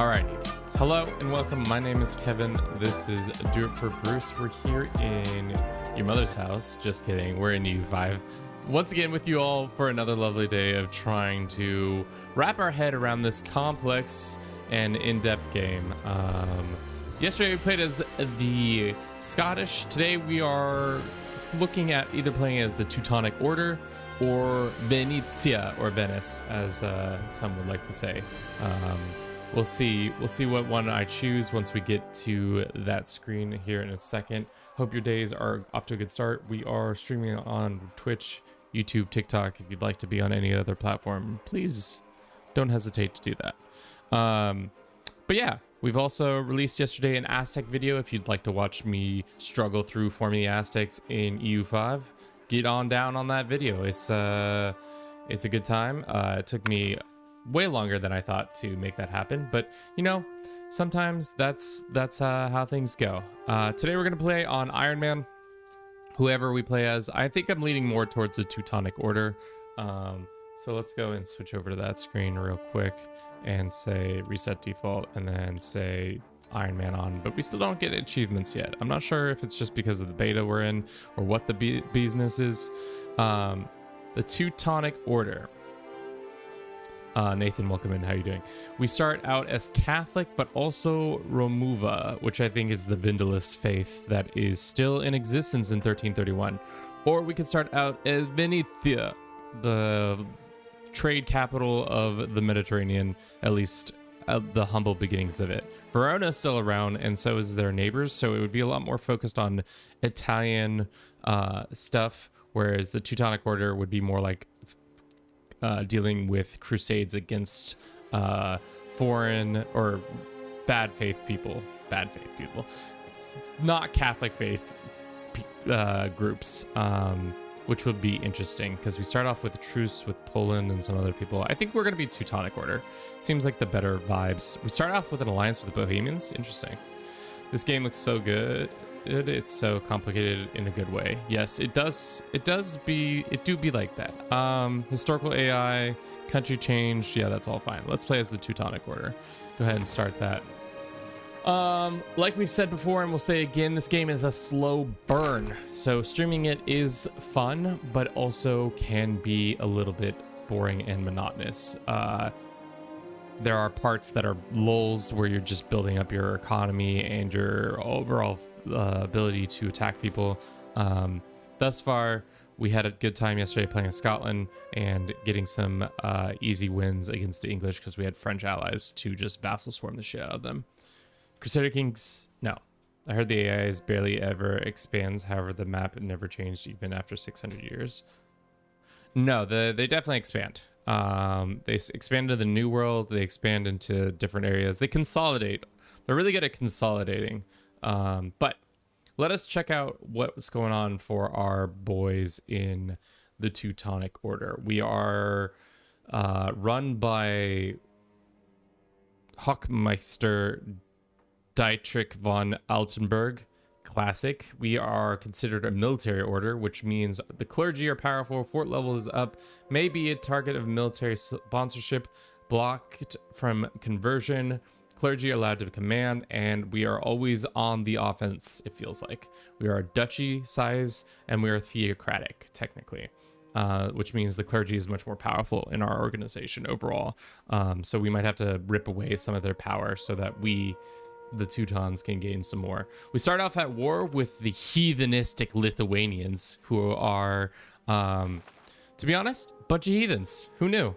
Alrighty. Hello and welcome. My name is Kevin. This is Do It for Bruce. We're here in your mother's house. Just kidding. We're in EU5. Once again with you all for another lovely day of trying to wrap our head around this complex and in-depth game. Yesterday we played as the Scottish. Today we are looking at either playing as the Teutonic Order or Venezia, or Venice, as some would like to say. We'll see what one I choose once we get to that screen here in a second. Hope your days are off to a good start. We are streaming on Twitch, YouTube, TikTok. If you'd like to be on any other platform, please don't hesitate to do that. But yeah, we've also released yesterday an Aztec video. If you'd like to watch me struggle through forming the Aztecs in EU5, get on down on that video. It's a good time. It took me way longer than I thought to make that happen, but you know, sometimes that's how things go. Today we're gonna play on Iron Man, whoever we play as. I think I'm leaning more towards the Teutonic Order. So let's go and switch over to that screen real quick and say reset default and then say Iron Man on, but we still don't get achievements yet. I'm not sure if it's just because of the beta we're in or what the business is. The Teutonic Order. Nathan, welcome in. How you doing? We start out as Catholic, but also Romuva, which I think is the Vindalist faith that is still in existence in 1331. Or we could start out as Venezia, the trade capital of the Mediterranean, at least the humble beginnings of it. Verona is still around, and so is their neighbors, so it would be a lot more focused on Italian stuff, whereas the Teutonic Order would be more like dealing with crusades against foreign or bad faith people, not Catholic faith groups, which would be interesting because we start off with a truce with Poland and some other people. I think we're going to be Teutonic Order. Seems like the better vibes. We start off with an alliance with the Bohemians. Interesting. This game looks so good. It's so complicated in a good way. Yes, it do be like that. Historical AI, country change, yeah, that's all fine. Let's play as the Teutonic Order. Go ahead and start that. Like we've said before, and we'll say again, this game is a slow burn, so streaming it is fun, but also can be a little bit boring and monotonous. There are parts that are lulls where you're just building up your economy and your overall ability to attack people. Thus far, we had a good time yesterday playing in Scotland and getting some easy wins against the English because we had French allies to just vassal swarm the shit out of them. Crusader Kings, no. I heard the AI barely ever expands. However, the map never changed even after 600 years. No, they definitely expand. They expand to the New World. They expand into different areas. They consolidate. They're really good at consolidating. But let us check out what's going on for our boys in the Teutonic Order. We are run by Hochmeister Dietrich von Altenburg. Classic. We are considered a military order, which means the clergy are powerful, fort level is up, may be a target of military sponsorship, blocked from conversion, clergy allowed to command, and we are always on the offense, it feels like. We are a duchy size, and we are theocratic, technically, which means the clergy is much more powerful in our organization overall. So we might have to rip away some of their power so that the Teutons can gain some more. We start off at war with the heathenistic Lithuanians, who are, to be honest, a bunch of heathens. Who knew?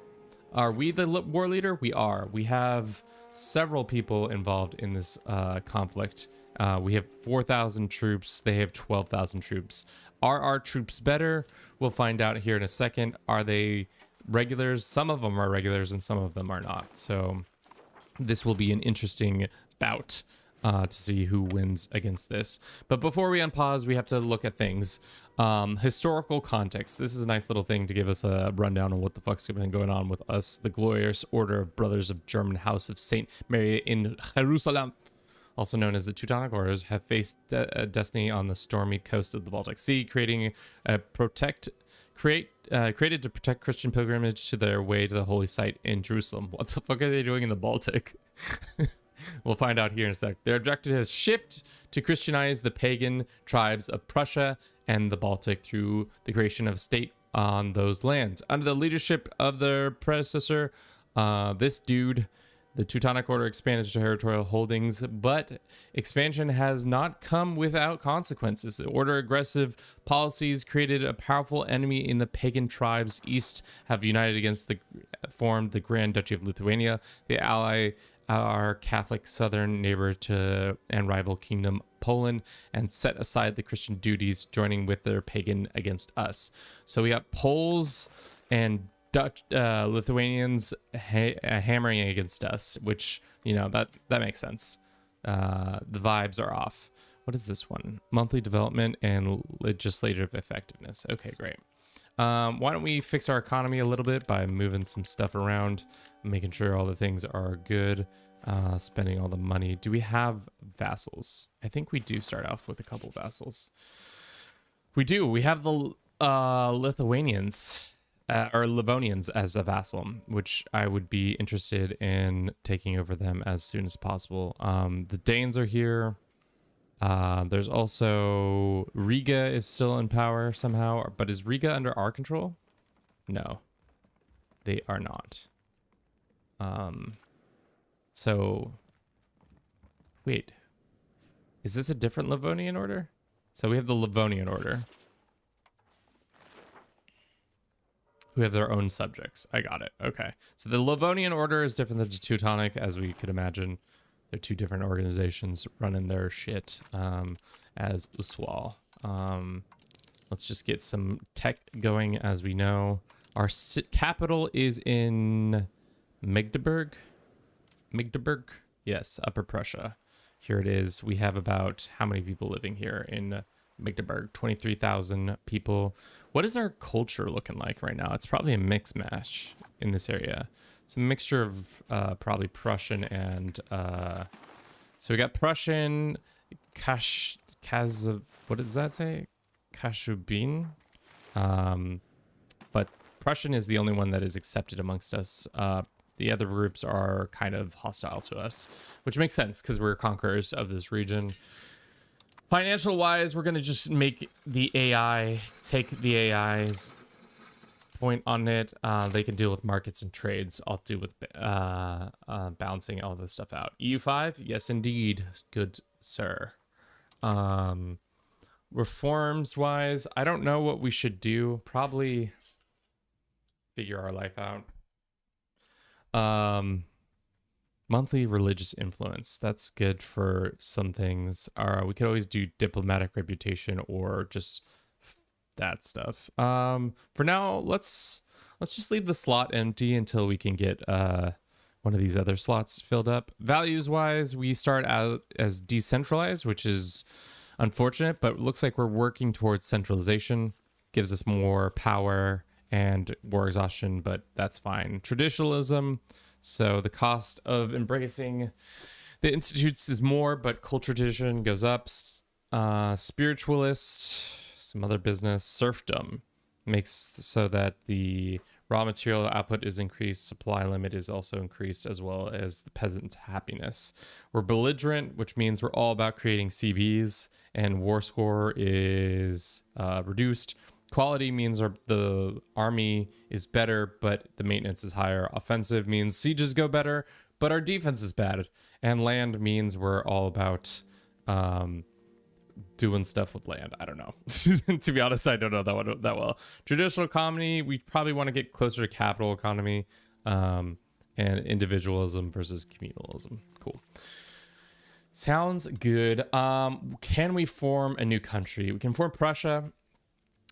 Are we the war leader? We are. We have several people involved in this conflict. We have 4,000 troops. They have 12,000 troops. Are our troops better? We'll find out here in a second. Are they regulars? Some of them are regulars and some of them are not. So this will be an interesting bout to see who wins against this. But before we unpause, we have to look at things. Historical context. This is a nice little thing to give us a rundown on what the fuck's been going on with us. The glorious Order of Brothers of German House of Saint Mary in Jerusalem, also known as the Teutonic Orders, have faced destiny on the stormy coast of the Baltic Sea, create created to protect Christian pilgrimage to their way to the holy site in Jerusalem. What the fuck are they doing in the Baltic? We'll find out here in a sec. Their objective is shift to Christianize the pagan tribes of Prussia and the Baltic through the creation of a state on those lands. Under the leadership of their predecessor, this dude, the Teutonic Order expanded territorial holdings, but expansion has not come without consequences. The Order aggressive policies created a powerful enemy in the pagan tribes east have united against formed the Grand Duchy of Lithuania. They ally our Catholic southern neighbor and rival kingdom Poland and set aside the Christian duties, joining with their pagan against us. So we got Poles and Dutch Lithuanians hammering against us, which, you know, that makes sense. The vibes are off. What is this one? Monthly development and legislative effectiveness. Okay, great. Why don't we fix our economy a little bit by moving some stuff around, making sure all the things are good, spending all the money. Do we have vassals? I think we do start off with a couple vassals. We do. We have the Lithuanians or Livonians as a vassal, which I would be interested in taking over them as soon as possible. The Danes are here. There's also Riga is still in power somehow, but is Riga under our control? No, they are not. So wait, is this a different Livonian order? So we have the Livonian order who have their own subjects. I got it. Okay. So the Livonian order is different than the Teutonic, as we could imagine. They're two different organizations running their shit as USWAL. Let's just get some tech going. As we know, our capital is in Magdeburg. Magdeburg? Yes, Upper Prussia. Here it is. We have about how many people living here in Magdeburg? 23,000 people. What is our culture looking like right now? It's probably a mix mash in this area. It's a mixture of probably Prussian and so we got Prussian, what does that say? Kashubin. But Prussian is the only one that is accepted amongst us. The other groups are kind of hostile to us, which makes sense because we're conquerors of this region. Financial wise, we're going to just make the AI, take the AI's point on it. They can deal with markets and trades. I'll do with balancing all this stuff out. EU5, yes indeed, good sir. Reforms wise, I don't know what we should do. Probably figure our life out. Monthly religious influence, that's good for some things. We could always do diplomatic reputation or just that stuff. For now, let's just leave the slot empty until we can get one of these other slots filled up. Values wise, we start out as decentralized, which is unfortunate, but it looks like we're working towards centralization. Gives us more power and war exhaustion, but that's fine. Traditionalism, so the cost of embracing the institutes is more, but culture tradition goes up. Spiritualist, some other business. Serfdom makes so that the raw material output is increased, supply limit is also increased, as well as the peasant happiness. We're belligerent, which means we're all about creating CBs, and war score is reduced. Quality means the army is better, but the maintenance is higher. Offensive means sieges go better, but our defense is bad. And land means we're all about doing stuff with land. I don't know. To be honest, I don't know that one that well. Traditional economy, we probably want to get closer to capital economy, and individualism versus communalism. Cool. Sounds good. Can we form a new country? We can form Prussia.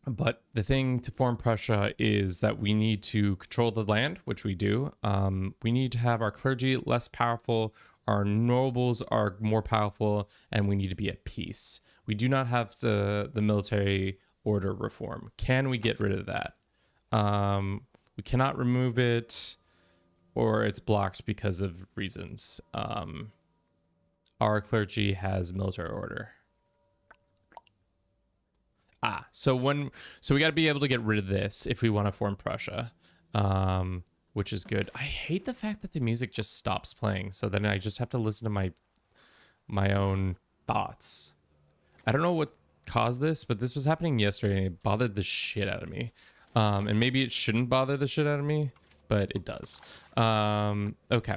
But the thing to form Prussia is that we need to control the land, which we do. We need to have our clergy less powerful, our nobles are more powerful, and we need to be at peace. We do not have the military order reform. Can we get rid of that? We cannot remove it, or it's blocked because of reasons. Our clergy has military order. So we got to be able to get rid of this if we want to form Prussia, which is good. I hate the fact that the music just stops playing, so then I just have to listen to my own thoughts. I don't know what caused this, but this was happening yesterday and it bothered the shit out of me. And maybe it shouldn't bother the shit out of me, but it does. Okay.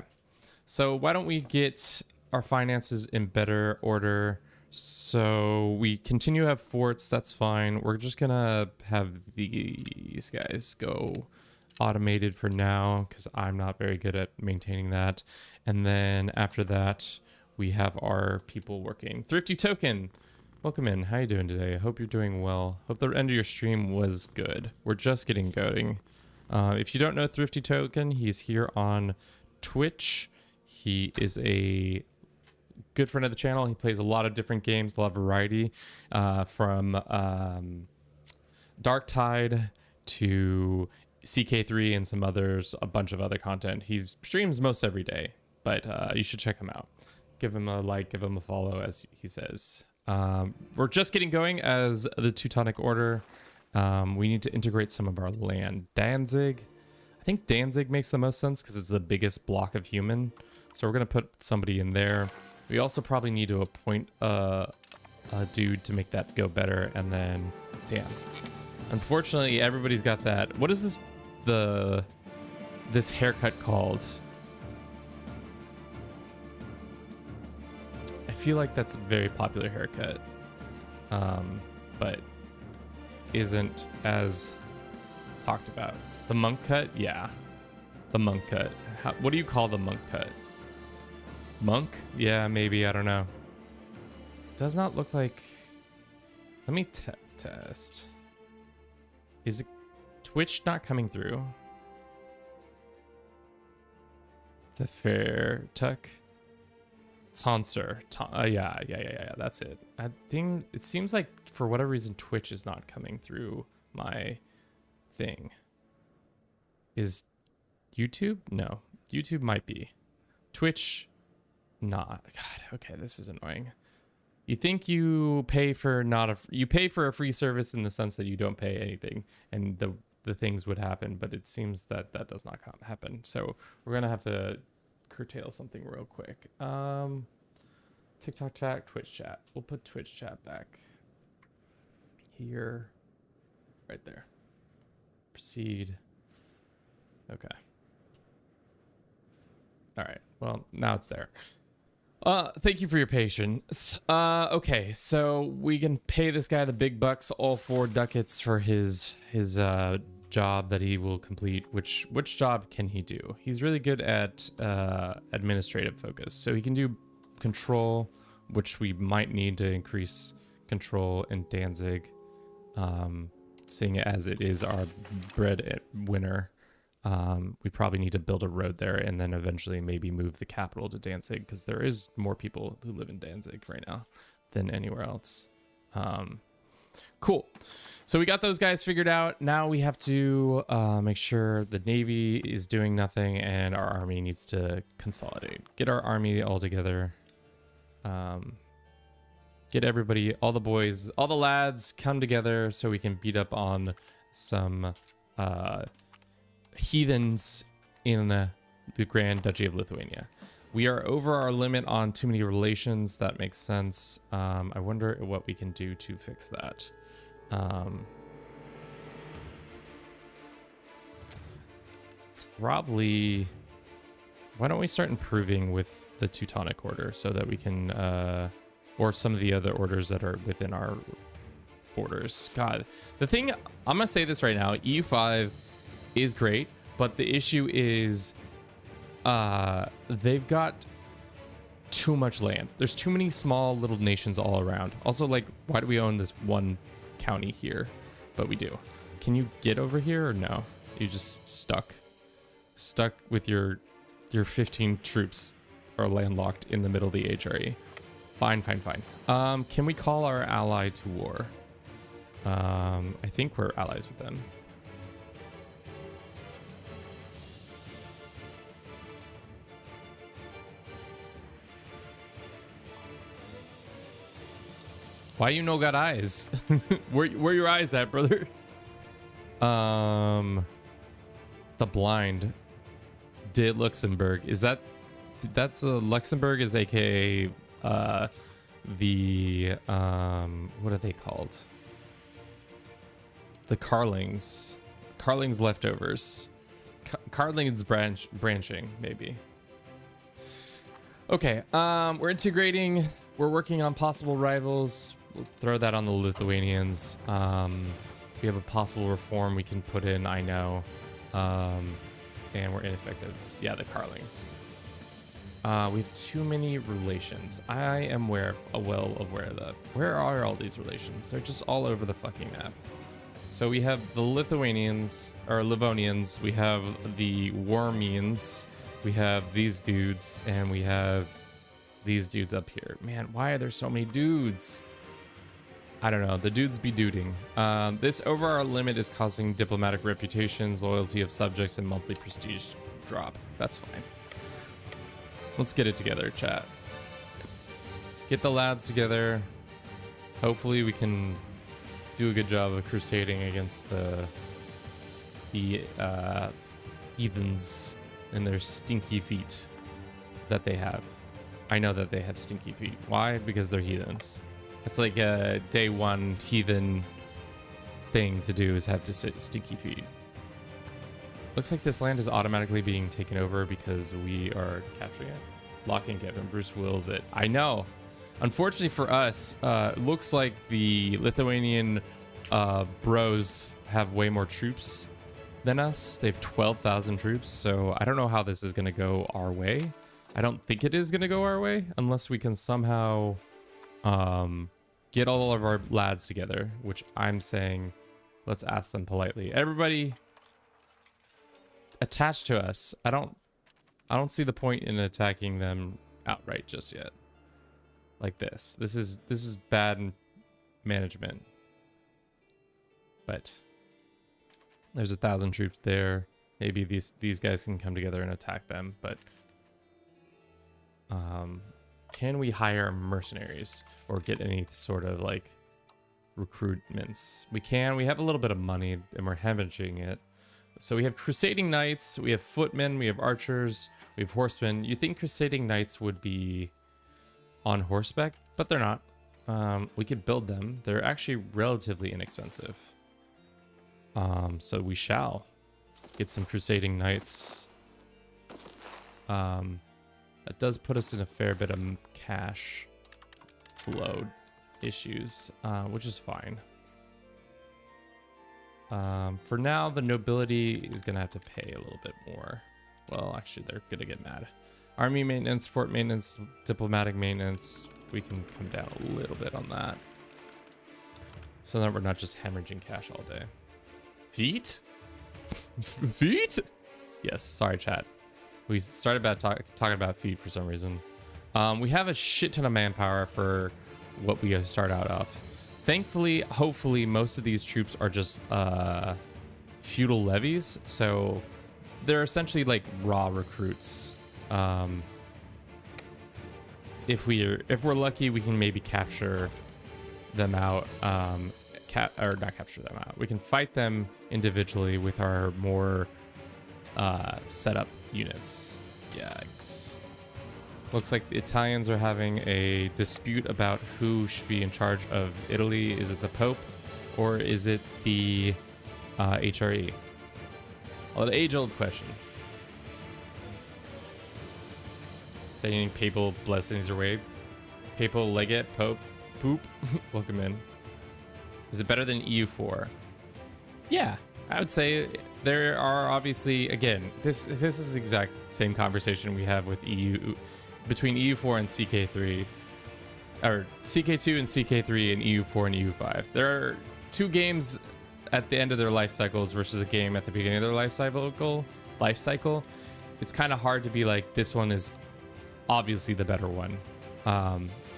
So why don't we get our finances in better order? So we continue to have forts. That's fine. We're just going to have these guys go automated for now because I'm not very good at maintaining that. And then after that, we have our people working. Thrifty Token, welcome in. How you doing today? I hope you're doing well. Hope the end of your stream was good. We're just getting going. If you don't know Thrifty Token, he's here on Twitch. He is a good friend of the channel. He plays a lot of different games, a lot of variety, from Dark Tide to CK3 and some others, a bunch of other content. He streams most every day, but you should check him out. Give him a like, give him a follow, as he says. We're just getting going as the Teutonic Order. We need to integrate some of our land. Danzig. I think Danzig makes the most sense because it's the biggest block of human. So we're going to put somebody in there. We also probably need to appoint a dude to make that go better. And then, damn. Unfortunately, everybody's got that. What is this haircut called? I feel like that's a very popular haircut, but isn't as talked about. The monk cut? Yeah, the monk cut. What do you call the monk cut? Monk? Yeah, maybe. I don't know. Does not look like... Let me test. Is it Twitch not coming through? The fair tuck. Tonser. Yeah, that's it. I think it seems like for whatever reason Twitch is not coming through my thing. Is YouTube? No. YouTube might be. Twitch, not. God, okay, this is annoying. You think you pay for you pay for a free service in the sense that you don't pay anything and the things would happen, but it seems that that does not happen. So we're gonna have to curtail something real quick. TikTok chat, Twitch chat. We'll put Twitch chat back here, right there. Proceed. Okay. All right. Well, now it's there. Thank you for your patience. Okay, so we can pay this guy the big bucks, all 4 ducats for his job that he will complete. Which job can he do? He's really good at administrative focus, so he can do control, which we might need to increase control in Danzig, seeing as it is our bread winner. We probably need to build a road there and then eventually maybe move the capital to Danzig because there is more people who live in Danzig right now than anywhere else. Cool. So we got those guys figured out. Now we have to make sure the Navy is doing nothing and our army needs to consolidate. Get our army all together. Get everybody, all the boys, all the lads come together so we can beat up on some heathens in the Grand Duchy of Lithuania. We are over our limit on too many relations. That makes sense. I wonder what we can do to fix that. Probably, why don't we start improving with the Teutonic Order so that we can, or some of the other orders that are within our borders. God, the thing, I'm gonna say this right now, EU5 is great, but the issue is they've got too much land. There's too many small little nations all around. Also, like, why do we own this one county here? But we do. Can you get over here or no? You're just stuck with your 15 troops are landlocked in the middle of the HRE. Fine. Can we call our ally to war? I think we're allies with them. Why you no got eyes? Where your eyes at, brother? The blind did Luxembourg. Is that's Luxembourg is aka the what are they called? The Carlings. Carlings leftovers. Carlings branching, maybe. Okay, we're integrating. We're working on possible rivals. We'll throw that on the Lithuanians. We have a possible reform we can put in, I know. And we're ineffective. Yeah, the Carlings. We have too many relations. I am well aware of that. Where are all these relations? They're just all over the fucking map. So we have the Lithuanians, or Livonians. We have the Wormians. We have these dudes, and we have these dudes up here. Man, why are there so many dudes? I don't know. The dudes be duding. This over our limit is causing diplomatic reputations, loyalty of subjects, and monthly prestige drop. That's fine. Let's get it together, chat. Get the lads together. Hopefully we can do a good job of crusading against the heathens and their stinky feet that they have. I know that they have stinky feet. Why? Because they're heathens. It's like a day one heathen thing to do is have to sit stinky feet. Looks like this land is automatically being taken over because we are capturing it. Locking Kevin. Bruce wills it. I know. Unfortunately for us, looks like the Lithuanian bros have way more troops than us. They have 12,000 troops, so I don't know how this is going to go our way. I don't think it is going to go our way unless we can somehow get all of our lads together, which I'm saying let's ask them politely. Everybody attach to us. I don't see the point in attacking them outright just yet. Like this. This is bad management. But there's 1,000 troops there. Maybe these guys can come together and attack them, but can we hire mercenaries or get any sort of like recruitments? We can. We have a little bit of money and we're hemorrhaging it. So we have crusading knights, we have footmen, we have archers, we have horsemen. You think crusading knights would be on horseback, but they're not. We could build them. They're actually relatively inexpensive. So we shall get some crusading knights. That does put us in a fair bit of cash flow issues, which is fine. For now, the nobility is going to have to pay a little bit more. Well, actually, they're going to get mad. Army maintenance, fort maintenance, diplomatic maintenance. We can come down a little bit on that. So that we're not just hemorrhaging cash all day. Feet? Feet? Yes, sorry, chat. We started about talking about feet for some reason. We have a shit ton of manpower for what we start out off. Thankfully, hopefully, most of these troops are just feudal levies, so they're essentially like raw recruits. If we're lucky, we can maybe capture them out, or not capture them out. We can fight them individually with our more setup units. Yikes. Looks like the Italians are having a dispute about who should be in charge of Italy. Is it the Pope or is it the HRE? Well, the age-old question. Saying papal blessings your way. Papal legate, Pope, poop. Welcome in. Is it better than EU4? Yeah, I would say there are obviously, again, this is the exact same conversation we have with EU, between EU4 and CK3, or CK2 and CK3 and EU4 and EU5. There are two games at the end of their life cycles versus a game at the beginning of their life cycle. It's kind of hard to be like, this one is obviously the better one.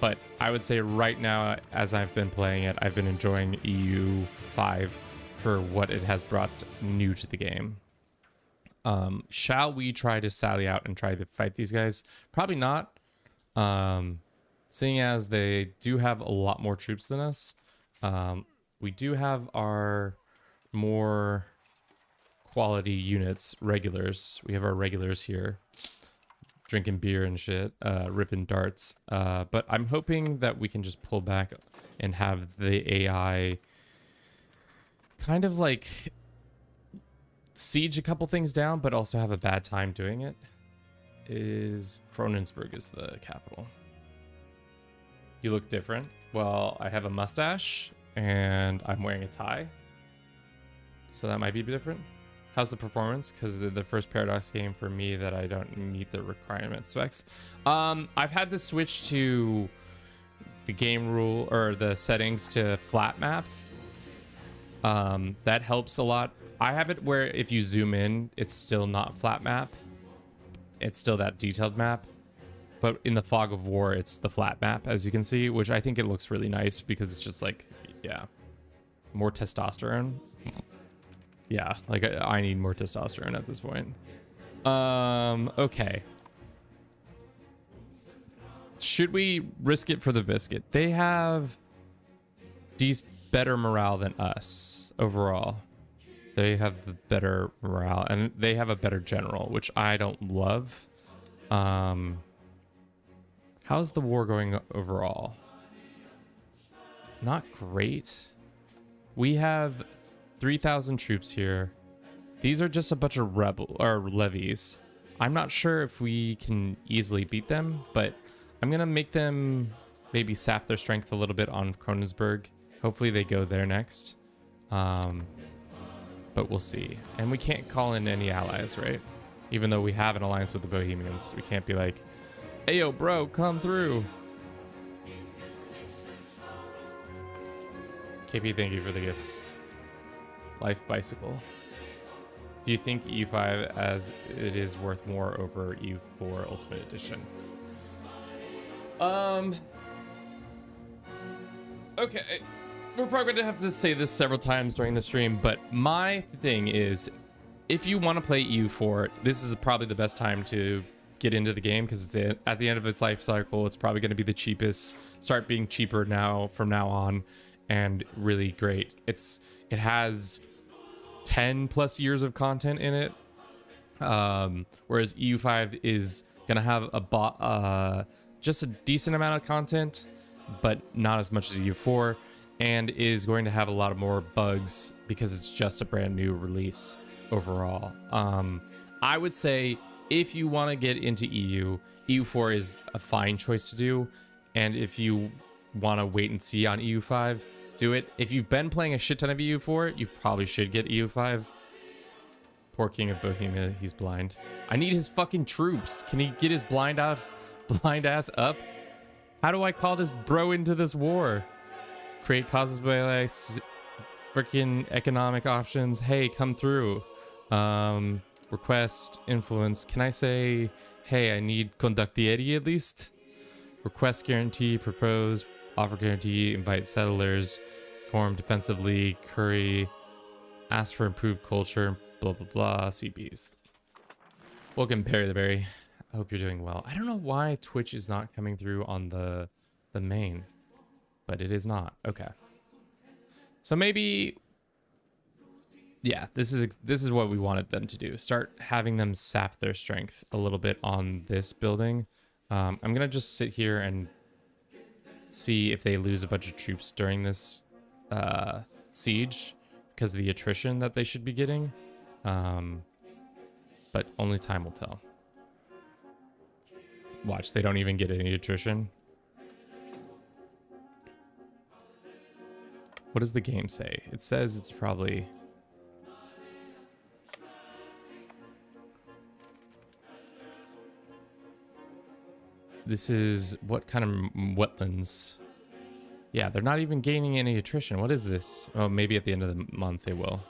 But I would say right now, as I've been playing it, I've been enjoying EU5 for what it has brought new to the game. Shall we try to sally out and try to fight these guys? Probably not. seeing as they do have a lot more troops than us. We do have our more quality units, regulars. We have our regulars here, drinking beer and shit, ripping darts. But I'm hoping that we can just pull back and have the AI kind of like siege a couple things down, but also have a bad time doing it. Kronensburg is the capital. You look different. Well, I have a mustache and I'm wearing a tie, so that might be different. How's the performance? Because the first Paradox game for me that I don't meet the requirement specs. I've had to switch to the game rule or the settings to flat map. That helps a lot. I have it where if you zoom in, it's still not flat map. It's still that detailed map. But in the Fog of War, it's the flat map, as you can see, which I think it looks really nice because it's just like, yeah, more testosterone. Yeah, like I need more testosterone at this point. Okay. Should we risk it for the biscuit? They have better morale than us overall. They have the better morale and they have a better general, which I don't love. How's the war going overall? Not great. We have 3,000 troops here. These are just a bunch of levies. I'm not sure if we can easily beat them, but I'm gonna make them maybe sap their strength a little bit on Kronensburg. Hopefully they go there next. But we'll see. And we can't call in any allies, right? Even though we have an alliance with the Bohemians, we can't be like, hey yo bro, come through. KP, thank you for the gifts. Life bicycle. Do you think EU5 as it is worth more over EU4 Ultimate Edition? Okay. We're probably gonna have to say this several times during the stream, but my thing is, if you want to play EU4, this is probably the best time to get into the game because it's at the end of its life cycle. It's probably going to be the cheapest, start being cheaper now from now on, and really great. It has 10 plus years of content in it, whereas EU5 is gonna have just a decent amount of content, but not as much as EU4, and is going to have a lot of more bugs because it's just a brand new release overall. I would say if you want to get into EU4 is a fine choice to do, and if you want to wait and see on EU5, do it. If you've been playing a shit ton of EU4, you probably should get EU5. Poor King of Bohemia, he's blind. I need his fucking troops. Can he get his blind ass up? How do I call this bro into this war? Create causes by like freaking economic options. Hey, come through. Request influence. Can I say, hey, I need condottieri at least? Request guarantee, propose, offer guarantee, invite settlers, form defensive league, curry, ask for improved culture, blah, blah, blah, CBs. Welcome, Perry the Berry. I hope you're doing well. I don't know why Twitch is not coming through on the main, but it is not. Okay. So maybe, yeah, this is what we wanted them to do. Start having them sap their strength a little bit on this building. I'm going to just sit here and see if they lose a bunch of troops during this siege because of the attrition that they should be getting. But only time will tell. Watch, they don't even get any attrition. What does the game say? It says it's probably... This is what kind of wetlands? Yeah, they're not even gaining any attrition. What is this? Oh, maybe at the end of the month they will.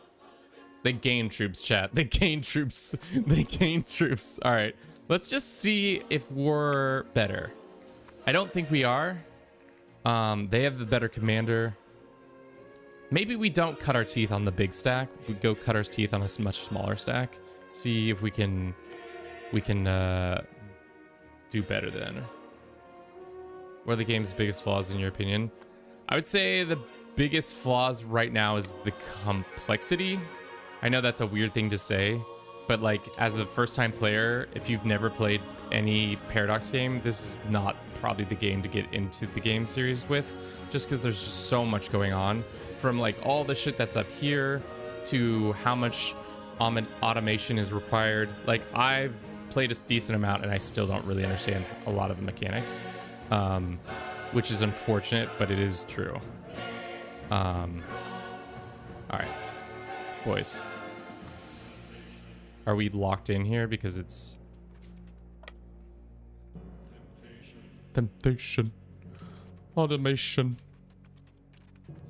They gain troops, chat. They gain troops. They gain troops. All right. Let's just see if we're better. I don't think we are. They have the better commander. Maybe we don't cut our teeth on the big stack. We go cut our teeth on a much smaller stack. See if we can do better then. What are the game's biggest flaws in your opinion? I would say the biggest flaws right now is the complexity. I know that's a weird thing to say, but like as a first-time player, if you've never played any Paradox game, this is not probably the game to get into the game series with, just because there's just so much going on, from like all the shit that's up here to how much automation is required. Like I've played a decent amount and I still don't really understand a lot of the mechanics, which is unfortunate, but it is true. All right, boys. Are we locked in here? Because it's temptation, automation.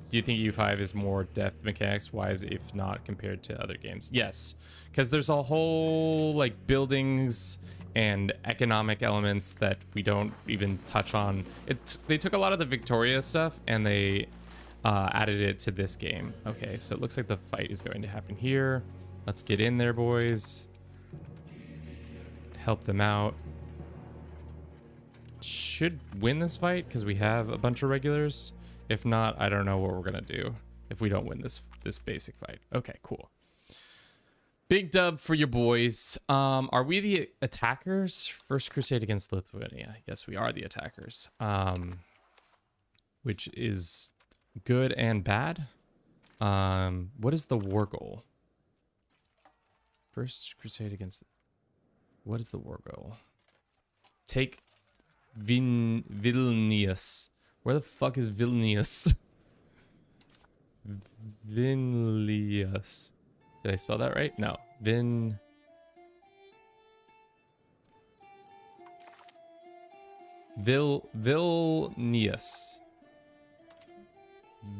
Do you think EU5 is more depth mechanics wise, if not compared to other games? Yes, because there's a whole like buildings and economic elements that we don't even touch on. They took a lot of the Victoria stuff and they added it to this game. Okay, so it looks like the fight is going to happen here. Let's get in there, boys. Help them out. Should win this fight because we have a bunch of regulars. If not, I don't know what we're gonna do if we don't win this basic fight. Okay, cool. Big dub for your boys. Are we the attackers? First Crusade against Lithuania. Yes, we are the attackers. Which is good and bad. What is the war goal? First Crusade against... What is the war goal? Take Vilnius. Where the fuck is Vilnius? Vilnius. Did I spell that right? No. Vilnius.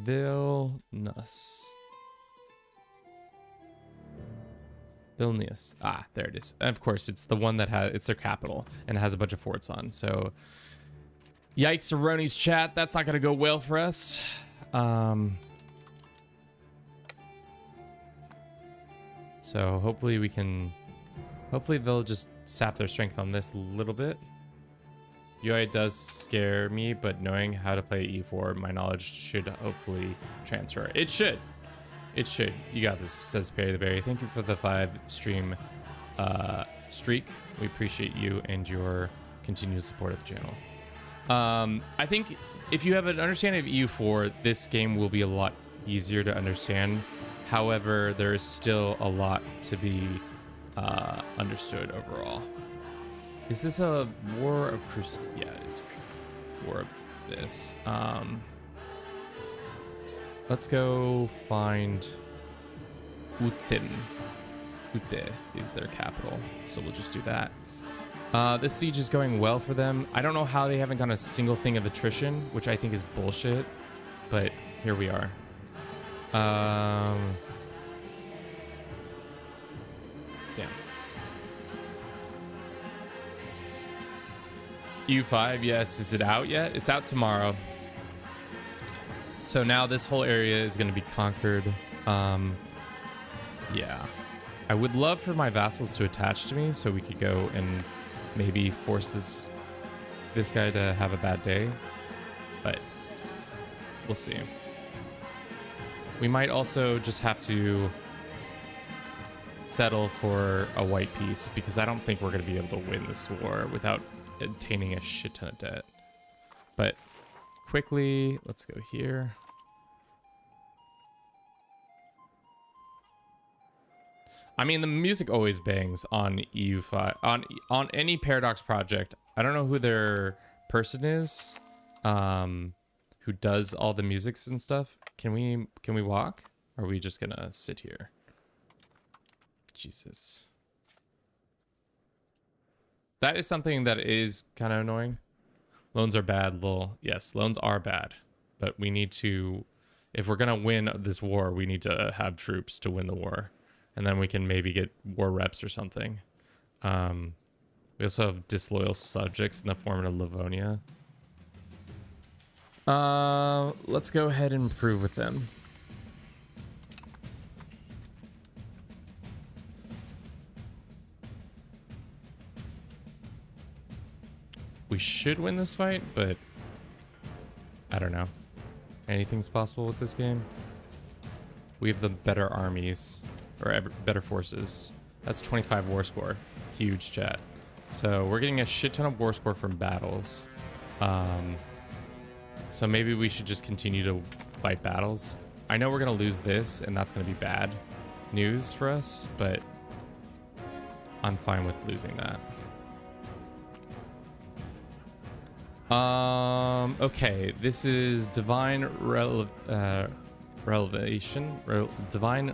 Vilnius. Ah, there it is. Of course, it's the one that has, it's their capital and it has a bunch of forts on. So, yikes, Aroni's chat. That's not gonna go well for us. So hopefully we can, hopefully they'll just sap their strength on this a little bit. UI does scare me, but knowing how to play E4, my knowledge should hopefully transfer. It should. It should. You got this, says Perry the Berry. Thank you for the 5-stream streak. We appreciate you and your continued support of the channel. I think if you have an understanding of EU4, this game will be a lot easier to understand. However, there is still a lot to be understood overall. Is this a War of Crusade? Yeah, it's a War of this. Let's go find Utim. Ute is their capital, so we'll just do that. This siege is going well for them. I don't know how they haven't gotten a single thing of attrition, which I think is bullshit, but here we are. Damn. EU5, yes. Is it out yet? It's out tomorrow. So now this whole area is going to be conquered. Yeah. I would love for my vassals to attach to me so we could go and maybe force this guy to have a bad day. But we'll see. We might also just have to settle for a white peace because I don't think we're going to be able to win this war without obtaining a shit ton of debt. But quickly, let's go here. I mean, the music always bangs on EU5 on any Paradox project. I don't know who their person is, who does all the musics and stuff. Can we walk? Or are we just gonna sit here? Jesus. That is something that is kind of annoying. Loans are bad, lol. Yes, loans are bad. But we need to, if we're gonna win this war, we need to have troops to win the war. And then we can maybe get war reps or something. We also have disloyal subjects in the form of Livonia. Let's go ahead and improve with them. We should win this fight, but I don't know. Anything's possible with this game. We have the better armies, or better forces. That's 25 war score. Huge, chat. So we're getting a shit ton of war score from battles. So maybe we should just continue to fight battles. I know we're gonna lose this, and that's gonna be bad news for us, but I'm fine with losing that. Okay, this is divine divine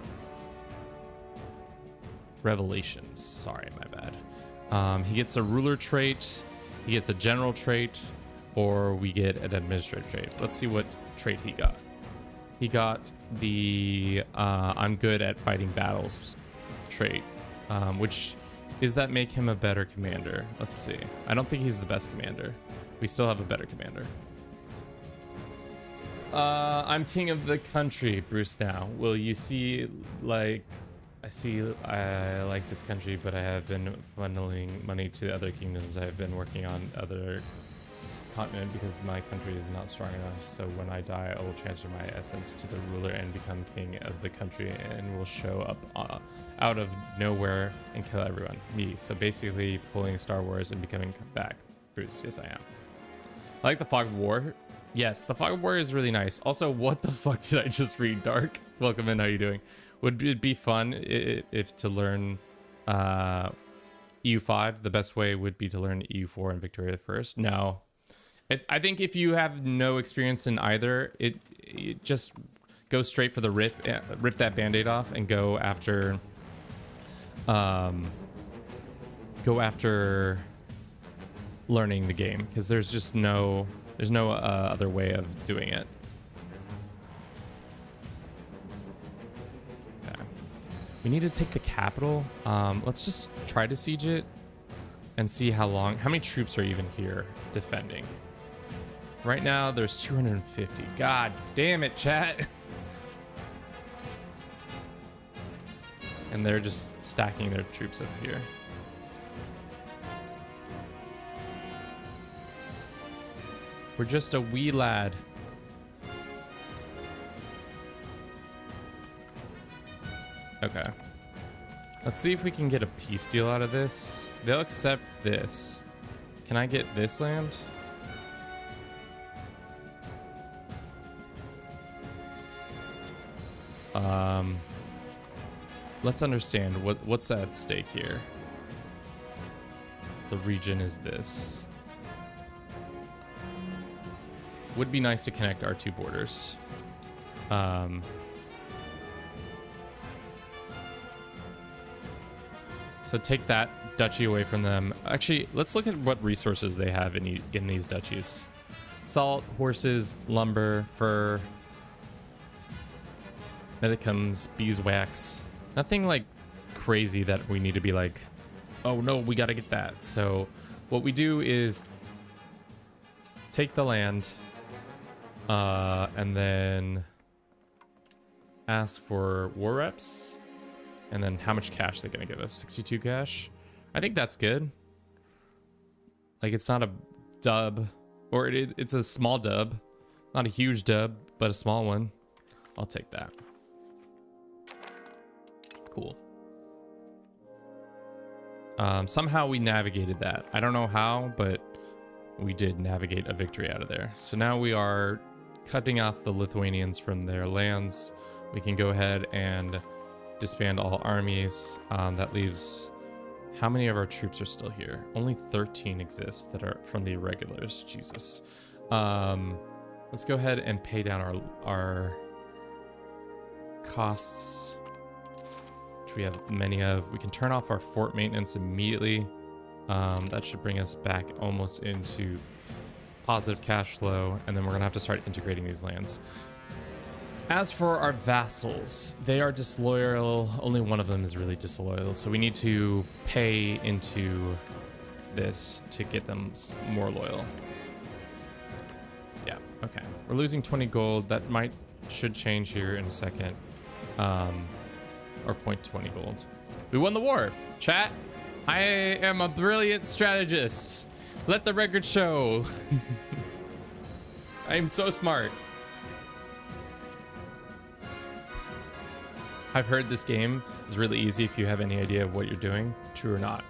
revelations. Sorry, my bad. He gets a ruler trait, he gets a general trait, or we get an administrative trait. Let's see what trait he got. He got the I'm good at fighting battles trait, which is that make him a better commander? Let's see. I don't think he's the best commander. We still have a better commander. I'm king of the country, Bruce now. Will you see, like, I like this country, but I have been funneling money to other kingdoms. I have been working on other continent because my country is not strong enough. So when I die, I will transfer my essence to the ruler and become king of the country and will show up out of nowhere and kill everyone. Me. So basically pulling Star Wars and becoming back. Bruce, yes I am. I like the Fog of War. Yes, the Fog of War is really nice. Also, what the fuck did I just read? Dark. Welcome in, how you doing? Would it be fun if to learn EU5? The best way would be to learn EU4 and Victoria first. No. I think if you have no experience in either, it just go straight for the rip that band-aid off and go after learning the game, because there's just no other way of doing it. Okay. We need to take the capital. Let's just try to siege it and see how many troops are even here defending. Right now there's 250. God damn it, chat. And they're just stacking their troops over here. We're just a wee lad. Okay. Let's see if we can get a peace deal out of this. They'll accept this. Can I get this land? Let's understand what's at stake here. The region is this. Would be nice to connect our two borders. So take that duchy away from them. Actually, let's look at what resources they have in these duchies. Salt, horses, lumber, fur, medicums, beeswax. Nothing like crazy that we need to be like, oh no, we gotta get that. So what we do is take the land and then ask for war reps, and then how much cash they're gonna give us. 62 cash. I think that's good. Like, it's not a dub, or it's a small dub, not a huge dub, but a small one. I'll take that. Cool. Somehow we navigated that. I don't know how, but we did navigate a victory out of there. So now we are cutting off the Lithuanians from their lands. We can go ahead and disband all armies. That leaves, how many of our troops are still here? Only 13 exist that are from the irregulars. Jesus. Let's go ahead and pay down our costs, which we have many of. We can turn off our fort maintenance immediately. That should bring us back almost into positive cash flow, and then we're gonna have to start integrating these lands. As for our vassals, they are disloyal. Only one of them is really disloyal, so we need to pay into this to get them more loyal. Yeah, okay. We're losing 20 gold. That should change here in a second. Or 0.20 gold. We won the war, chat. I am a brilliant strategist. Let the record show. I am so smart. I've heard this game is really easy if you have any idea of what you're doing. True or not?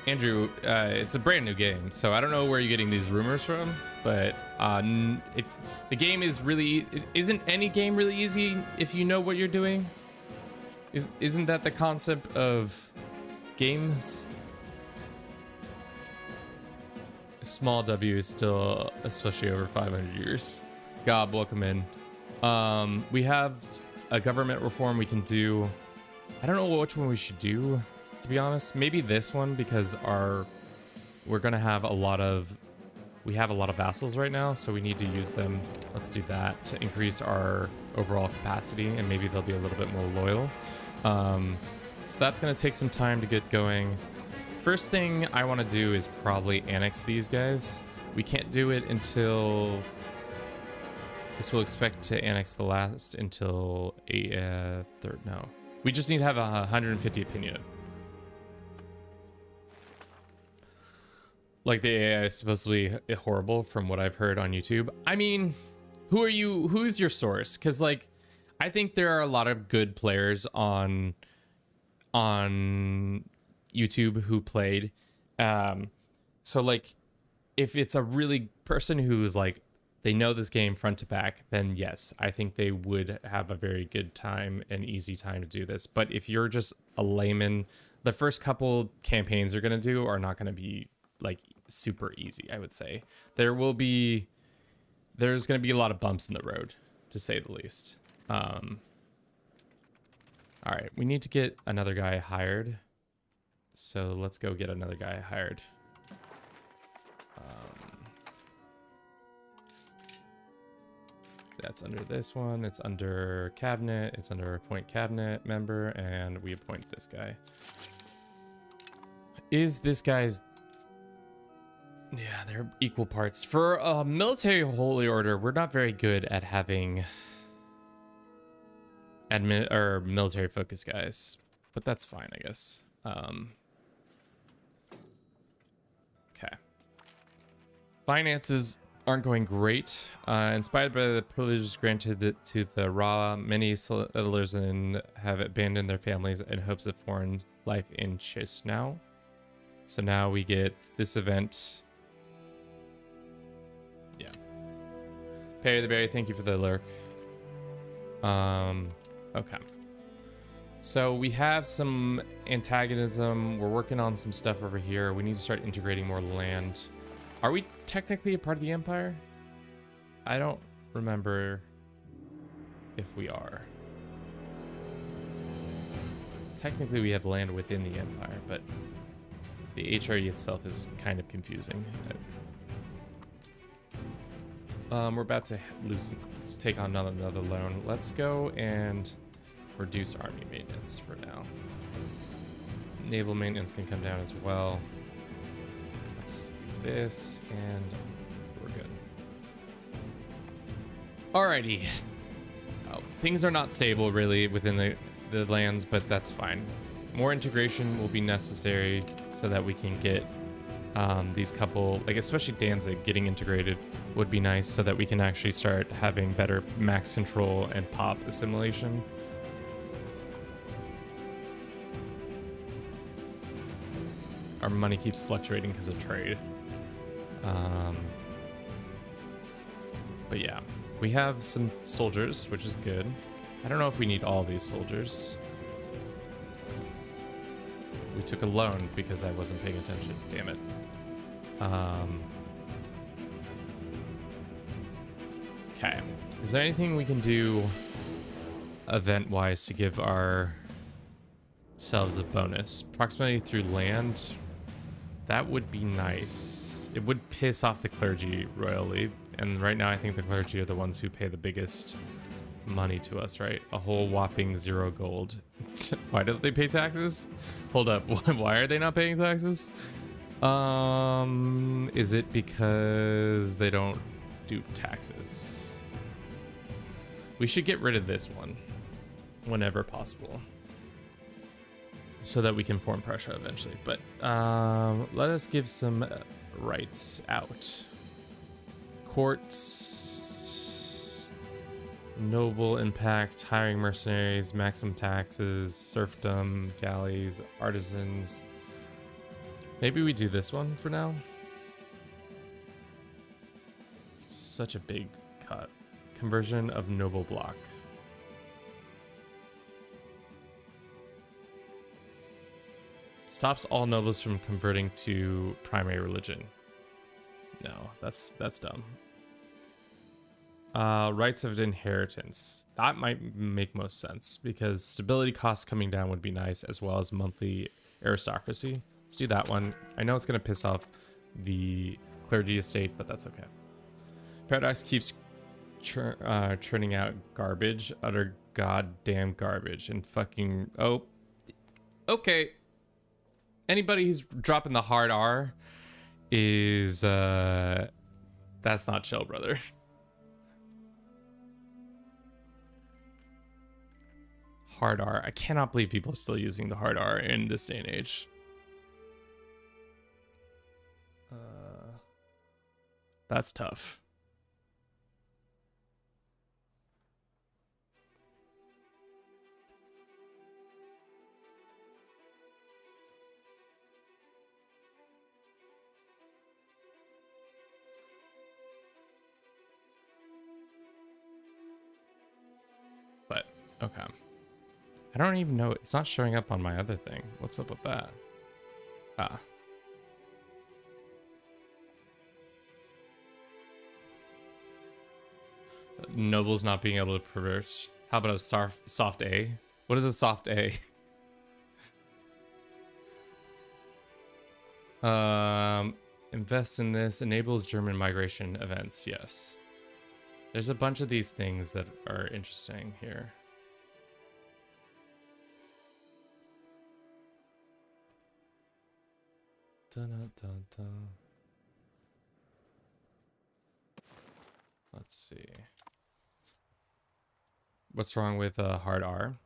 Andrew, it's a brand new game, so I don't know where you're getting these rumors from, but if the game is really, isn't any game really easy if you know what you're doing? Isn't that the concept of games? Small W is still, especially over 500 years. Gob, welcome in. We have a government reform we can do. I don't know which one we should do, to be honest. Maybe this one, because we're gonna have a lot of vassals right now, so we need to use them. Let's do that to increase our overall capacity, and maybe they'll be a little bit more loyal. So that's gonna take some time to get going. First thing I want to do is probably annex these guys. We can't do it until this will expect to annex the last until a third. No, we just need to have 150 opinion. Like the AI is supposed to be horrible from what I've heard on YouTube. I mean, who are you? Who's your source? Because like, I think there are a lot of good players on YouTube who played. So like, if it's a really person who's like, they know this game front to back, then yes, I think they would have a very good time and easy time to do this. But if you're just a layman, the first couple campaigns you're gonna do are not gonna be like super easy, I would say. There's gonna be a lot of bumps in the road, to say the least. All right, we need to get another guy hired. So let's go get another guy hired. That's under this one. It's under cabinet. It's under appoint cabinet member, and we appoint this guy. Is this guy's... Yeah, they're equal parts. For a military holy order, we're not very good at having admin or military focus guys, but that's fine, I guess. Okay. Finances aren't going great. Inspired by the privileges granted to the Ra, many settlers have abandoned their families in hopes of foreign life in Chisinau. So now we get this event. Yeah. Perry the Berry, thank you for the lurk. Okay. So we have some antagonism. We're working on some stuff over here. We need to start integrating more land. Are we technically a part of the Empire? I don't remember if we are. Technically we have land within the Empire, but the HRE itself is kind of confusing. We're about to take on another loan. Let's go and reduce army maintenance for now. Naval maintenance can come down as well. Let's do this and we're good. Alrighty. Oh, things are not stable really within the lands, but that's fine. More integration will be necessary so that we can get these couple, like especially Danzig getting integrated would be nice so that we can actually start having better max control and pop assimilation. Our money keeps fluctuating because of trade. But yeah, we have some soldiers, which is good. I don't know if we need all these soldiers. We took a loan because I wasn't paying attention. Damn it. Okay. Is there anything we can do event-wise to give ourselves a bonus? Proximity through land. That would be nice. It would piss off the clergy royally. And right now I think the clergy are the ones who pay the biggest money to us, right? A whole whopping 0 gold. Why don't they pay taxes? Hold up. Why are they not paying taxes? Is it because they don't do taxes? We should get rid of this one whenever possible so that we can form Prussia eventually. But let us give some rights out. Courts, noble impact, hiring mercenaries, maximum taxes, serfdom, galleys, artisans. Maybe we do this one for now. Such a big cut. Conversion of noble block. Stops all nobles from converting to primary religion. No, that's dumb. Rights of inheritance. That might make most sense because stability costs coming down would be nice, as well as monthly aristocracy. Let's do that one. I know it's going to piss off the clergy estate, but that's okay. Paradox keeps churning out garbage, utter goddamn garbage, and fucking... Oh, okay. Anybody who's dropping the hard R is... That's not chill, brother. Hard R. I cannot believe people are still using the hard R in this day and age. That's tough. But, okay. I don't even know. It's not showing up on my other thing. What's up with that? Ah. Nobles not being able to pervert. How about a soft A? What is a soft A? Invest in this. Enables German migration events. Yes. There's a bunch of these things that are interesting here. Dun, dun, dun, dun. Let's see. What's wrong with hard R?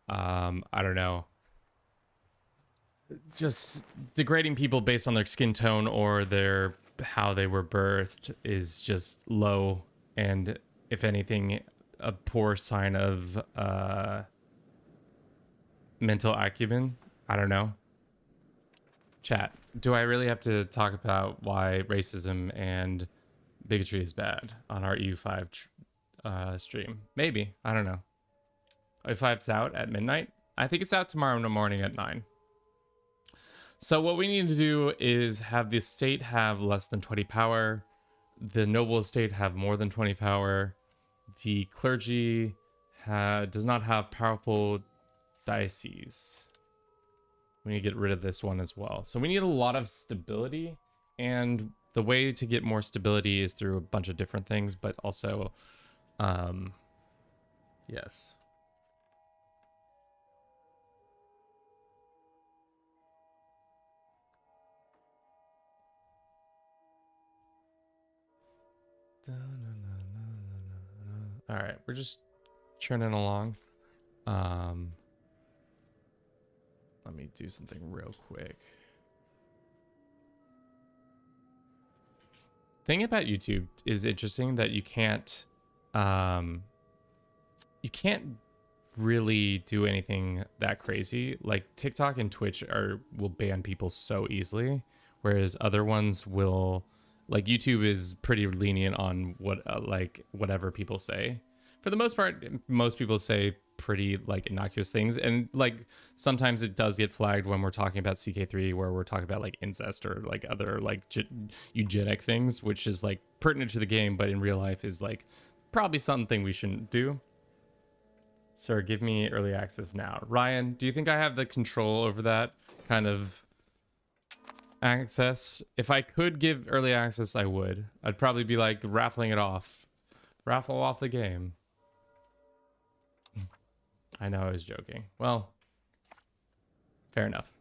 I don't know. Just degrading people based on their skin tone or their how they were birthed is just low, and if anything, a poor sign of mental acumen. I don't know. Chat. Do I really have to talk about why racism and bigotry is bad on our EU5 stream? Maybe. I don't know. EU5's out at midnight. I think it's out tomorrow in the morning at 9. So what we need to do is have the state have less than 20 power. The noble estate have more than 20 power. The clergy does not have powerful dioceses. We need to get rid of this one as well. So we need a lot of stability, and the way to get more stability is through a bunch of different things, but also, yes. All right, we're just churning along. Let me do something real quick. Thing about YouTube is interesting that you can't really do anything that crazy. Like TikTok and Twitch will ban people so easily, whereas other ones will, like YouTube is pretty lenient on what like whatever people say. For the most part, most people say pretty like innocuous things, and like sometimes it does get flagged when we're talking about CK3, where we're talking about like incest or like other like eugenic things, which is like pertinent to the game, but in real life is like probably something we shouldn't do. Sir, give me early access now. Ryan, do you think I have the control over that kind of access? If I could give early access, I would. I'd probably be like raffling it off. Raffle off the game. I know, I was joking. Well, fair enough.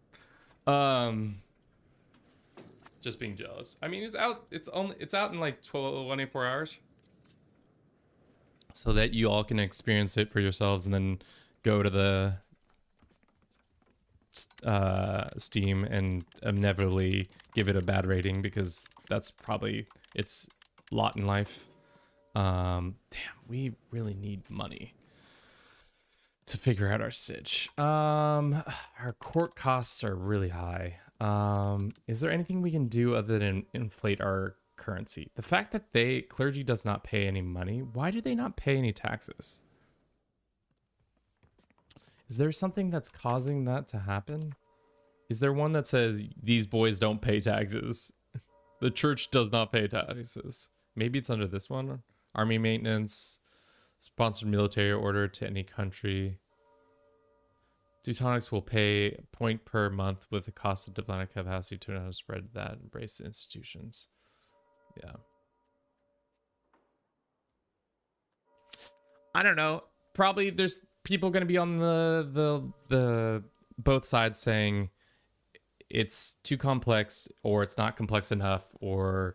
Just being jealous. I mean, it's out. It's out in like 24 hours, so that you all can experience it for yourselves, and then go to the Steam and inevitably give it a bad rating, because that's probably it's lot in life. Damn, we really need money to figure out our sitch. Our court costs are really high. Is there anything we can do other than inflate our currency? The fact that clergy does not pay any money, why do they not pay any taxes? Is there something that's causing that to happen? Is there one that says these boys don't pay taxes? The church does not pay taxes. Maybe it's under this one. Army maintenance, sponsored military order to any country. Teutonics will pay a point per month with the cost of diplomatic capacity to know how to spread that, embrace the institutions. Yeah. I don't know. Probably there's people going to be on the both sides saying it's too complex, or it's not complex enough, or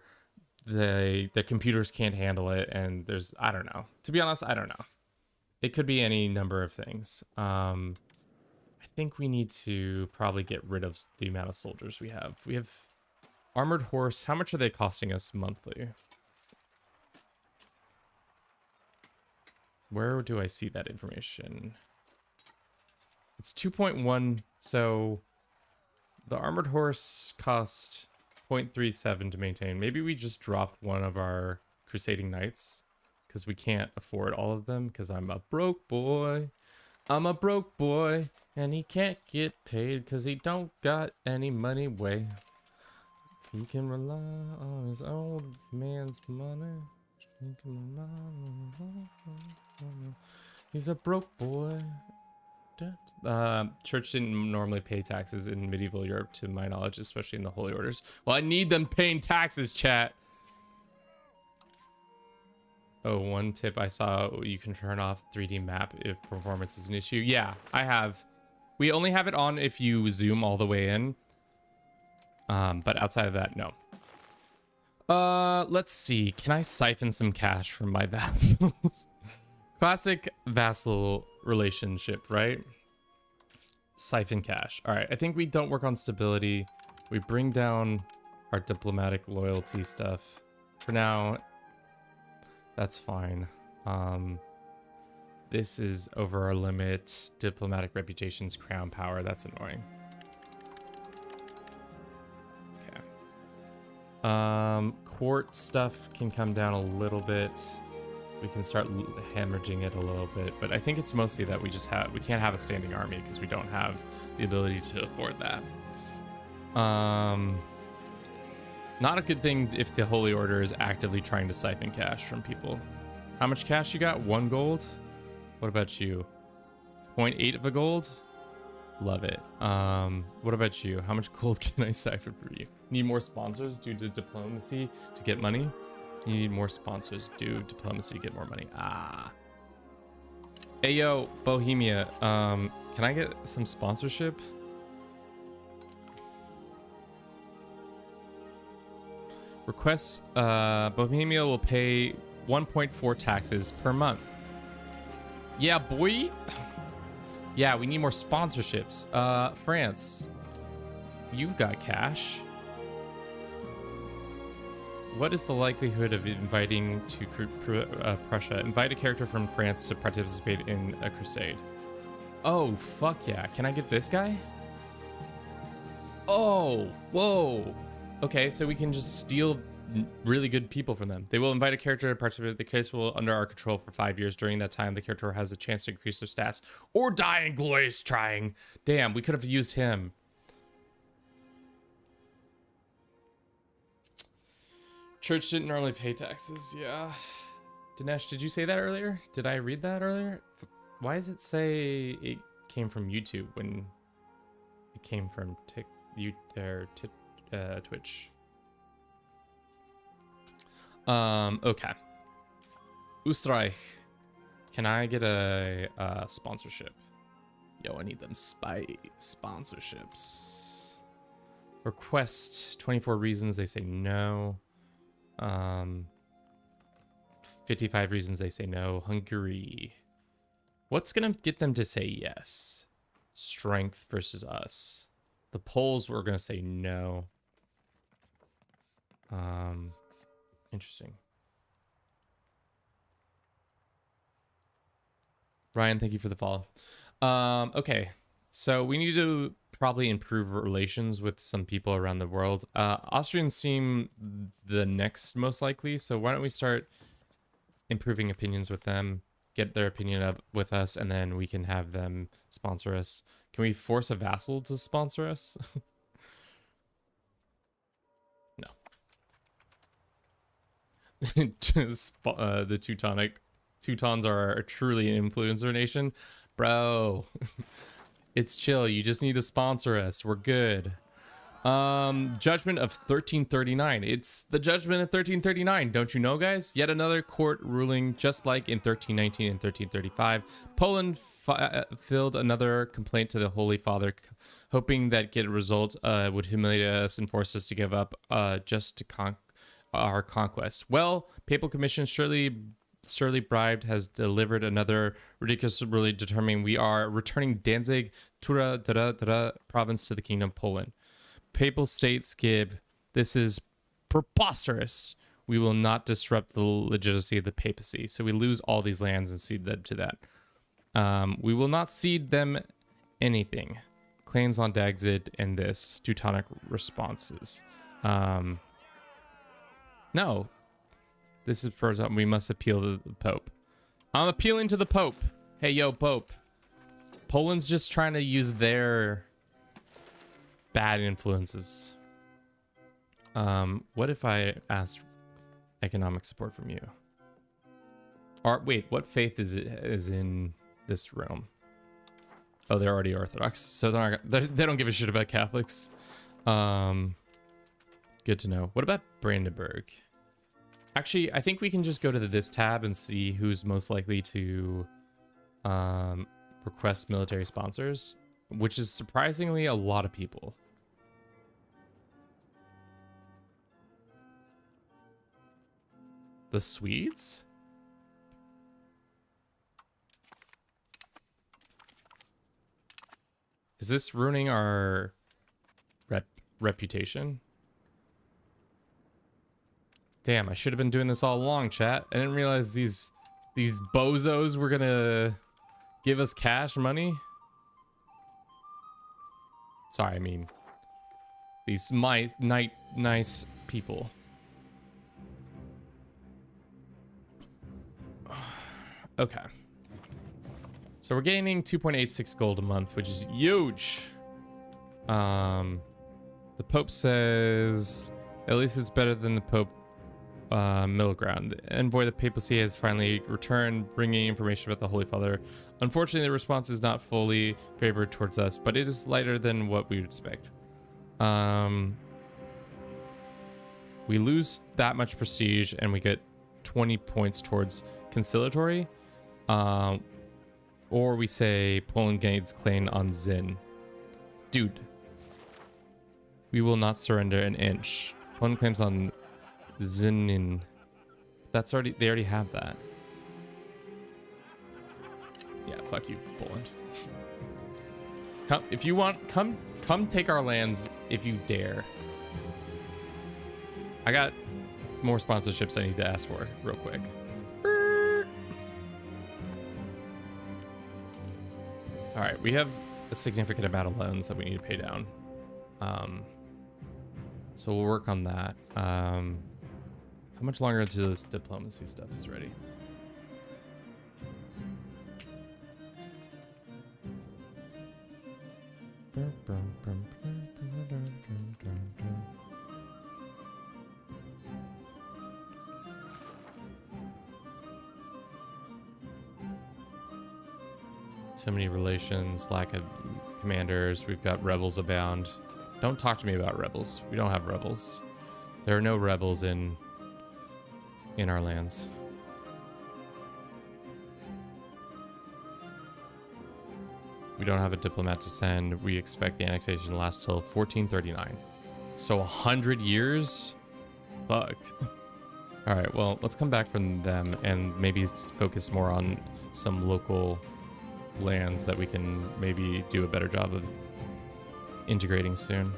the computers can't handle it, and I don't know. To be honest, I don't know. It could be any number of things. I think we need to probably get rid of the amount of soldiers we have. We have armored horse. How much are they costing us monthly? Where do I see that information? It's 2.1. So the armored horse cost 0.37 to maintain. Maybe we just drop one of our crusading knights because we can't afford all of them, because I'm a broke boy. I'm a broke boy, and he can't get paid because he don't got any money way. He can rely on his old man's money. He's a broke boy. Church didn't normally pay taxes in medieval Europe, to my knowledge, especially in the Holy Orders. Well, I need them paying taxes, chat. Oh, one tip I saw, you can turn off 3D map if performance is an issue. Yeah, I have. We only have it on if you zoom all the way in. But outside of that, no. Let's see. Can I siphon some cash from my vassals? Classic vassal relationship, right? Siphon cash. All right, I think we don't work on stability. We bring down our diplomatic loyalty stuff. For now, that's fine. This is over our limit. Diplomatic reputations, crown power. That's annoying. Okay. Court stuff can come down a little bit. We can start hemorrhaging it a little bit, but I think it's mostly that we can't have a standing army because we don't have the ability to afford that. Not a good thing if the Holy Order is actively trying to siphon cash from people. How much cash you got? 1 gold? What about you? 0.8 of a gold? Love it. What about you? How much gold can I siphon for you? Need more sponsors due to diplomacy to get money? You need more sponsors due diplomacy to get more money. Ah. Hey, yo, Bohemia. Can I get some sponsorship? Requests, Bohemia will pay 1.4 taxes per month. Yeah, boy. Yeah, we need more sponsorships. France, you've got cash. What is the likelihood of inviting to Prussia? Invite a character from France to participate in a crusade. Oh, fuck yeah. Can I get this guy? Oh, whoa. Okay, so we can just steal really good people from them. They will invite a character to participate. The case will under our control for 5 years. During that time, the character has a chance to increase their stats or die in glorious trying. Damn, we could have used him. Church didn't normally pay taxes. Yeah. Dinesh, did you say that earlier? Did I read that earlier? Why does it say it came from YouTube when it came from Twitch? Okay. Österreich. Can I get a sponsorship? Yo, I need them sponsorships. Request 24 reasons. They say no. 55 reasons they say no. Hungary. What's gonna get them to say yes? Strength versus us. The Poles were gonna say no. Interesting. Ryan, thank you for the follow. Okay, so we need to probably improve relations with some people around the world. Austrians seem the next most likely, so why don't we start improving opinions with them, get their opinion up with us, and then we can have them sponsor us. Can we force a vassal to sponsor us? No. The Teutons are truly an influencer nation. Bro, it's chill. You just need to sponsor us. We're good. Judgment of 1339. It's the judgment of 1339. Don't you know, guys? Yet another court ruling, just like in 1319 and 1335. Poland filed another complaint to the Holy Father, hoping that get a result would humiliate us and force us to give up just to our conquest. Well, Papal Commission surely bribed has delivered another ridiculous ruling determining we are returning Danzig, Tura, province to the Kingdom of Poland. Papal states give, this is preposterous. We will not disrupt the legitimacy of the papacy. So we lose all these lands and cede them to that. We will not cede them anything. Claims on Dagzid and this Teutonic responses. No. This is for something we must appeal to the Pope. I'm appealing to the Pope. Hey, yo, Pope. Poland's just trying to use their bad influences. What if I asked economic support from you? Or wait, what faith is in this realm? Oh, they're already Orthodox, so they don't give a shit about Catholics. Good to know. What about Brandenburg? Actually, I think we can just go to this tab and see who's most likely to request military sponsors, which is surprisingly a lot of people. The Swedes? Is this ruining our reputation? Damn, I should have been doing this all along, chat. I didn't realize these bozos were gonna give us cash money. Sorry, I mean these nice people. Okay. So we're gaining 2.86 gold a month, which is huge. The Pope says at least it's better than the Pope middle ground. The envoy of the papacy has finally returned, bringing information about the Holy Father. Unfortunately, the response is not fully favored towards us, but it is lighter than what we would expect. We lose that much prestige, and we get 20 points towards conciliatory. Or we say Poland gains claim on Zin. Dude. We will not surrender an inch. Poland claims on Zinin. That's already, they already have that. Yeah, fuck you, Poland. Come, if you want, come take our lands if you dare. I got more sponsorships I need to ask for real quick. All right, we have a significant amount of loans that we need to pay down. So we'll work on that. How much longer until this diplomacy stuff is ready? So many relations, lack of commanders. We've got rebels abound. Don't talk to me about rebels. We don't have rebels. There are no rebels in our lands. We don't have a diplomat to send. We expect the annexation to last till 1439. So 100 years? Fuck. All right, well, let's come back from them and maybe focus more on some local lands that we can maybe do a better job of integrating soon.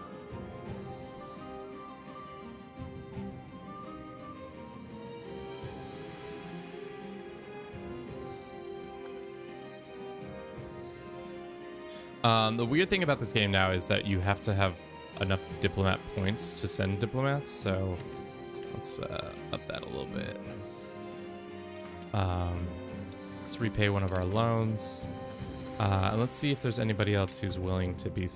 The weird thing about this game now is that you have to have enough diplomat points to send diplomats, so let's up that a little bit. Let's repay one of our loans. And let's see if there's anybody else who's willing to be,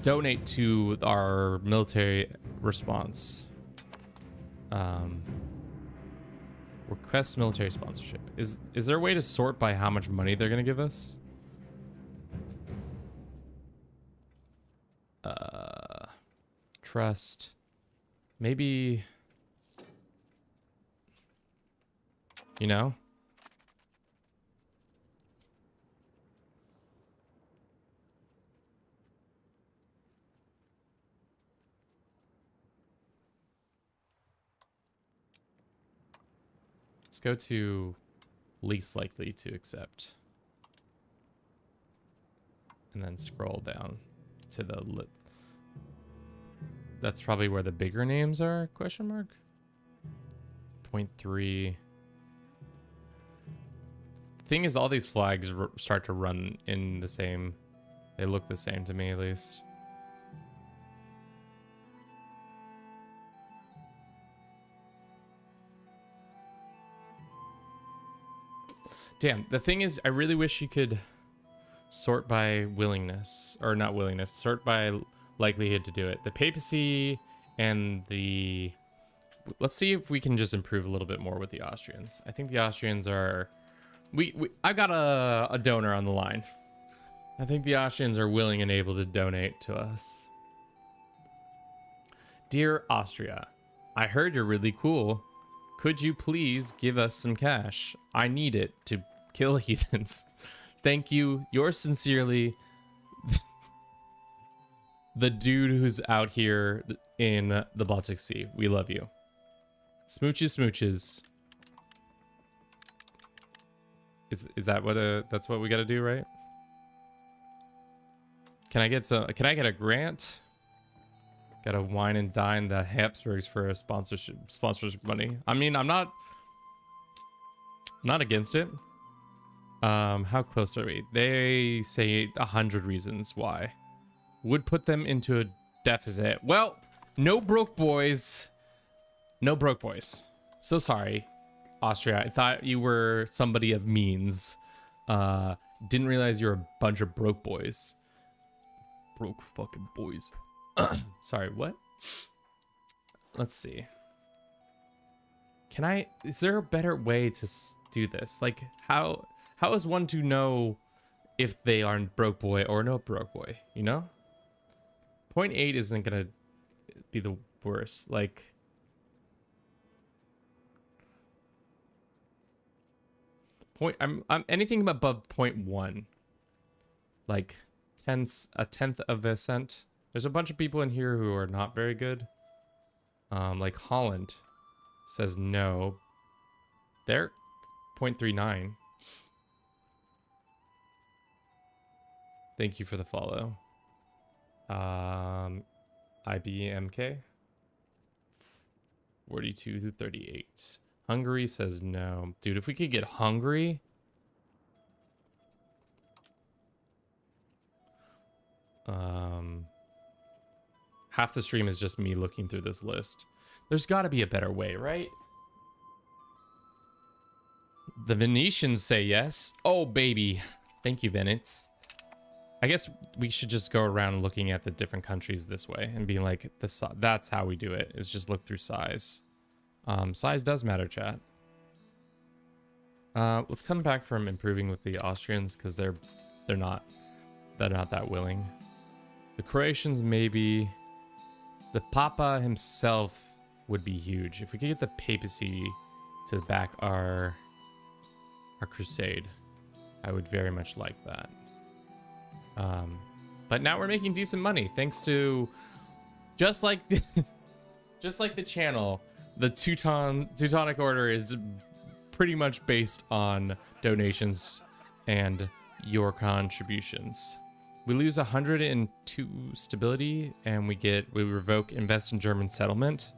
donate to our military response. Request military sponsorship. Is there a way to sort by how much money they're gonna give us? Trust. Maybe, you know? Let's go to least likely to accept. And then scroll down to the lip. That's probably where the bigger names are, question mark? 0.3. The thing is, all these flags start to run in the same, they look the same to me at least. Damn, the thing is, I really wish you could sort by willingness, or not willingness, sort by likelihood to do it. The papacy and the... Let's see if we can just improve a little bit more with the Austrians. I think the Austrians are... I got a donor on the line. I think the Austrians are willing and able to donate to us. Dear Austria, I heard you're really cool. Could you please give us some cash? I need it to kill heathens. Thank you. Yours sincerely, the dude who's out here in the Baltic Sea. We love you. Smooches, smooches. Is that what that's what we got to do, right? Can I get a grant? Got to wine and dine the Habsburgs for a sponsorship money. I mean, I'm not against it. How close are we? They say 100 reasons why. Would put them into a deficit. Well, no broke boys. No broke boys. So sorry, Austria. I thought you were somebody of means. Didn't realize you're a bunch of broke boys. Broke fucking boys. Sorry, what? Let's see. Is there a better way to do this? Like, how is one to know if they are broke boy or no broke boy, you know? 0.8 isn't gonna be the worst. Like, I'm anything above 0.1, like a tenth of a cent. There's a bunch of people in here who are not very good. Like Holland says no. They're 0.39. Thank you for the follow. IBMK 42 to 38. Hungary says no. Dude, if we could get Hungary. Half the stream is just me looking through this list. There's got to be a better way, right? The Venetians say yes. Oh, baby. Thank you, Venice. I guess we should just go around looking at the different countries this way and being like, that's how we do it, is just look through size. Size does matter, chat. Let's come back from improving with the Austrians because they're not that willing. The Croatians maybe. The Papa himself would be huge. If we could get the papacy to back our crusade, I would very much like that. But now we're making decent money thanks to just like the channel. The Teutonic Order is pretty much based on donations and your contributions. We lose 102 stability, and we revoke invest in German settlement.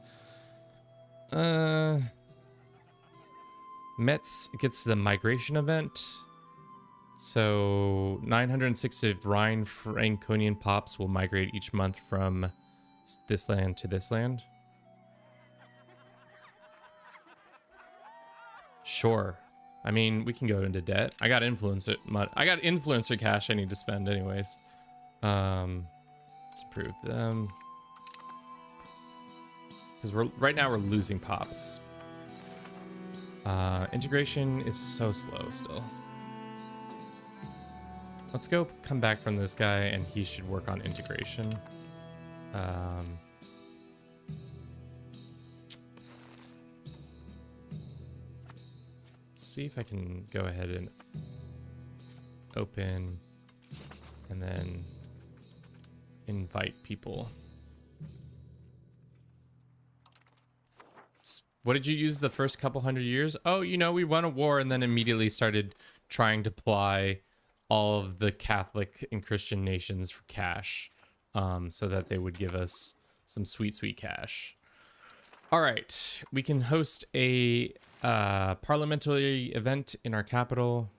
Metz gets the migration event. So 960 Rhine Franconian pops will migrate each month from this land to this land. Sure. I mean, we can go into debt. I got influencer cash I need to spend anyways. Let's approve them. Because right now we're losing pops. Integration is so slow still. Let's go come back from this guy and he should work on integration. See if I can go ahead and open and then invite people. What did you use the first couple hundred years? Oh, you know, we won a war and then immediately started trying to ply all of the Catholic and Christian nations for cash, so that they would give us some sweet, sweet cash. All right, we can host a parliamentary event in our capital.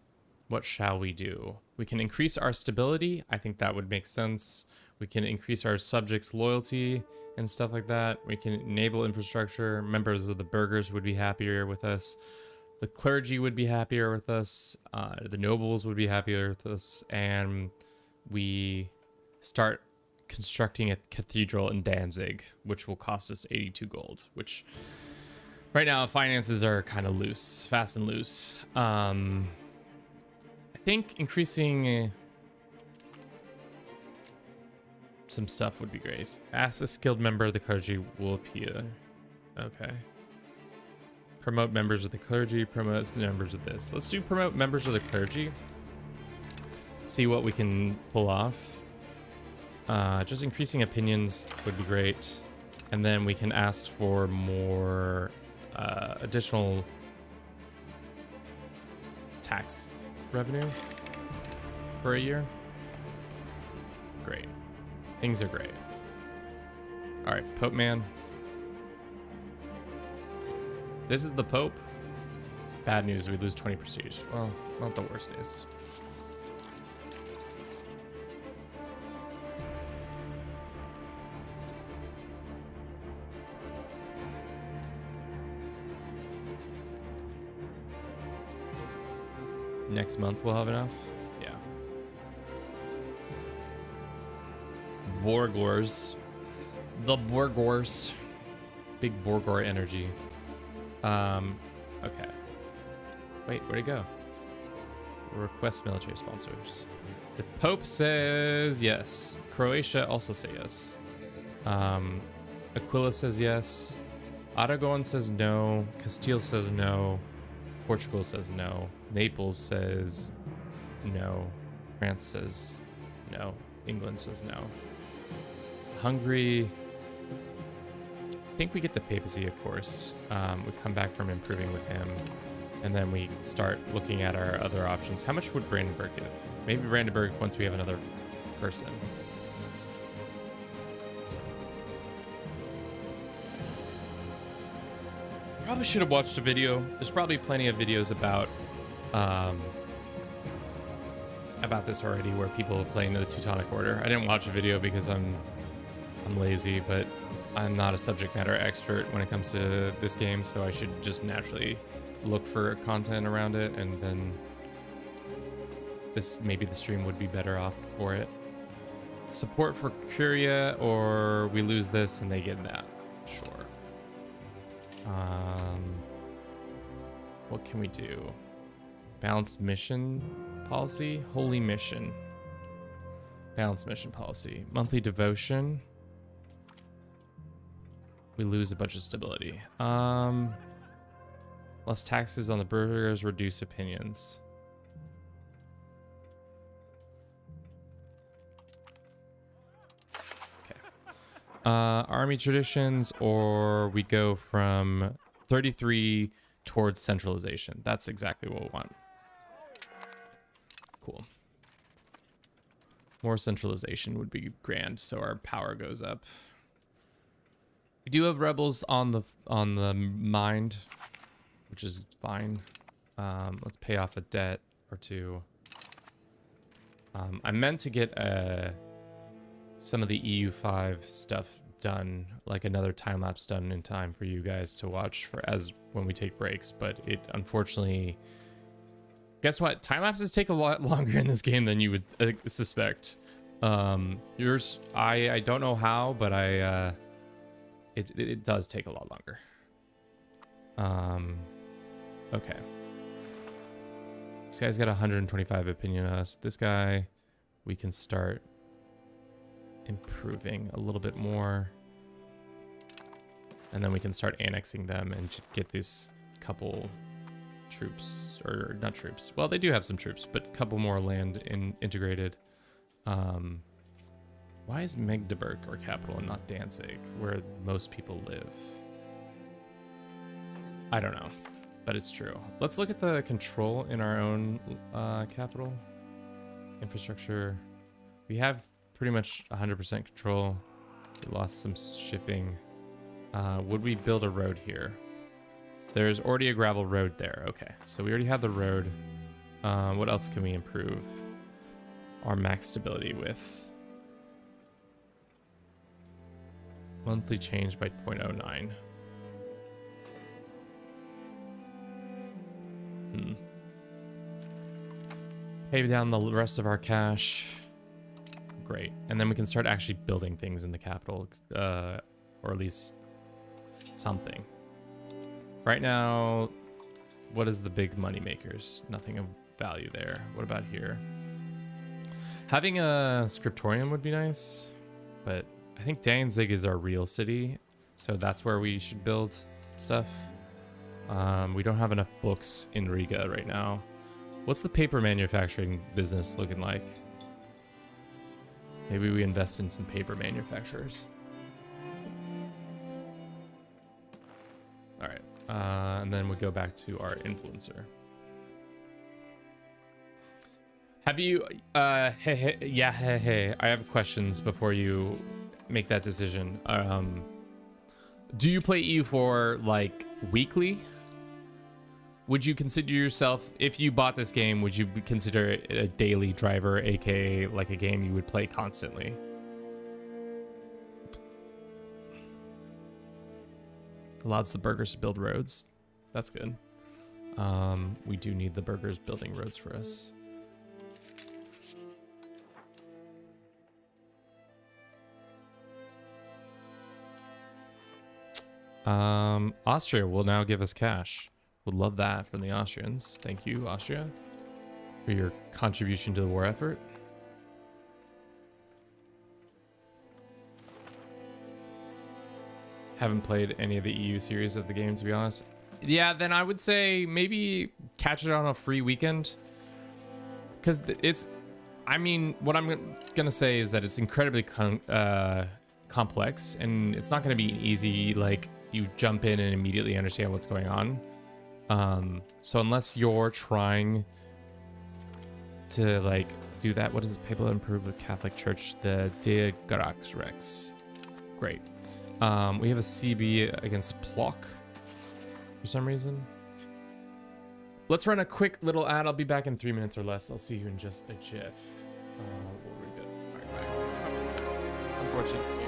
What shall we do? We can increase our stability. I think that would make sense. We can increase our subjects' loyalty and stuff like that. We can enable infrastructure. Members of the burghers would be happier with us. The clergy would be happier with us. The nobles would be happier with us. And we start constructing a cathedral in Danzig, which will cost us 82 gold, which right now finances are kind of loose, fast and loose. I think increasing some stuff would be great. Ask a skilled member of the clergy will appear. Okay. Promote members of the clergy, promote members of this. Let's do promote members of the clergy. See what we can pull off. Just increasing opinions would be great. And then we can ask for more additional tax revenue for a year. Great. Things are great. All right, Pope Man. This is the Pope. Bad news, we lose 20 prestige. Well, not the worst news. Next month we'll have enough. Yeah. Borgors. The Borgors. Big Borgor energy. Okay. Wait, where'd it go? Request military sponsors. The Pope says yes. Croatia also says yes. Aquila says yes. Aragon says no. Castile says no. Portugal says no. Naples says no. France says no. England says no. Hungary. I think we get the papacy, of course. We come back from improving with him. And then we start looking at our other options. How much would Brandenburg give? Maybe Brandenburg once we have another person. Probably should have watched a video. There's probably plenty of videos about this already, where people are playing the Teutonic Order. I didn't watch a video because I'm lazy, but I'm not a subject matter expert when it comes to this game, so I should just naturally look for content around it, and then maybe the stream would be better off for it. Support for Curia, or we lose this and they get that. Sure. What can we do? Balanced mission policy? Holy mission. Balanced mission policy. Monthly devotion. We lose a bunch of stability. Less taxes on the burghers, reduce opinions. Okay. Army traditions, or we go from 33 towards centralization. That's exactly what we want. Cool. More centralization would be grand, so our power goes up. We do have rebels on the mind, which is fine. Let's pay off a debt or two. I meant to get some of the EU5 stuff done, like another time lapse done in time for you guys to watch for as when we take breaks, but it unfortunately, guess what? Time lapses take a lot longer in this game than you would suspect. Yours, I don't know how, but it does take a lot longer. Okay. This guy's got 125 opinion on us. This guy, we can start improving a little bit more. And then we can start annexing them and get these couple troops, or not troops. Well, they do have some troops, but a couple more land integrated. Why is Magdeburg our capital and not Danzig, where most people live? I don't know, but it's true. Let's look at the control in our own capital. Infrastructure. We have pretty much 100% control. We lost some shipping. Would we build a road here? There's already a gravel road there. Okay, so we already have the road. What else can we improve our max stability with? Monthly change by 0.09. Pay down the rest of our cash. Great. And then we can start actually building things in the capital, or at least something. Right now, what is the big money makers? Nothing of value there. What about here? Having a scriptorium would be nice, but I think Danzig is our real city, so that's where we should build stuff. We don't have enough books in Riga right now. What's the paper manufacturing business looking like? Maybe we invest in some paper manufacturers. All right, and then we go back to our influencer. Have you, hey, I have questions before you make that decision. Do you play EU4 like weekly? Would you consider yourself, if you bought this game, would you consider it a daily driver, aka like a game you would play constantly? Allows the burgers to build roads. That's good. We do need the burgers building roads for us. Austria will now give us cash. Would love that from the Austrians. Thank you, Austria, for your contribution to the war effort. Haven't played any of the EU series of the game, to be honest. Yeah, then I would say maybe catch it on a free weekend. Because it's, I mean, what I'm gonna say is that it's incredibly complex, and it's not gonna be easy, like, you jump in and immediately understand what's going on. So unless you're trying to like do that, what is it? People improve the Catholic Church, the De Garax Rex. Great. We have a CB against Plock for some reason. Let's run a quick little ad. I'll be back in 3 minutes or less. I'll see you in just a jiff. We'll read it. Bye bye. Unfortunate to see you.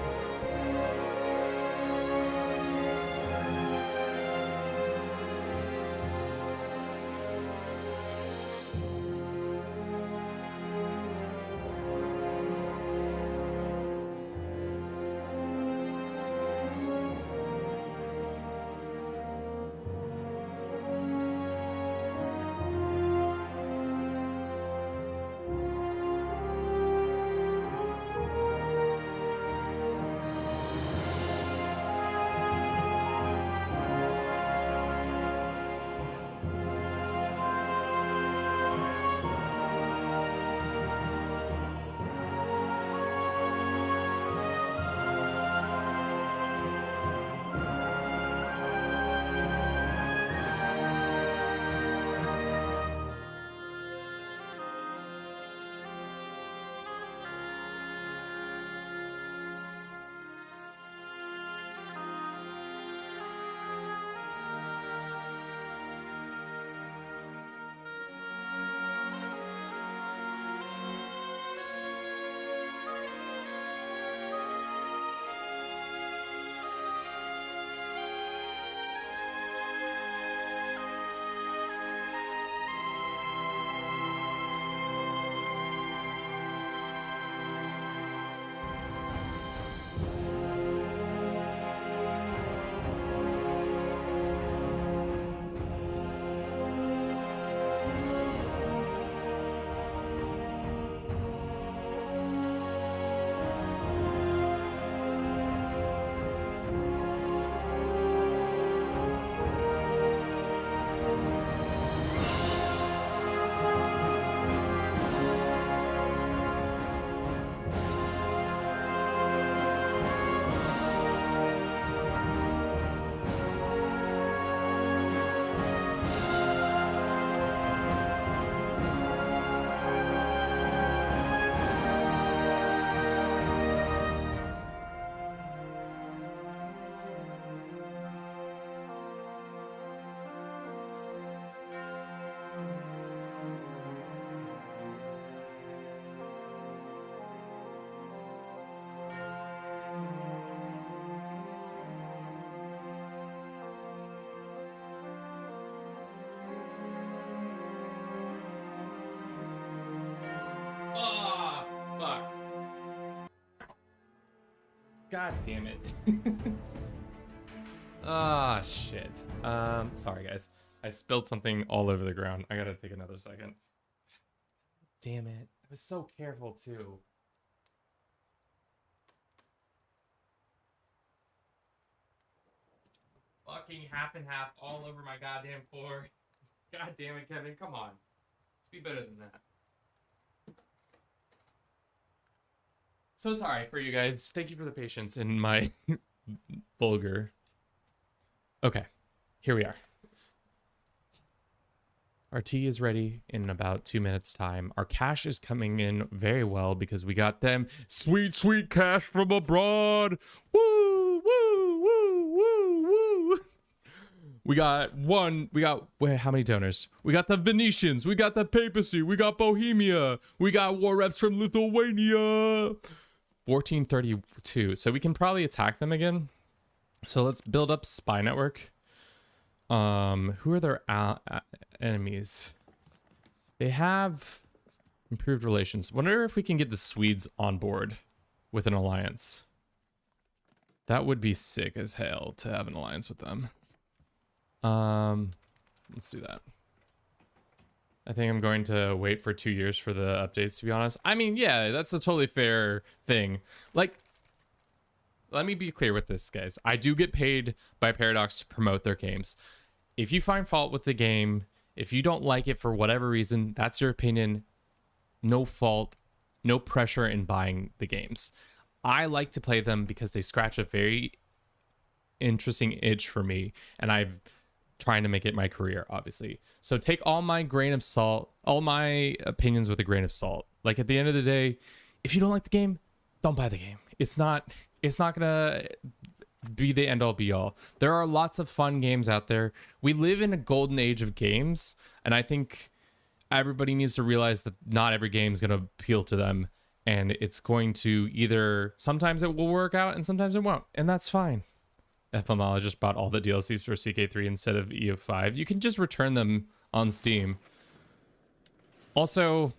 God damn it. Ah, shit. Sorry guys. I spilled something all over the ground. I gotta take another second. Damn it. I was so careful too. Fucking half and half all over my goddamn floor. God damn it, Kevin. Come on. Let's be better than that. So sorry for you guys. Thank you for the patience in my vulgar. Okay, here we are. Our tea is ready in about 2 minutes time. Our cash is coming in very well because we got them sweet, sweet cash from abroad. Woo, woo, woo, woo, woo. Wait, how many donors? We got the Venetians, we got the papacy, we got Bohemia, we got war reps from Lithuania. 1432. So we can probably attack them again. So let's build up spy network. Who are their enemies? They have improved relations. Wonder if we can get the Swedes on board with an alliance. That would be sick as hell to have an alliance with them. Let's do that. I think I'm going to wait for 2 years for the updates, to be honest. I mean, yeah, that's a totally fair thing. Like, let me be clear with this, guys. I do get paid by Paradox to promote their games. If you find fault with the game, if you don't like it for whatever reason, that's your opinion. No fault, no pressure in buying the games. I like to play them because they scratch a very interesting itch for me, and I'm trying to make it my career, obviously. So take all my grain of salt, all my opinions with a grain of salt. Like, at the end of the day, if you don't like the game, don't buy the game. It's not gonna be the end all be all. There are lots of fun games out there. We live in a golden age of games, and I think everybody needs to realize that not every game is going to appeal to them, and it's going to either, sometimes it will work out and sometimes it won't, and that's fine. FML, I just bought all the DLCs for CK3 instead of EU5. You can just return them on Steam. Also,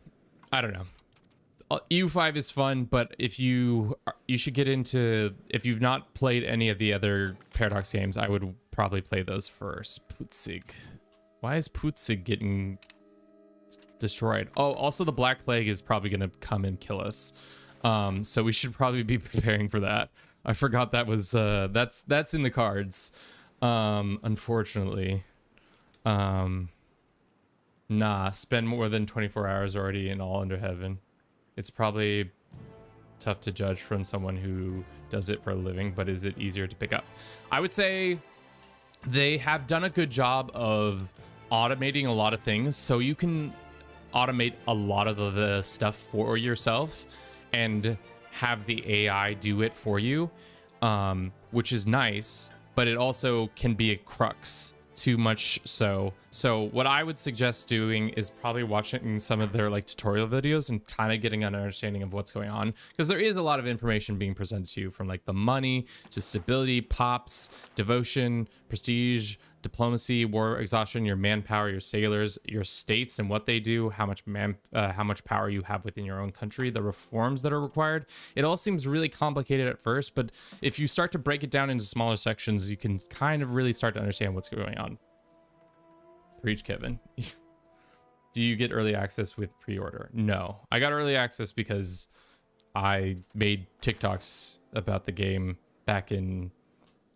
I don't know. EU5 is fun, but if you should get into, if you've not played any of the other Paradox games, I would probably play those first. Putzig. Why is Putzig getting destroyed? Oh, also the Black Plague is probably going to come and kill us. So we should probably be preparing for that. I forgot that was, that's in the cards. Unfortunately. Nah, spend more than 24 hours already in All Under Heaven. It's probably tough to judge from someone who does it for a living, but is it easier to pick up? I would say they have done a good job of automating a lot of things, so you can automate a lot of the stuff for yourself and have the AI do it for you, which is nice, but it also can be a crux. Too much so what I would suggest doing is probably watching some of their like tutorial videos and kind of getting an understanding of what's going on, because there is a lot of information being presented to you, from like the money to stability, pops, devotion, prestige, diplomacy, war exhaustion, your manpower, your sailors, your states and what they do, how much power you have within your own country, the reforms that are required. It all seems really complicated at first, but if you start to break it down into smaller sections, you can kind of really start to understand what's going on. Preach, Kevin. Do you get early access with pre-order? No, I got early access because I made TikToks about the game back in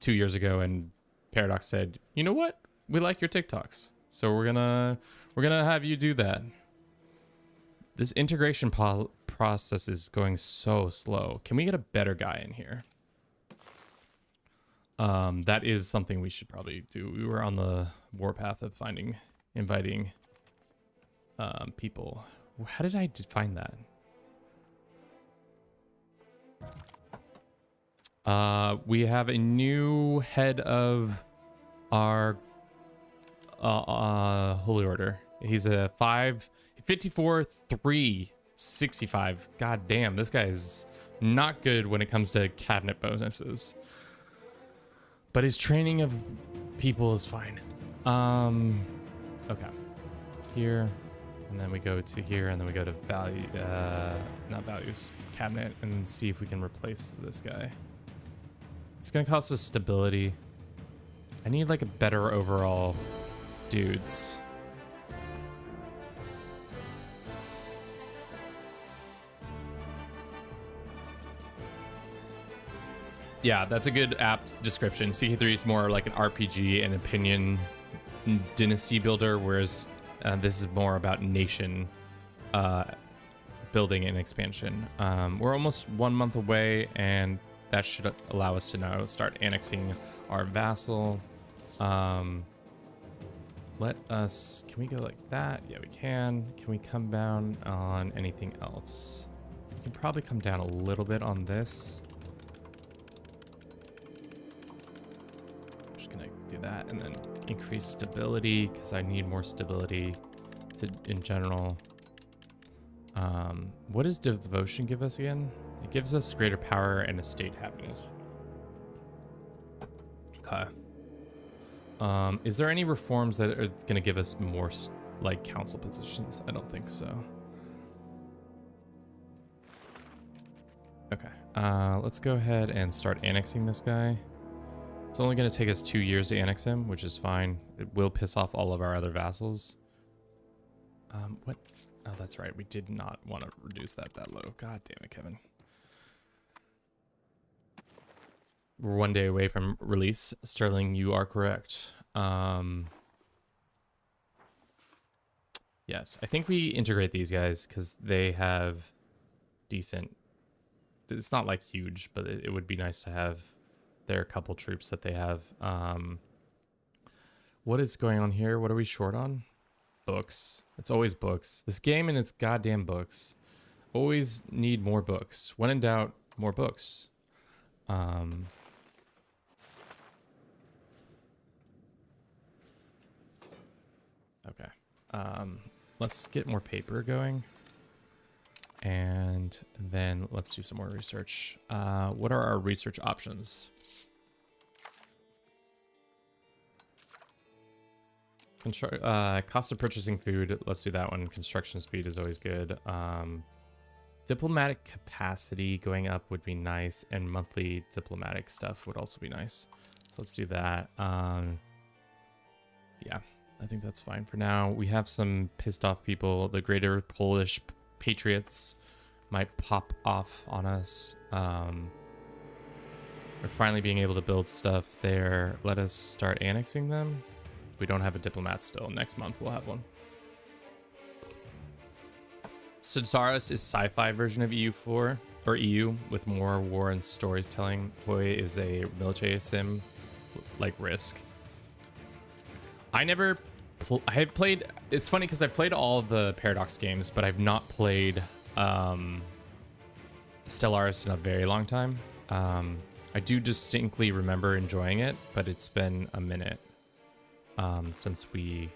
2 years ago, and Paradox said, you know what? We like your TikToks, so we're gonna have you do that. This integration process is going so slow. Can we get a better guy in here? That is something we should probably do. We were on the warpath of inviting people. How did I find that? We have a new head of our Holy Order. He's a 54, 3, 65. God damn, this guy is not good when it comes to cabinet bonuses. But his training of people is fine. Okay. Here, and then we go to here, and then we go to value, not values, cabinet, and see if we can replace this guy. It's gonna cost us stability. I need like a better overall dudes. Yeah, that's a good app description. CK3 is more like an RPG and opinion dynasty builder, whereas this is more about nation building and expansion. We're almost 1 month away, and that should allow us to now start annexing our vassal. Let us, can we go like that? Yeah, we can. Can we come down on anything else? We can probably come down a little bit on this. Just gonna do that and then increase stability because I need more stability in general. What does devotion give us again? It gives us greater power and estate happiness. Okay. Is there any reforms that are going to give us more like council positions? I don't think so. Okay. Let's go ahead and start annexing this guy. It's only going to take us 2 years to annex him, which is fine. It will piss off all of our other vassals. What? Oh, that's right. We did not want to reduce that low. God damn it, Kevin. We're 1 day away from release. Sterling, you are correct. Yes, I think we integrate these guys because they have decent... It's not like huge, but it would be nice to have their couple troops that they have. What is going on here? What are we short on? Books. It's always books. This game and its goddamn books. Always need more books. When in doubt, more books. Okay. Let's get more paper going. And then let's do some more research. What are our research options? Cost of purchasing food. Let's do that one. Construction speed is always good. Diplomatic capacity going up would be nice, and monthly diplomatic stuff would also be nice. So let's do that. Yeah, I think that's fine for now. We have some pissed off people. The greater Polish patriots might pop off on us. We're finally being able to build stuff there. Let us start annexing them. We don't have a diplomat still. Next month we'll have one. Sidsaris is sci-fi version of EU4 or EU with more war and storytelling. Toy is a military sim like Risk. I have played. It's funny because I've played all of the Paradox games, but I've not played Stellaris in a very long time. I do distinctly remember enjoying it, but it's been a minute since we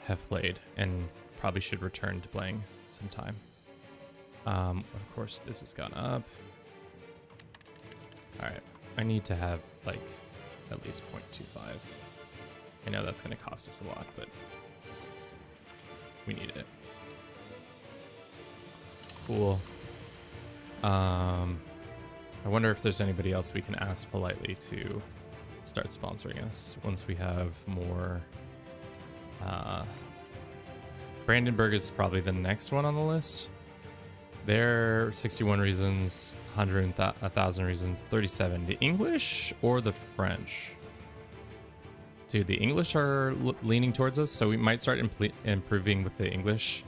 have played, and probably should return to playing sometime. Of course, this has gone up. All right, I need to have like at least 0.25. I know that's going to cost us a lot, but we need it. Cool. I wonder if there's anybody else we can ask politely to start sponsoring us once we have more. Brandenburg is probably the next one on the list. They're 61 reasons, 1,000 reasons, 37. The English or the French? Dude, the English are leaning towards us, so we might start improving with the English,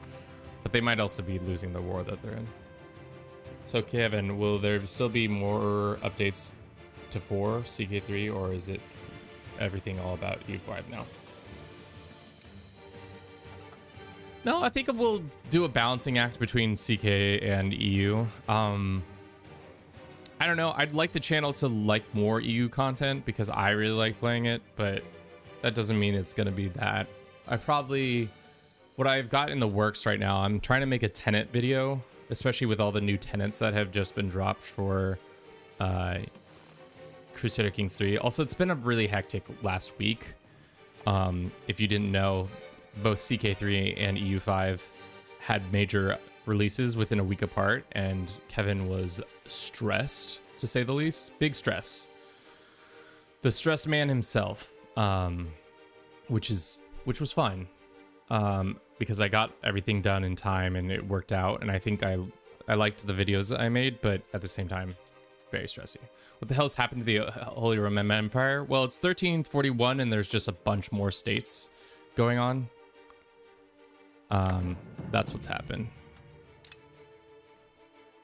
but they might also be losing the war that they're in. So Kevin, will there still be more updates to 4 CK3, or is it everything all about U5 now? No, I think we'll do a balancing act between CK and EU. I don't know. I'd like the channel to like more EU content because I really like playing it, but that doesn't mean it's going to be that. What I've got in the works right now, I'm trying to make a tenant video, especially with all the new tenants that have just been dropped for Crusader Kings 3. Also, it's been a really hectic last week. If you didn't know, both CK3 and EU5 had major releases within a week apart, and Kevin was stressed to say the least. Big stress. The stress man himself, which was fun, because I got everything done in time and it worked out. And I think I liked the videos that I made, but at the same time, very stressy. What the hell's happened to the Holy Roman Empire? Well, it's 1341 and there's just a bunch more states going on. That's what's happened.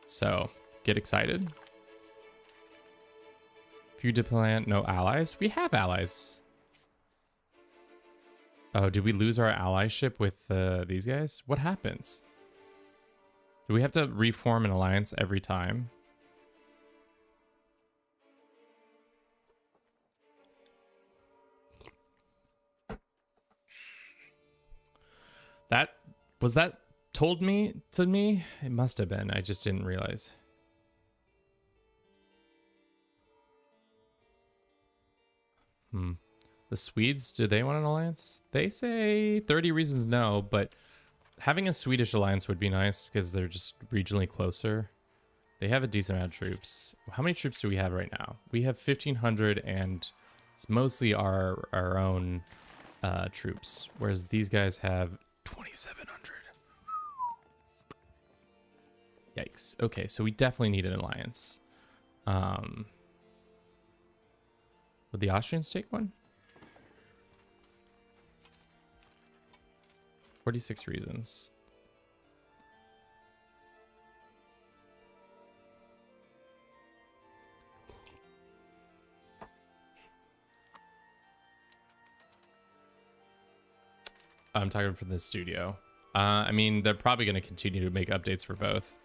So get excited. Few diplomat, no allies. We have allies. Oh, did we lose our allyship with these guys? What happens? Do we have to reform an alliance every time? Was that told me to me? It must have been. I just didn't realize. The Swedes, do they want an alliance? They say 30 reasons no, but having a Swedish alliance would be nice because they're just regionally closer. They have a decent amount of troops. How many troops do we have right now? We have 1,500 and it's mostly our own troops, whereas these guys have 2,700. Yikes. Okay, so we definitely need an alliance. Would the Austrians take one? 46 reasons. I'm talking from the studio. I mean, they're probably going to continue to make updates for both.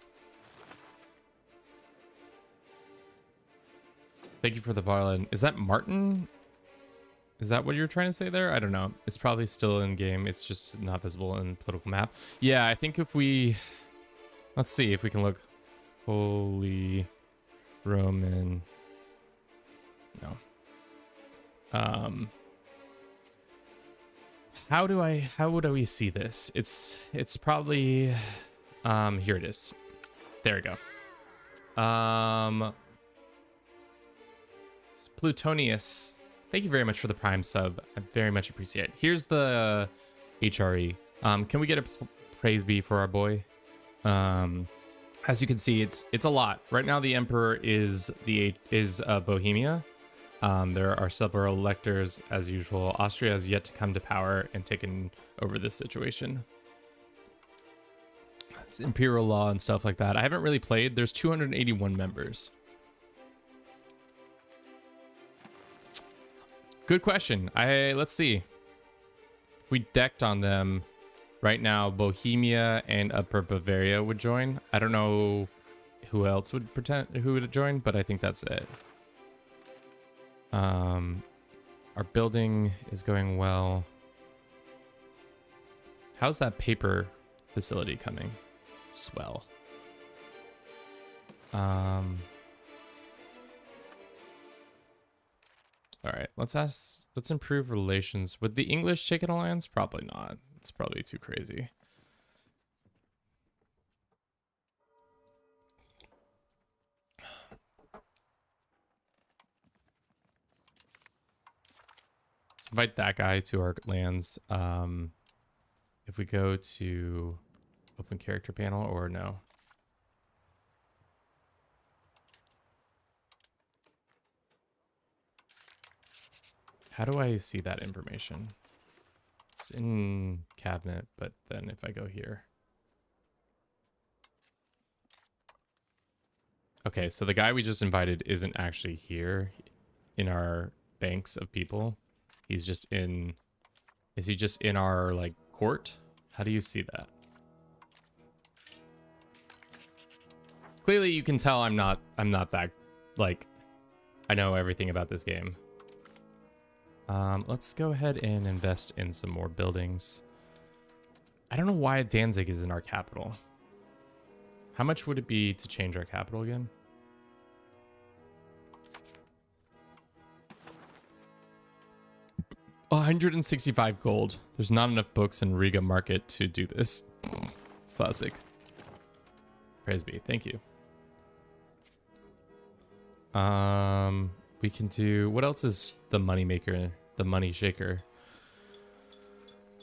Thank you for the bottle. Is that Martin? Is that what you're trying to say there? I don't know. It's probably still in game. It's just not visible in the political map. Yeah, I think if we... Let's see if we can look. Holy Roman... No. How would we see this? It's probably... Here it is. There we go. Plutonius, thank you very much for the Prime sub. I very much appreciate it. Here's the HRE. Can we get a praise be for our boy? As you can see, it's a lot. Right now, the Emperor is Bohemia. There are several electors as usual. Austria has yet to come to power and taken over this situation. It's imperial law and stuff like that. I haven't really played. There's 281 members. Good question. Let's see. If we decked on them right now, Bohemia and Upper Bavaria would join. I don't know who else would join, but I think that's it. Our building is going well. How's that paper facility coming? Swell. All right, let's improve relations. Would the English take an alliance? Probably not. It's probably too crazy. Let's invite that guy to our lands. If we go to open character panel or no. How do I see that information? It's in cabinet, but then if I go here. Okay, so the guy we just invited isn't actually here in our banks of people. He's just in... Is he just in our, like, court? How do you see that? Clearly you can tell I'm not that, like, I know everything about this game. Let's go ahead and invest in some more buildings. I don't know why Danzig is in our capital. How much would it be to change our capital again? $165 gold. There's not enough books in Riga market to do this. Classic. Praise be. Thank you. We can do, what else is the money maker, the money shaker?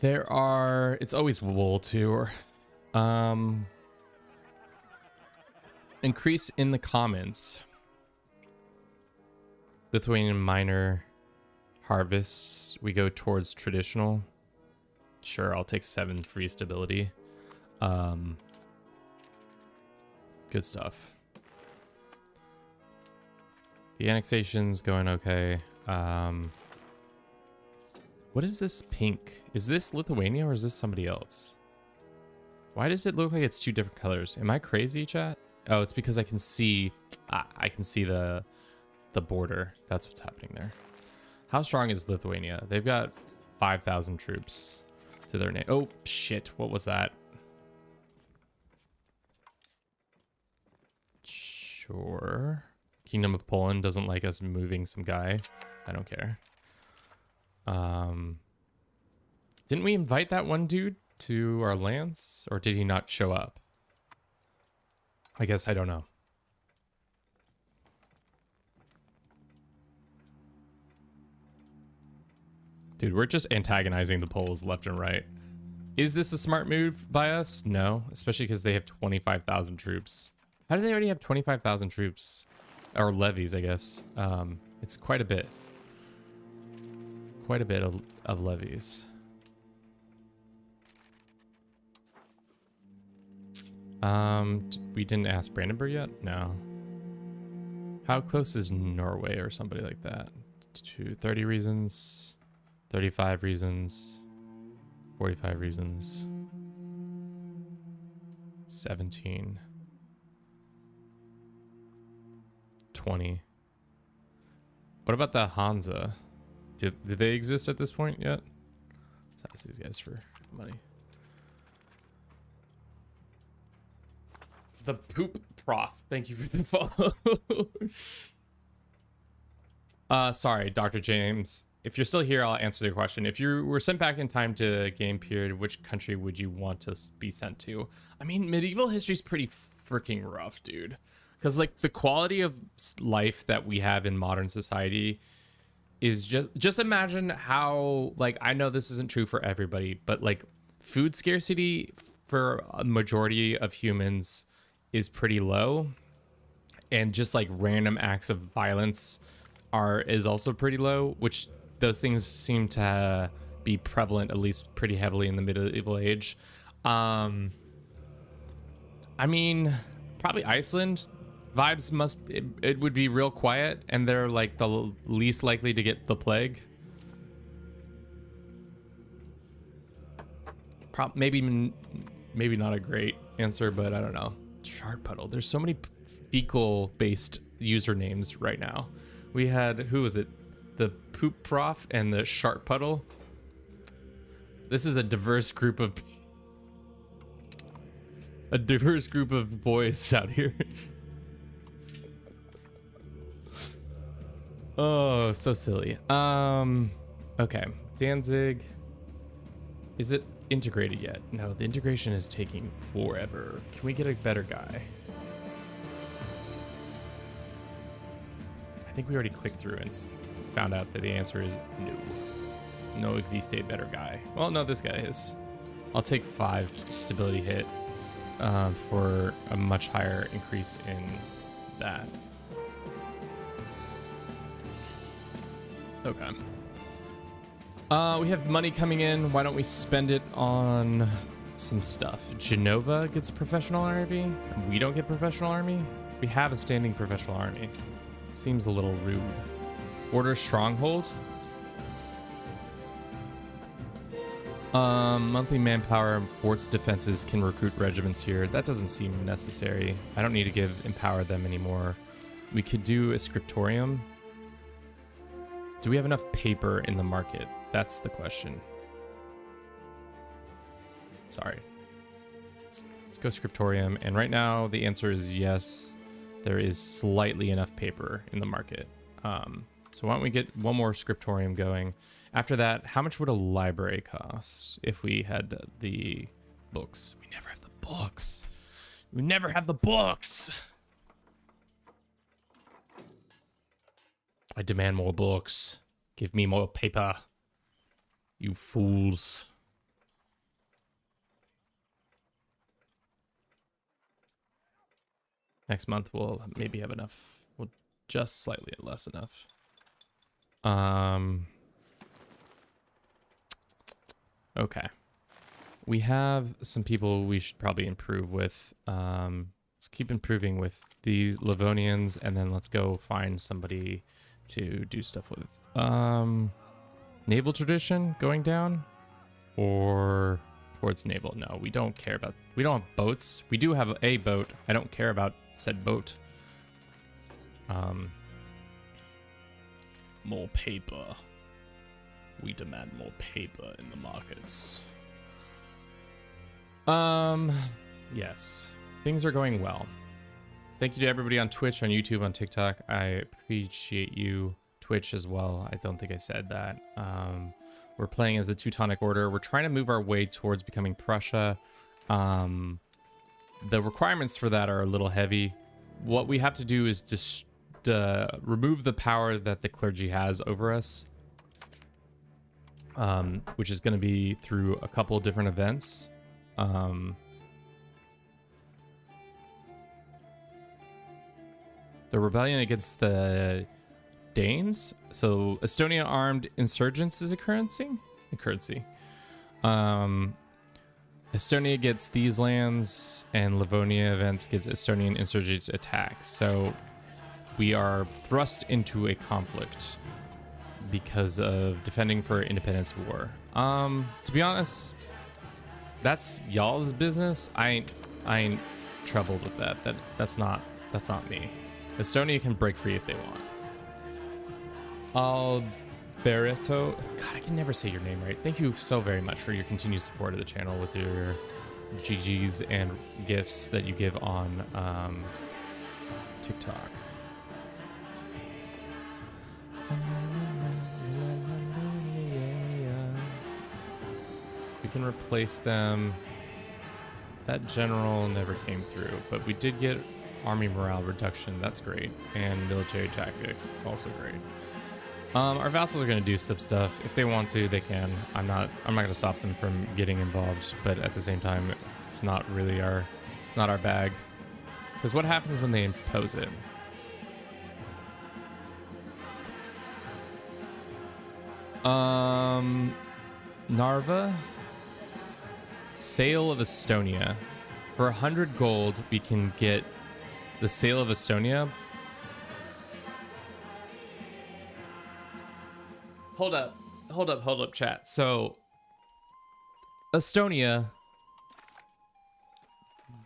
There are, it's always wool too. Increase in the commons. Lithuanian minor harvests. We go towards traditional. Sure, I'll take 7 free stability. Good stuff. The annexation's going okay. What is this pink? Is this Lithuania or is this somebody else? Why does it look like it's 2 different colors? Am I crazy, chat? Oh, it's because I can see the border. That's what's happening there. How strong is Lithuania? They've got 5,000 troops to their name. Oh shit, what was that? Sure. Kingdom of Poland doesn't like us moving some guy. I don't care. Didn't we invite that one dude to our lands, or did he not show up? I guess I don't know. Dude, we're just antagonizing the Poles left and right. Is this a smart move by us? No, especially because they have 25,000 troops. How do they already have 25,000 troops? Or levies, I guess. It's quite a bit. Quite a bit of levies. We didn't ask Brandenburg yet? No. How close is Norway or somebody like that? To 30 reasons, 35 reasons, 45 reasons, 17, 20. What about the Hansa? Did they exist at this point yet? Let's ask these guys for money. The poop prof. Thank you for the follow. Sorry, Dr. James. If you're still here, I'll answer the question. If you were sent back in time to a game period, which country would you want to be sent to? I mean, medieval history is pretty freaking rough, dude. Because, like, the quality of life that we have in modern society is just imagine how, like, I know this isn't true for everybody, but, like, food scarcity for a majority of humans is pretty low, and just like random acts of violence is also pretty low, which those things seem to be prevalent at least pretty heavily in the medieval age. I mean, probably Iceland vibes it would be real quiet, and they're like the least likely to get the plague. Maybe not a great answer, but I don't know. Shark puddle. There's so many fecal based usernames right now. We had, who was it? The poop prof and the shark puddle. This is a diverse group of boys out here. Oh, so silly. Okay. Danzig. Is it integrated yet? No, the integration is taking forever. Can we get a better guy? I think we already clicked through and found out that the answer is no. No existe a better guy. Well, no, this guy is. I'll take 5 stability hit for a much higher increase in that. Okay. We have money coming in. Why don't we spend it on some stuff? Genova gets a professional army. We don't get professional army. We have a standing professional army. Seems a little rude. Order stronghold. Monthly manpower, forts defenses can recruit regiments here. That doesn't seem necessary. I don't need to empower them anymore. We could do a scriptorium. Do we have enough paper in the market? That's the question. Sorry. Let's go scriptorium. And right now the answer is yes. There is slightly enough paper in the market. So why don't we get one more scriptorium going? After that, how much would a library cost if we had the books? We never have the books. We never have the books. I demand more books. Give me more paper. You fools. Next month we'll maybe have enough. We'll just slightly less enough. Okay. We have some people we should probably improve with. Let's keep improving with these Livonians, and then let's go find somebody to do stuff with. Naval tradition going down, or towards naval? No, we don't care about. We don't have boats. We do have a boat. I don't care about said boat. More paper. We demand more paper in the markets. Yes. Things are going well. Thank you to everybody on Twitch, on YouTube, on TikTok. I appreciate you. Twitch as well. I don't think I said that. We're playing as the Teutonic Order. We're trying to move our way towards becoming Prussia. The requirements for that are a little heavy. What we have to do is just remove the power that the clergy has over us, which is going to be through a couple of different events. The rebellion against the Danes. So Estonia armed insurgents is a currency. Estonia gets these lands, and Livonia events gets Estonian insurgents attacks. So we are thrust into a conflict because of defending for independence war. To be honest, that's y'all's business. I ain't troubled with that. That's not me. Estonia can break free if they want. Alberto, God, I can never say your name right. Thank you so very much for your continued support of the channel with your GGs and gifts that you give on TikTok. We can replace them. That general never came through, but we did get army morale reduction. That's great. And military tactics, also great. Our vassals are going to do some stuff. If they want to, they can. I'm not going to stop them from getting involved, but at the same time, it's not really not our bag. Because what happens when they impose it? Narva, Sale of Estonia. For 100 gold, we can get the Sale of Estonia. Hold up, chat. So, Estonia,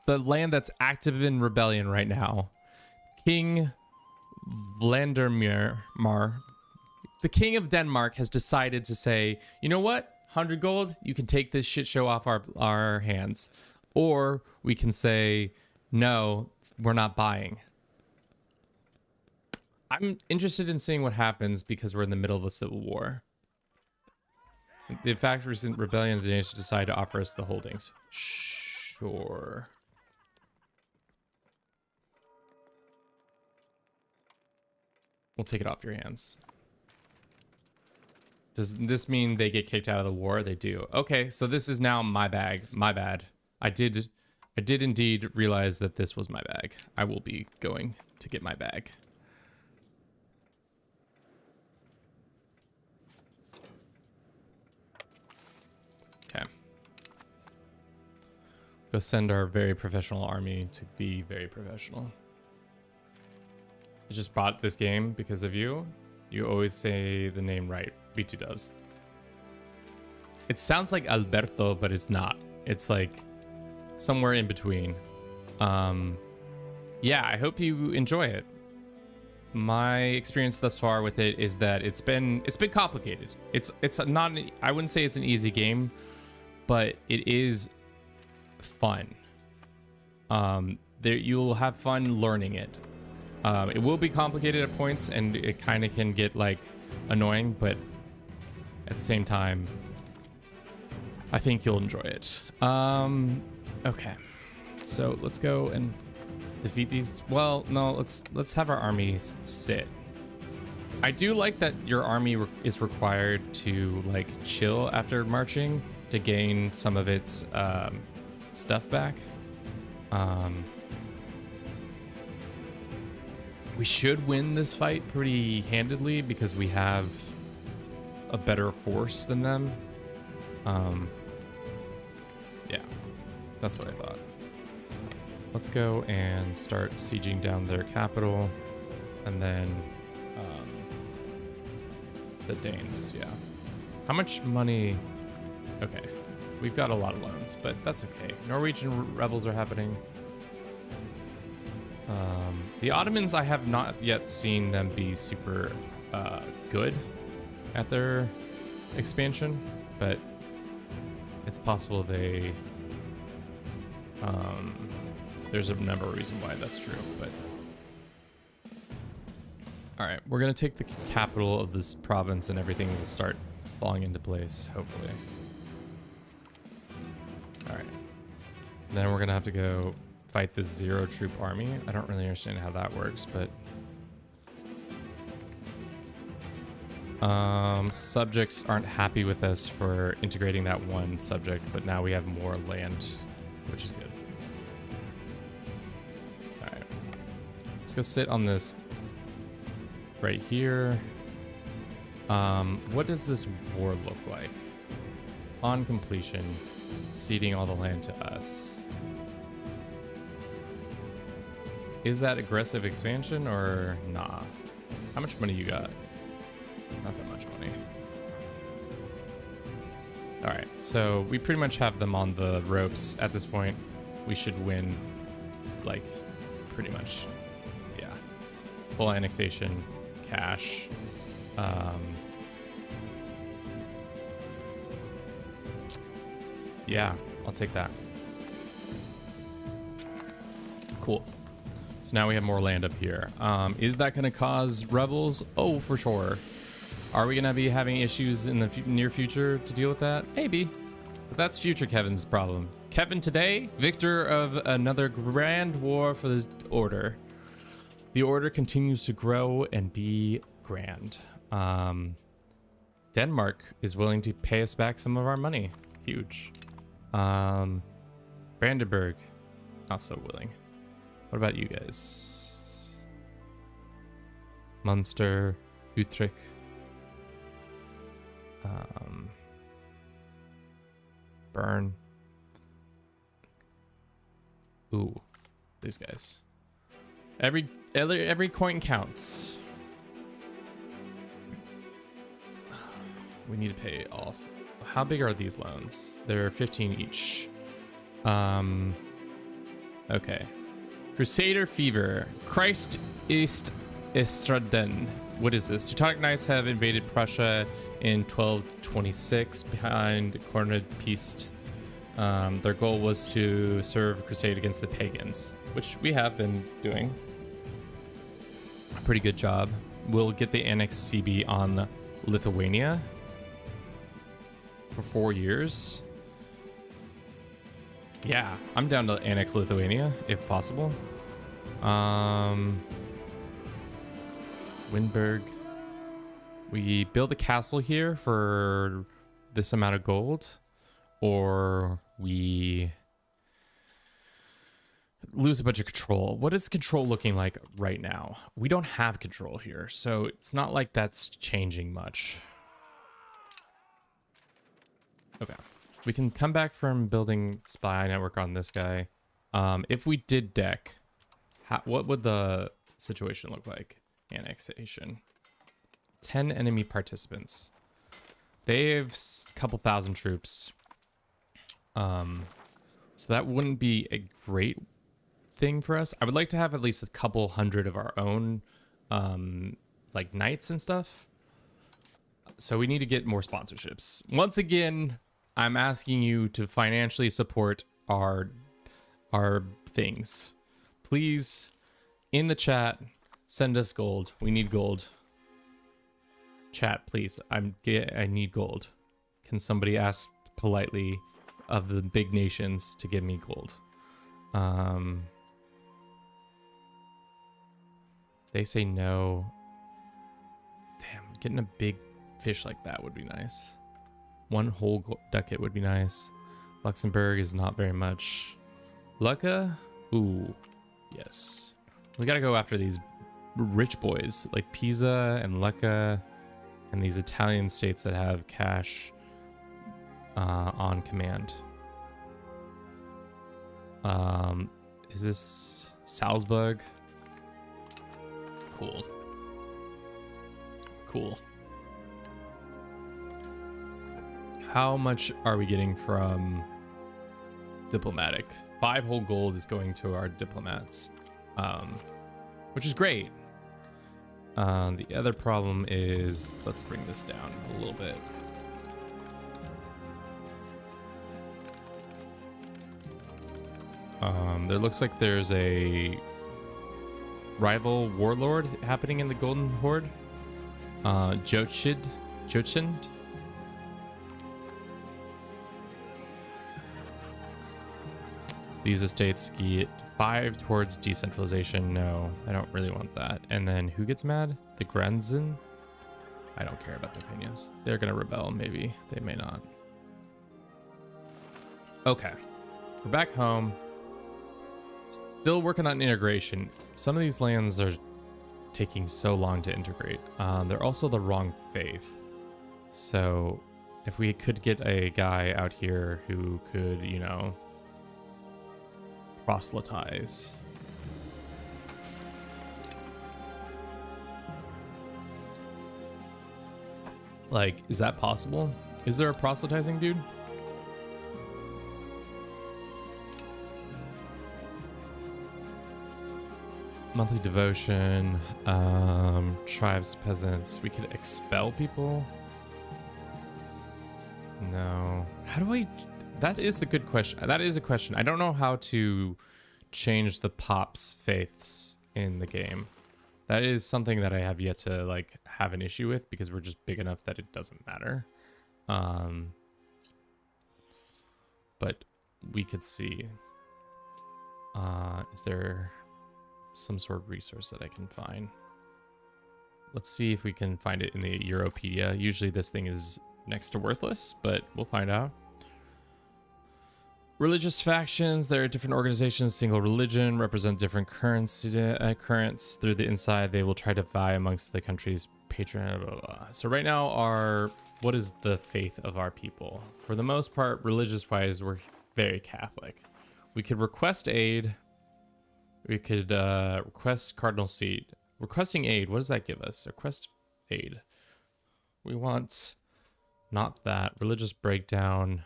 the land that's active in rebellion right now, King Vladimir, the King of Denmark, has decided to say, you know what? 100 gold, you can take this shit show off our hands. Or we can say, no, we're not buying. I'm interested in seeing what happens because we're in the middle of a civil war. The fact recent rebellion of the Danes decide to offer us the holdings. Sure. We'll take it off your hands. Does this mean they get kicked out of the war? They do. Okay, so this is now my bag. My bad. I did indeed realize that this was my bag. I will be going to get my bag. Okay. Go send our very professional army to be very professional. I just bought this game because of you. You always say the name right. B2 does. It sounds like Alberto, but it's not. It's like somewhere in between. Yeah, I hope you enjoy it. My experience thus far with it is that it's been complicated. It's not, I wouldn't say it's an easy game, but it is fun. You'll have fun learning it. It will be complicated at points, and it kind of can get like annoying, but at the same time, I think you'll enjoy it. Okay, so let's go and defeat these. Well, no, let's have our army sit. I do like that your army is required to like chill after marching to gain some of its stuff back. We should win this fight pretty handedly because we have a better force than them. Yeah, that's what I thought. Let's go and start sieging down their capital, and then the Danes. Yeah. How much money? Okay, we've got a lot of loans, but that's okay. Norwegian rebels are happening. The Ottomans, I have not yet seen them be super good at their expansion, but it's possible they there's a number of reasons why that's true. But all right, we're gonna take the capital of this province and everything will start falling into place, hopefully. All right, then we're gonna have to go fight this 0 troop army. I don't really understand how that works, but subjects aren't happy with us for integrating that one subject, but now we have more land, which is good. All right, let's go sit on this right here. What does this war look like? On completion, ceding all the land to us. Is that aggressive expansion or nah? How much money you got? Not that much money. All right, so we pretty much have them on the ropes at this point. We should win, like, pretty much. Yeah. Full annexation, cash. Yeah, I'll take that. Cool. So now we have more land up here. Is that going to cause rebels? Oh, for sure. Are we going to be having issues in the near future to deal with that? Maybe. But that's future Kevin's problem. Kevin today, victor of another grand war for the Order. The Order continues to grow and be grand. Denmark is willing to pay us back some of our money. Huge. Brandenburg, not so willing. What about you guys? Munster, Utrecht. Bern. Ooh, these guys. Every coin counts. We need to pay off. How big are these loans? They're 15 each. Okay. Crusader Fever. Christ ist Estraden. What is this? Teutonic Knights have invaded Prussia in 1226 behind Cornered Peace. Their goal was to serve crusade against the pagans, which we have been doing a pretty good job. We'll get the annex CB on Lithuania for 4 years. Yeah, I'm down to annex Lithuania if possible. Windberg. We build a castle here for this amount of gold, or we lose a bunch of control. What is control looking like right now? We don't have control here, so it's not like that's changing much. Okay. We can come back from building spy network on this guy. If we did deck, what would the situation look like? Annexation. 10 enemy participants. They have a couple thousand troops. So that wouldn't be a great thing for us. I would like to have at least a couple hundred of our own, like knights and stuff. So we need to get more sponsorships. Once again, I'm asking you to financially support our things. Please, in the chat, send us gold. We need gold. Chat, please. I need gold. Can somebody ask politely of the big nations to give me gold? They say no. Getting a big fish like that would be nice. One whole ducat would be nice. Luxembourg is not very much. Lucca? Ooh, yes. We gotta go after these rich boys like Pisa and Lucca and these Italian states that have cash on command. Is this Salzburg? Cool. Cool. How much are we getting from diplomatic? 5 whole gold is going to our diplomats, which is great. The other problem is, let's bring this down a little bit. There looks like there's a rival warlord happening in the Golden Horde. Jochind. These estates get 5 towards decentralization. No, I don't really want that. And then who gets mad? The Grenzen? I don't care about their opinions. They're gonna rebel, maybe. They may not. Okay. We're back home. Still working on integration. Some of these lands are taking so long to integrate. They're also the wrong faith. So if we could get a guy out here who could, you know, proselytize. Like, is that possible? Is there a proselytizing dude? Monthly devotion, tribes, peasants. We could expel people. No. How do I? That is the good question. That is a question. I don't know how to change the pops faiths in the game. That is something that I have yet to like have an issue with because we're just big enough that it doesn't matter. But we could see. Is there some sort of resource that I can find? Let's see if we can find it in the Europedia. Usually this thing is next to worthless, but we'll find out. Religious factions. There are different organizations. Single religion represent different currents through the inside. They will try to vie amongst the country's patron. Blah, blah, blah. So right now, what is the faith of our people? For the most part, religious-wise, we're very Catholic. We could request aid. We could request cardinal seat. Requesting aid. What does that give us? Request aid. We want not that. Religious breakdown.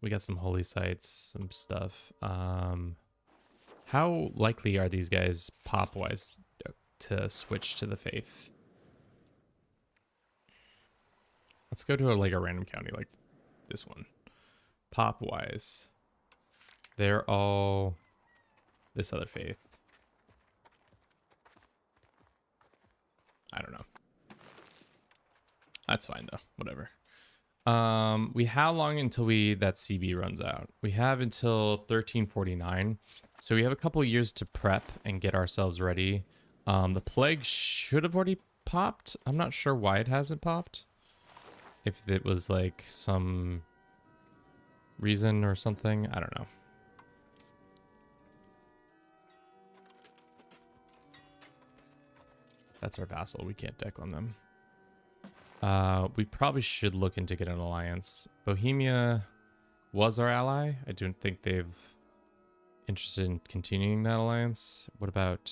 We got some holy sites, some stuff. How likely are these guys pop-wise to switch to the faith? Let's go to a random county like this one. Pop-wise, they're all this other faith. I don't know. That's fine though. Whatever. How long until that CB runs out? We have until 1349. So we have a couple years to prep and get ourselves ready. The plague should have already popped. I'm not sure why it hasn't popped. If it was like some reason or something, I don't know. That's our vassal. We can't deck on them. We probably should look into getting an alliance. Bohemia was our ally. I don't think they've interested in continuing that alliance. What about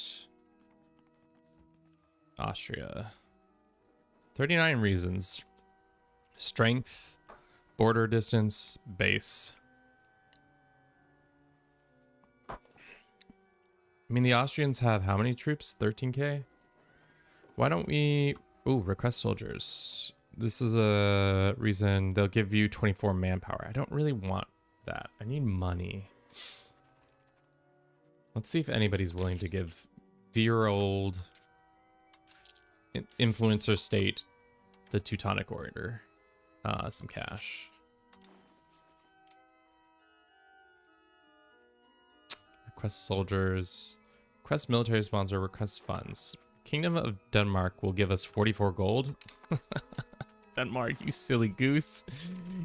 Austria? 39 reasons. Strength, border distance, base. I mean, the Austrians have how many troops? 13k? Why don't we... Ooh, request soldiers. This is a reason they'll give you 24 manpower. I don't really want that. I need money. Let's see if anybody's willing to give dear-old influencer state, the Teutonic Order, some cash. Request soldiers. Request military sponsor, request funds. Kingdom of Denmark will give us 44 gold. Denmark, you silly goose.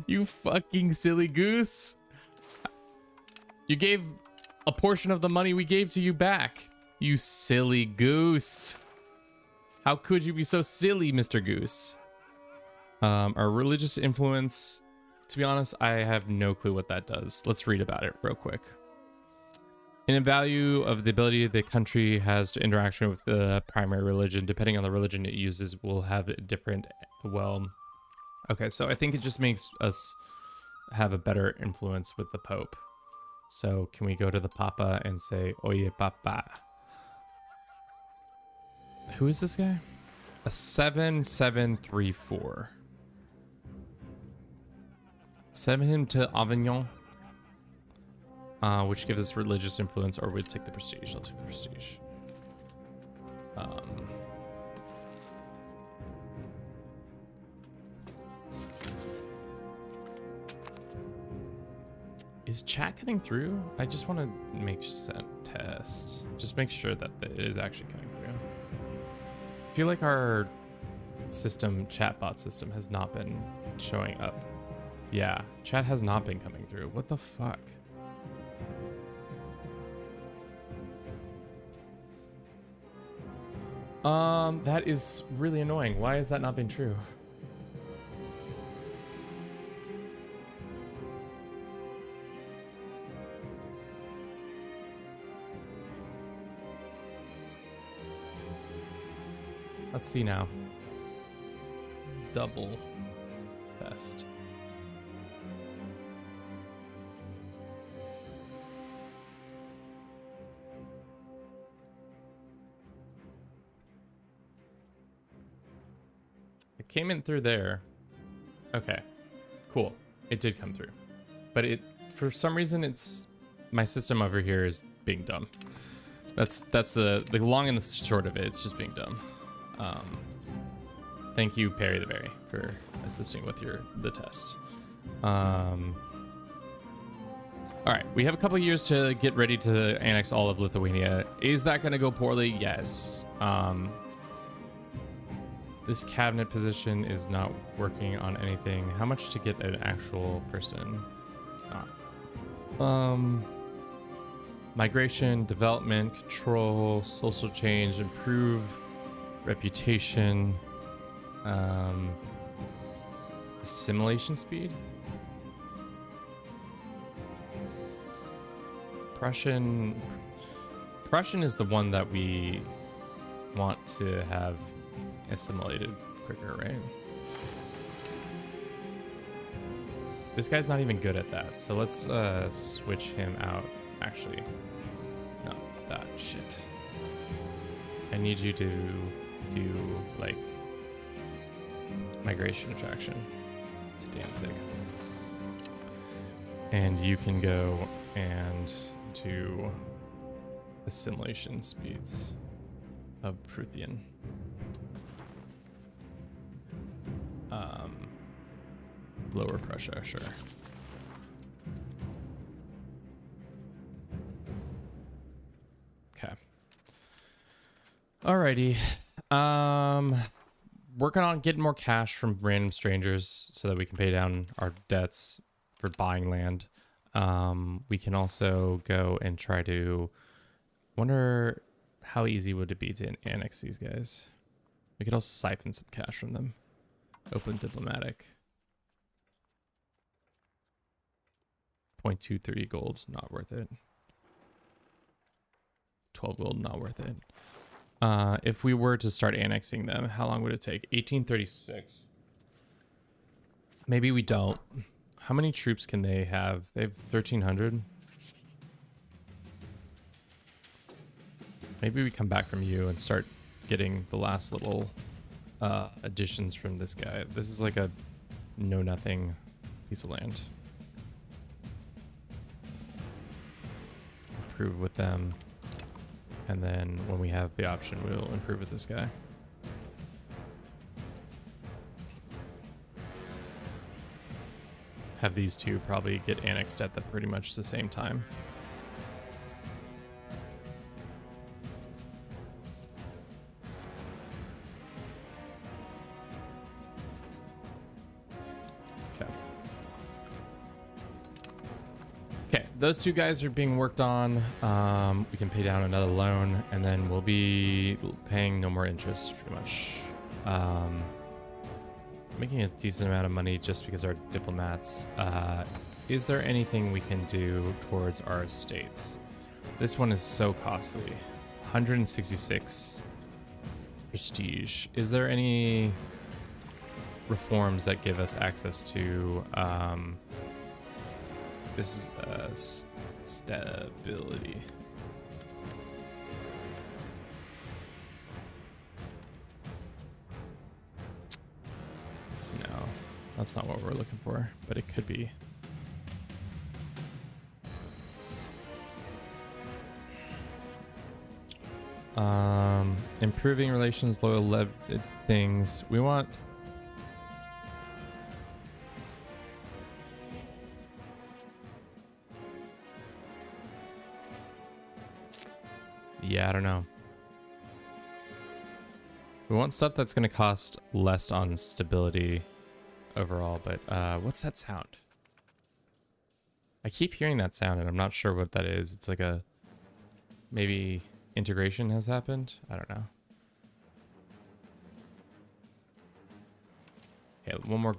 You fucking silly goose. You gave a portion of the money we gave to you back. You silly goose. How could you be so silly, Mr. Goose? Our religious influence, to be honest, I have no clue what that does. Let's read about it real quick. In a value of the ability the country has to interaction with the primary religion, depending on the religion it uses, will have a different, well, okay, so I think it just makes us have a better influence with the Pope. So can we go to the Papa and say, Oye Papa? Who is this guy? A 7734. Send him to Avignon, which gives us religious influence, or we'd take the prestige. I'll take the prestige. Is chat coming through? I just want to make test. Just make sure that it is actually coming through. I feel like our system, chatbot system, has not been showing up. Yeah, chat has not been coming through. What the fuck? That is really annoying. Why has that not been true? Let's see now. Double test. It came in through there. Okay, cool. It did come through, but it, for some reason, it's my system over here is being dumb. That's the long and the short of it. It's just being dumb. Thank you, Perry the Berry, for assisting with the test. All right, we have a couple years to get ready to annex all of Lithuania. Is that going to go poorly? Yes. This cabinet position is not working on anything. How much to get an actual person? Migration, development, control, social change, improve reputation, assimilation speed. Prussian is the one that we want to have assimilated quicker, right? This guy's not even good at that, so let's switch him out. Actually, no, that shit. I need you to do like migration attraction to Danzig, and you can go and do assimilation speeds of Prussian. Lower Prussia, sure. Okay. Alrighty. Working on getting more cash from random strangers so that we can pay down our debts for buying land. We can also go and try to wonder how easy would it be to annex these guys. We could also siphon some cash from them. Open diplomatic. 0.23 gold, not worth it. 12 gold, not worth it. If we were to start annexing them, how long would it take? 1836. Maybe we don't. How many troops can they have? They have 1,300. Maybe we come back from you and start getting the last little additions from this guy. This is like a know-nothing piece of land. Improve with them. And then when we have the option, we'll improve with this guy. Have these two probably get annexed at pretty much the same time. Okay, those two guys are being worked on. We can pay down another loan, and then we'll be paying no more interest, pretty much. Making a decent amount of money just because our diplomats. Is there anything we can do towards our estates? This one is so costly. 166 prestige. Is there any reforms that give us access to this is stability? No, that's not what we're looking for, but it could be. Improving relations, loyal things. We want. Yeah, I don't know. We want stuff that's going to cost less on stability overall, but what's that sound? I keep hearing that sound and I'm not sure what that is. It's like a maybe integration has happened. I don't know. Okay, one more.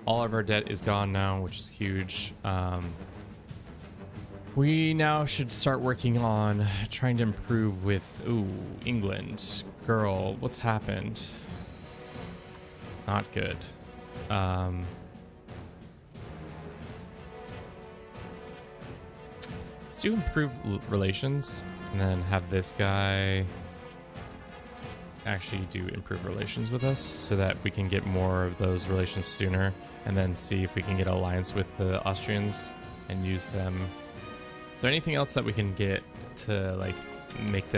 All of our debt is gone now, which is huge. We now should start working on trying to improve with, England. Girl, what's happened? Not good. Let's do improve relations and then have this guy actually do improve relations with us so that we can get more of those relations sooner, and then see if we can get an alliance with the Austrians and use them. Is there anything else that we can get to like make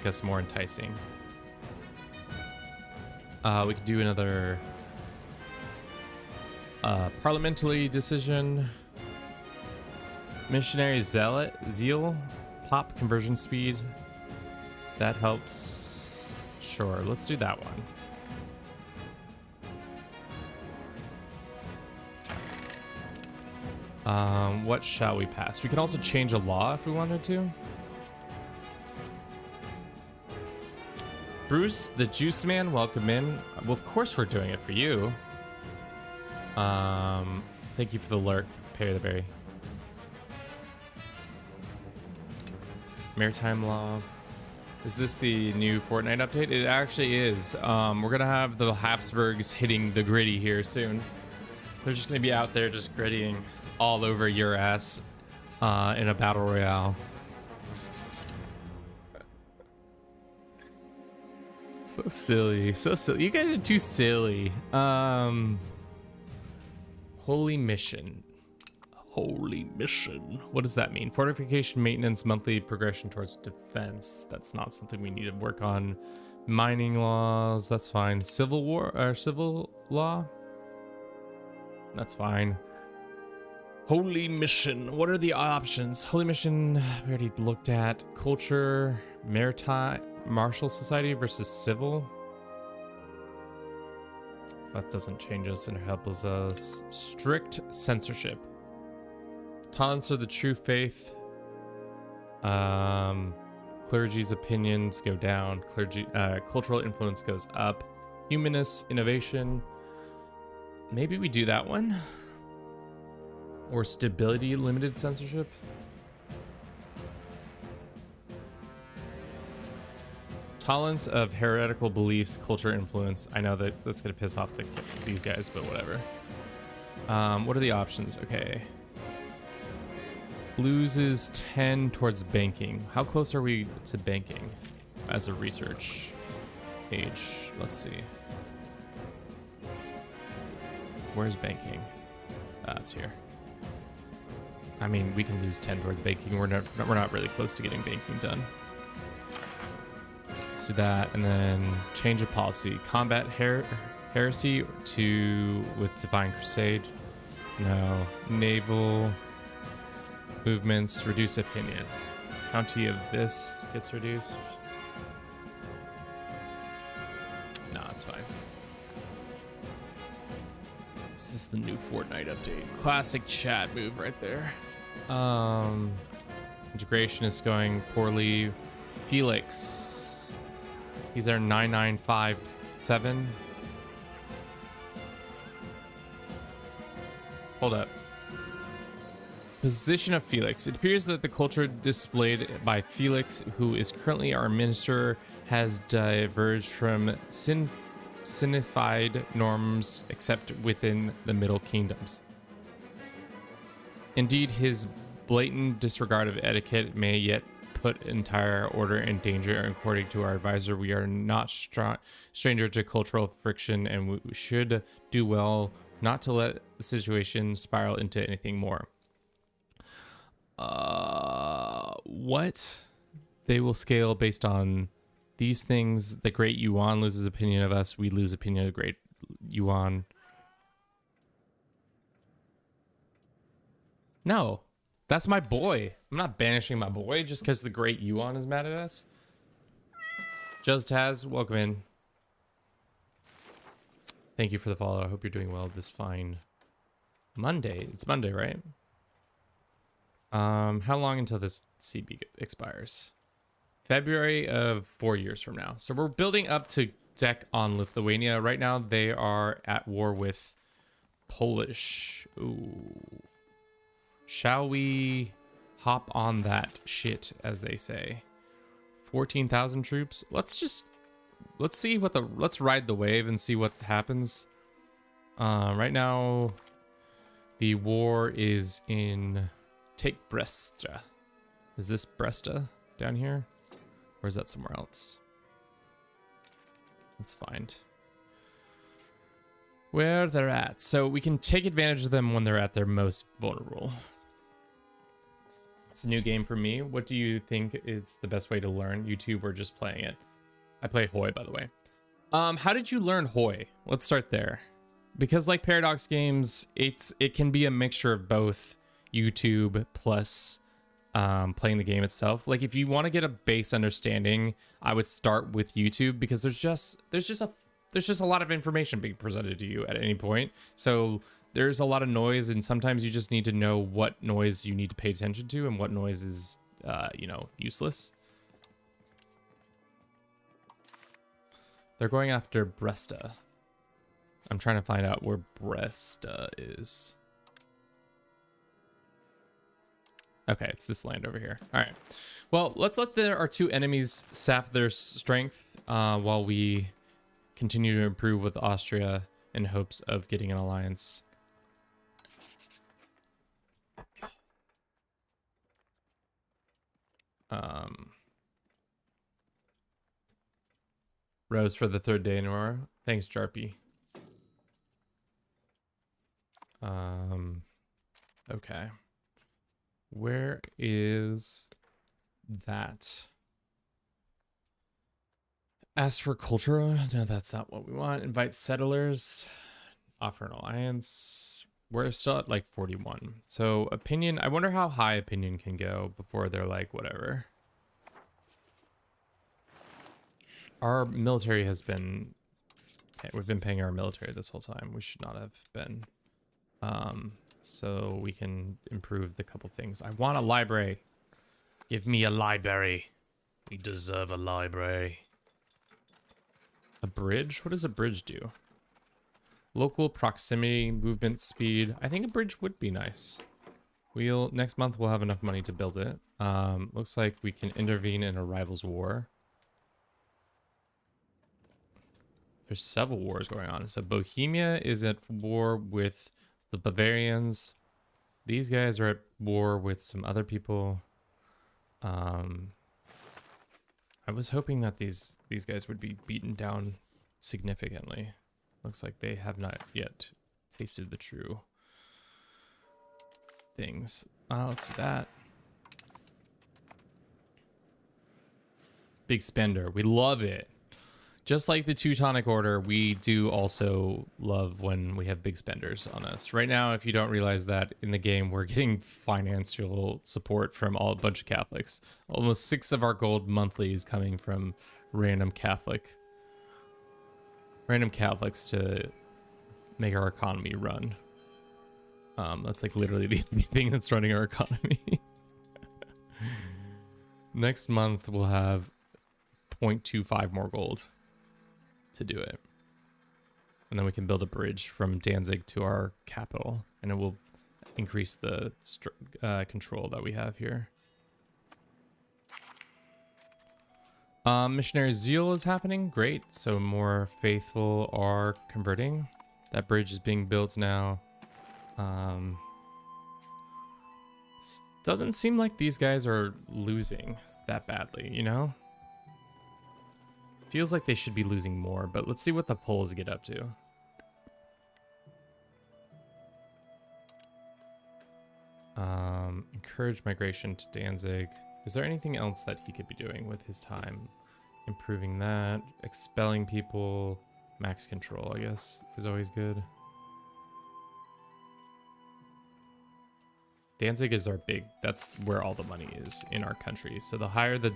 us more enticing? We could do another parliamentary decision. Missionary zeal, pop conversion speed. That helps. Sure, let's do that one. What shall we pass? We can also change a law if we wanted to. Bruce, the juice man, welcome in. Well, of course we're doing it for you. Thank you for the lurk, Perry the Berry. Maritime law. Is this the new Fortnite update? It actually is. We're gonna have the Habsburgs hitting the gritty here soon. They're just gonna be out there just grittying all over your ass in a battle royale. So silly, so silly. You guys are too silly. Holy mission. Holy mission. What does that mean? Fortification maintenance, monthly progression towards defense. That's not something we need to work on. Mining laws, that's fine. Civil war or civil law? That's fine. Holy mission. What are the options? Holy mission, we already looked at. Culture, maritime, martial society versus civil. That doesn't change us and helps us. Strict censorship. Tolerance of the true faith. Clergy's opinions go down. Cultural influence goes up. Humanist innovation. Maybe we do that one. Or stability limited censorship. Tolerance of heretical beliefs, culture influence. I know that that's gonna piss off these guys, but whatever. What are the options? Okay. Loses 10 towards banking. How close are we to banking as a research age? Let's see. Where's banking? It's here. I mean, we can lose 10 towards banking. We're not really close to getting banking done. Let's do that, and then change of policy. Combat heresy with Divine Crusade. No. Naval movements, reduce opinion. County of this gets reduced. No, it's fine. This is the new Fortnite update. Classic chat move right there. Integration is going poorly. Felix. He's our 9957. Hold up. Position of Felix. It appears that the culture displayed by Felix, who is currently our minister, has diverged from signified norms except within the Middle Kingdoms. Indeed, his blatant disregard of etiquette may yet put entire order in danger. According to our advisor, we are not stranger to cultural friction, and we should do well not to let the situation spiral into anything more. What? They will scale based on these things. The great Yuan loses opinion of us. We lose opinion of the great Yuan. No, that's my boy. I'm not banishing my boy just because the great Yuan is mad at us. Just Taz, welcome in. Thank you for the follow. I hope you're doing well this fine Monday. It's Monday, right? How long until this CB expires? February of 4 years from now. So we're building up to deck on Lithuania. Right now they are at war with Polish. Ooh. Shall we hop on that shit, as they say? 14,000 troops. Let's see what let's ride the wave and see what happens. Right now the war is in take Bresta. Is this Bresta down here? Or is that somewhere else? Let's find where they're at. So we can take advantage of them when they're at their most vulnerable. It's a new game for me. What do you think is the best way to learn? YouTube or just playing it? I play Hoi, by the way. How did you learn Hoi? Let's start there. Because like Paradox games, it can be a mixture of both YouTube plus playing the game itself. Like if you want to get a base understanding, I would start with YouTube because there's just a lot of information being presented to you at any point. So there's a lot of noise, and sometimes you just need to know what noise you need to pay attention to and what noise is useless. They're going after Bresta. I'm trying to find out where Bresta is. Okay, it's this land over here. All right. Well, let's let our two enemies sap their strength while we continue to improve with Austria in hopes of getting an alliance. Rose for the third day in a row. Thanks, Jarpy. Okay. Where is that? Ask for cultura. No, that's not what we want. Invite settlers. Offer an alliance. We're still at like 41. So opinion. I wonder how high opinion can go before they're like, whatever. Our military has been... We've been paying our military this whole time. We should not have been. So we can improve the couple things. I want a library. Give me a library. We deserve a library. A bridge? What does a bridge do? Local proximity, movement speed. I think a bridge would be nice. Next month we'll have enough money to build it. Looks like we can intervene in a rival's war. There's several wars going on. So Bohemia is at war with the Bavarians. These guys are at war with some other people. I was hoping that these guys would be beaten down significantly. Looks like they have not yet tasted the true things. Let's do that. Big spender. We love it. Just like the Teutonic Order, we do also love when we have big spenders on us. Right now, if you don't realize that in the game, we're getting financial support from a bunch of Catholics. Almost 6 of our gold monthly is coming from random Catholics to make our economy run. That's like literally the only thing that's running our economy. Next month we'll have 0.25 more gold to do it. And then we can build a bridge from Danzig to our capital, and it will increase the control that we have here. Missionary Zeal is happening. Great. So more faithful are converting. That bridge is being built now. Doesn't seem like these guys are losing that badly, you know? Feels like they should be losing more, but let's see what the polls get up to. Encourage migration to Danzig. Is there anything else that he could be doing with his time? Improving that, expelling people, max control, I guess, is always good. Danzig is our big, that's where all the money is in our country. So the higher the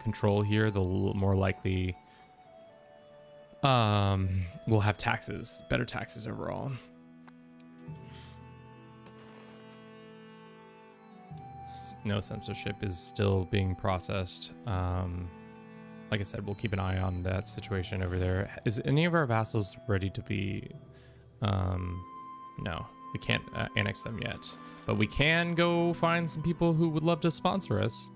control here, the more likely we'll have taxes, better taxes overall. No censorship is still being processed. Like I said, we'll keep an eye on that situation over there. Is any of our vassals ready to be... No, we can't annex them yet. But we can go find some people who would love to sponsor us.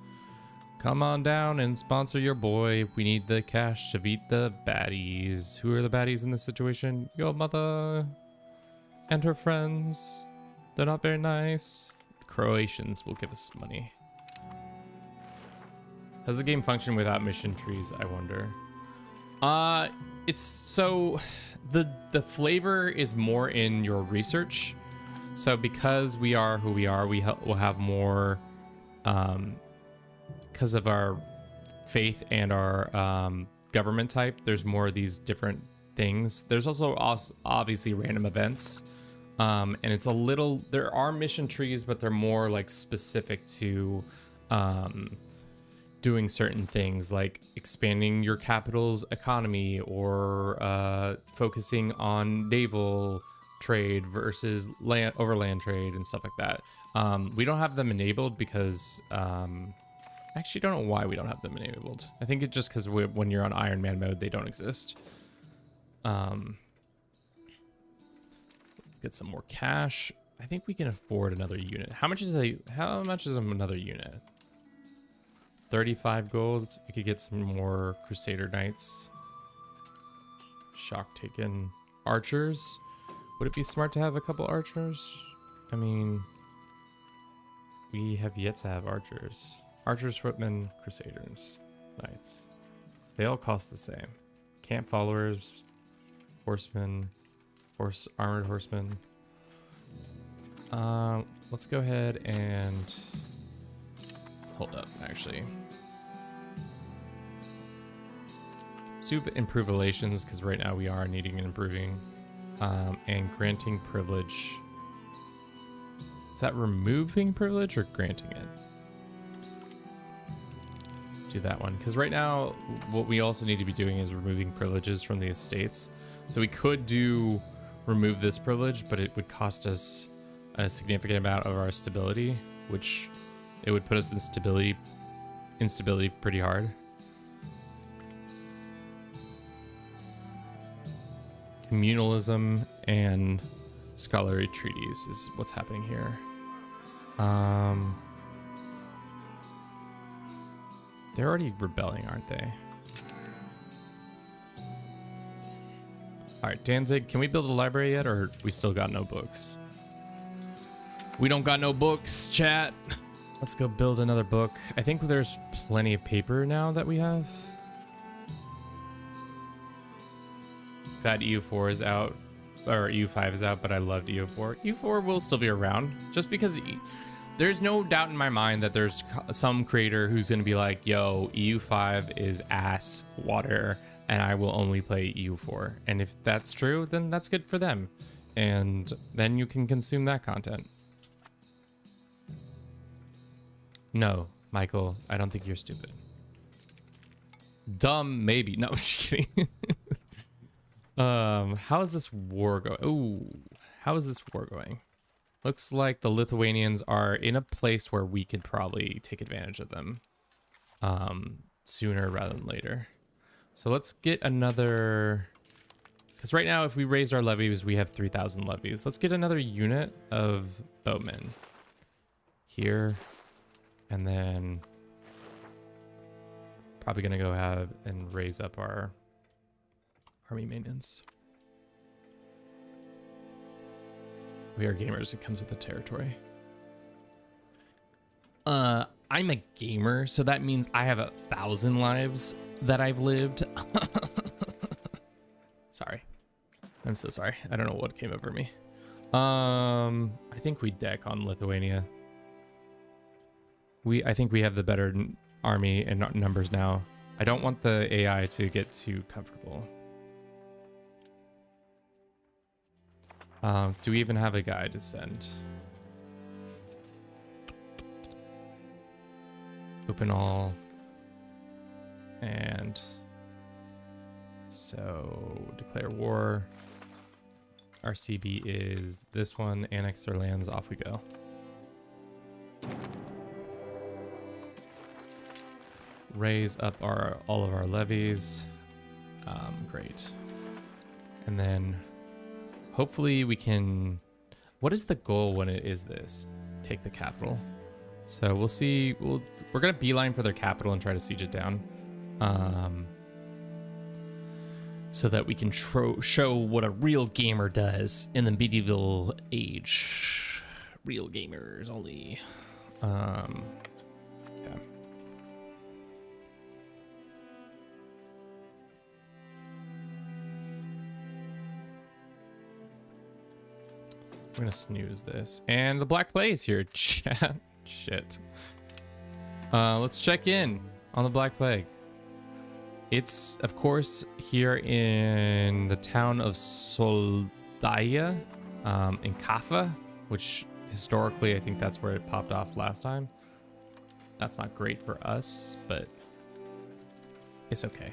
Come on down and sponsor your boy. We need the cash to beat the baddies. Who are the baddies in this situation? Your mother and her friends. They're not very nice. The Croatians will give us money. Does the game function without mission trees, I wonder? It's so the flavor is more in your research. So because we are who we are, we'll have more because of our faith and our government type. There's more of these different things. There's also obviously random events, and it's a little. There are mission trees, but they're more like specific to doing certain things, like expanding your capital's economy or focusing on naval trade versus overland trade and stuff like that. We don't have them enabled because I actually don't know why we don't have them enabled. I think it's just because when you're on Iron Man mode, they don't exist. Get some more cash. I think we can afford another unit. How much is another unit? 35 gold. We could get some more Crusader Knights. Shock taken archers. Would it be smart to have a couple archers? I mean, we have yet to have archers. Archers, footmen, crusaders, knights. They all cost the same. Camp followers, horsemen, armored horsemen. Let's go ahead and hold up, actually. Improve relations, because right now we are needing and improving. And granting privilege. Is that removing privilege or granting it? Let's do that one. Because right now, what we also need to be doing is removing privileges from the estates. So we could remove this privilege, but it would cost us a significant amount of our stability, which it would put us in instability pretty hard. Communalism and scholarly treaties is what's happening here. They're already rebelling, aren't they? All right, Danzig, can we build a library yet, or we still got no books? We don't got no books, chat. Let's go build another book. I think there's plenty of paper now that we have. Glad EU4 is out, or EU5 is out, but I loved EU4. EU4 will still be around, just because there's no doubt in my mind that there's some creator who's going to be like, yo, EU5 is ass water, and I will only play EU4. And if that's true, then that's good for them. And then you can consume that content. No, Michael, I don't think you're stupid. Dumb, maybe. No, I'm just kidding. How is this war going? Ooh, how is this war going? Looks like the Lithuanians are in a place where we could probably take advantage of them sooner rather than later. So let's get another, because right now if we raised our levies, we have 3,000 levies. Let's get another unit of boatmen here, and then probably gonna go ahead and raise up our army maintenance. We are gamers. It comes with the territory. I'm a gamer, so that means I have 1,000 lives that I've lived. Sorry. I'm so sorry. I don't know what came over me. I think we deck on Lithuania. I think we have the better army and numbers now. I don't want the AI to get too comfortable. Do we even have a guy to send? Open all. And so declare war. Our CB is this one. Annex their lands. Off we go. Raise up all of our levies. Great. And then hopefully we can, what is the goal when it is this? Take the capital. So we'll see. We're gonna beeline for their capital and try to siege it down, so that we can show what a real gamer does in the medieval age. Real gamers only. Yeah. We're gonna snooze this. And the Black Plague is here, chat. Shit. Let's check in on the Black Plague. It's, of course, here in the town of Soldaya, in Kaffa, which historically, I think that's where it popped off last time. That's not great for us, but it's okay.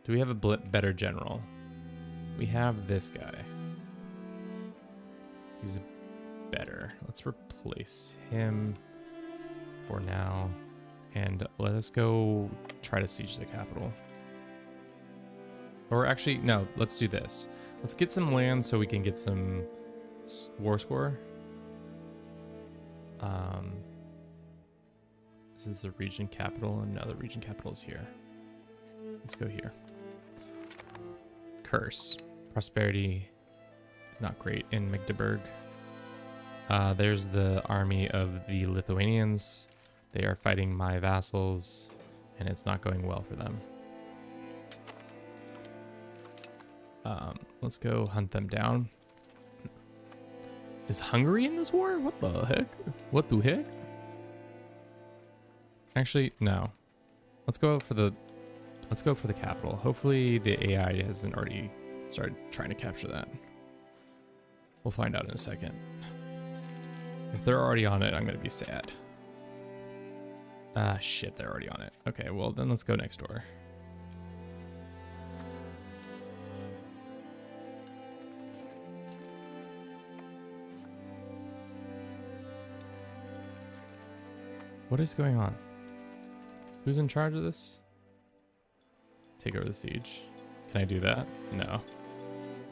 Do we have a better general? We have this guy. He's better. Let's replace him for now. And let us go try to siege the capital. Or actually, no, let's do this. Let's get some land so we can get some war score. This is the region capital, and now the region capital is here. Let's go here. Curse. Prosperity. Not great in Magdeburg. There's the army of the Lithuanians. They are fighting my vassals, and it's not going well for them. Let's go hunt them down. Is Hungary in this war? What the heck? What the heck? Actually, no. Let's go for the capital. Hopefully the AI hasn't already started trying to capture that. We'll find out in a second. If they're already on it, I'm gonna be sad. Ah, shit, they're already on it. Okay, well then let's go next door. What is going on? Who's in charge of this? Take over the siege. Can I do that? No.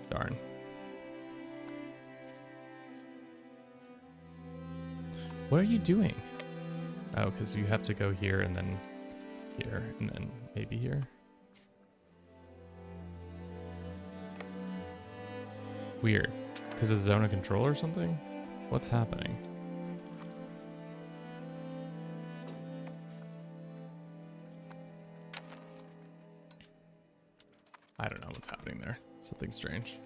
Darn. What are you doing? Oh, because you have to go here and then here and then maybe here. Weird. Because it's zone of control or something? What's happening? I don't know what's happening there. Something strange.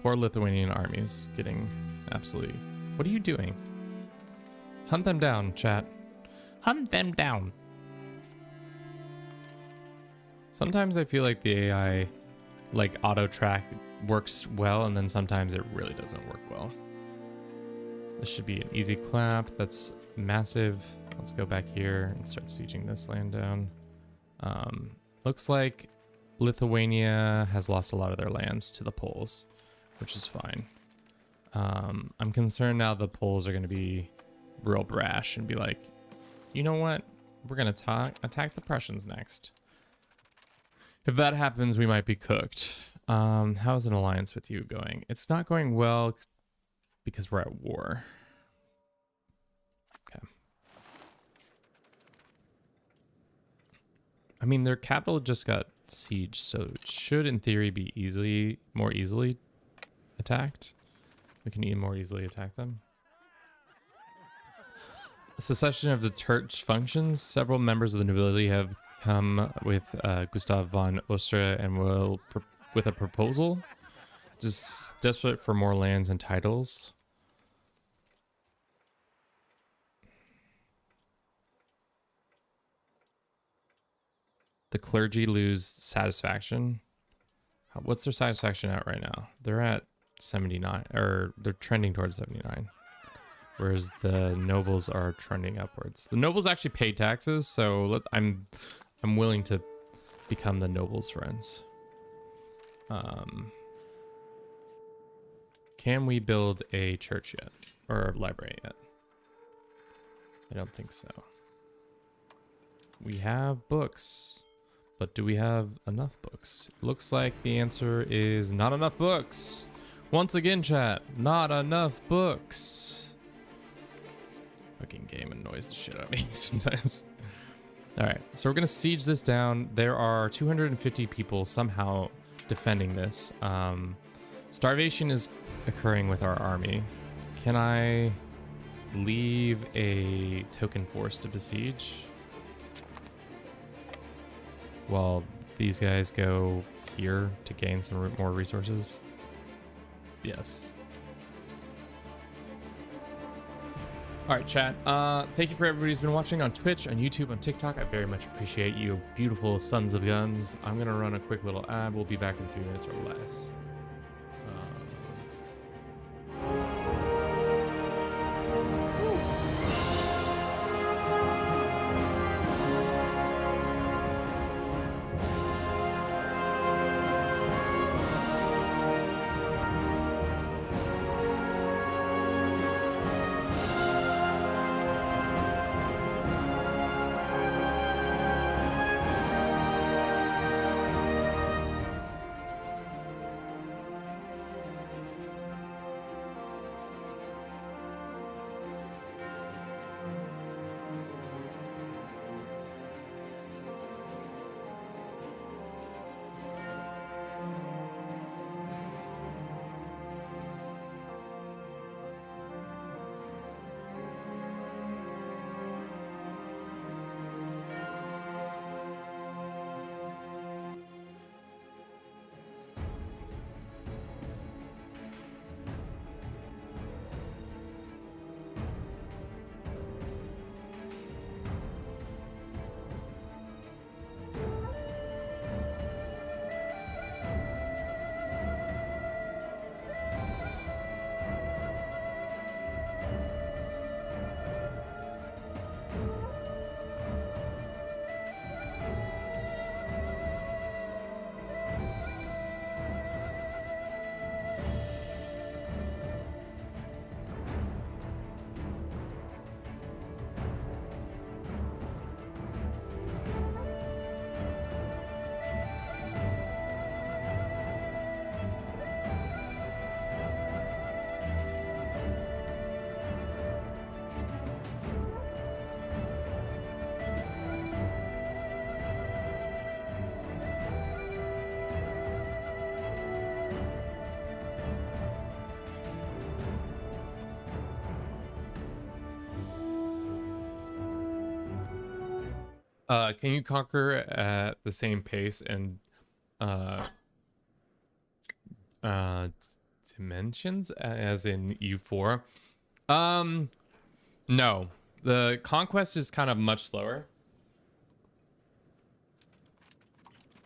Poor Lithuanian armies getting absolutely... What are you doing? Hunt them down, chat. Hunt them down. Sometimes I feel like the AI, like, auto-track works well, and then sometimes it really doesn't work well. This should be an easy clap. That's massive. Let's go back here and start sieging this land down. Looks like Lithuania has lost a lot of their lands to the Poles, which is fine. I'm concerned now the Poles are going to be real brash and be like, you know what? We're going to attack the Prussians next. If that happens, we might be cooked. How's an alliance with you going? It's not going well because we're at war. Okay. I mean, their capital just got sieged, so it should, in theory, be more easily attacked. We can even more easily attack them. Secession of the church functions. Several members of the nobility have come with Gustav von Ostra and will with a proposal. Just desperate for more lands and titles. The clergy lose satisfaction. What's their satisfaction at right now? They're at 79, or they're trending towards 79. Whereas the nobles are trending upwards. The nobles actually pay taxes, so I'm willing to become the nobles' friends. Can we build a church yet? Or a library yet? I don't think so. We have books, but do we have enough books? Looks like the answer is not enough books. Once again, chat, not enough books. Fucking game annoys the shit out of me sometimes. All right, so we're gonna siege this down. There are 250 people somehow defending this. Starvation is occurring with our army. Can I leave a token force to besiege? While these guys go here to gain some more resources? Yes. All right, chat. Thank you for everybody who's been watching on Twitch, on YouTube, on TikTok. I very much appreciate you, beautiful sons of guns. I'm gonna run a quick little ad. We'll be back in 3 minutes or less. Can you conquer at the same pace and dimensions as in U4? No. The conquest is kind of much slower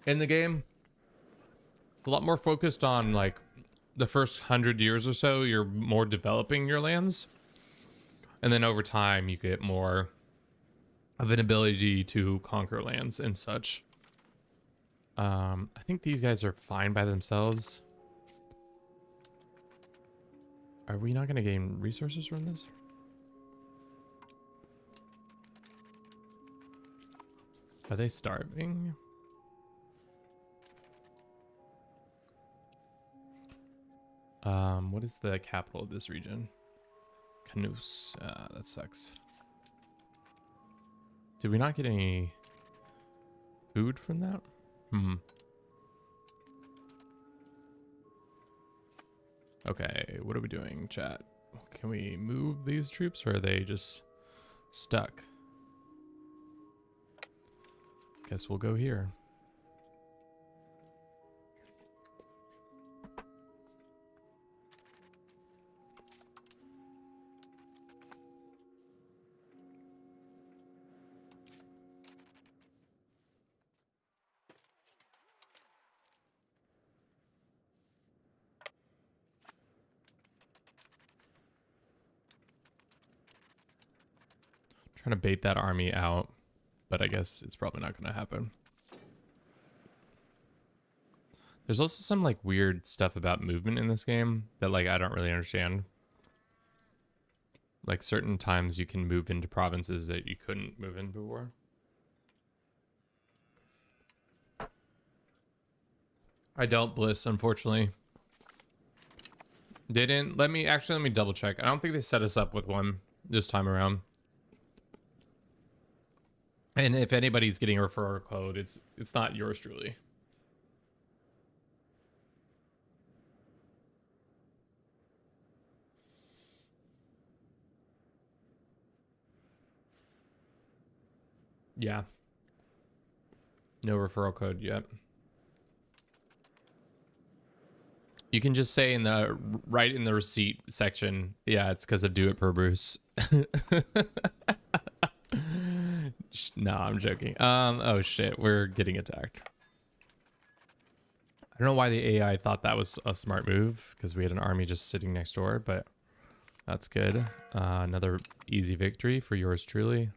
in the game. A lot more focused on like the first 100 years or so. You're more developing your lands, and then over time you get more of an ability to conquer lands and such. I think these guys are fine by themselves. Are we not going to gain resources from this? Are they starving? What is the capital of this region? Canus. That sucks. Did we not get any food from that? Okay, what are we doing, chat? Can we move these troops, or are they just stuck? Guess we'll go here. Trying to bait that army out, but I guess it's probably not going to happen. There's also some like weird stuff about movement in this game that like I don't really understand. Like certain times you can move into provinces that you couldn't move in before. I don't, Bliss, unfortunately. They didn't let me double check. I don't think they set us up with one this time around. And if anybody's getting a referral code, it's not yours truly. Yeah. No referral code yet. You can just say in the right in the receipt section, yeah, it's because of Do It for Bruce. No, I'm joking. Oh shit, we're getting attacked. I don't know why the AI thought that was a smart move, because we had an army just sitting next door, but that's good. Another easy victory for yours truly.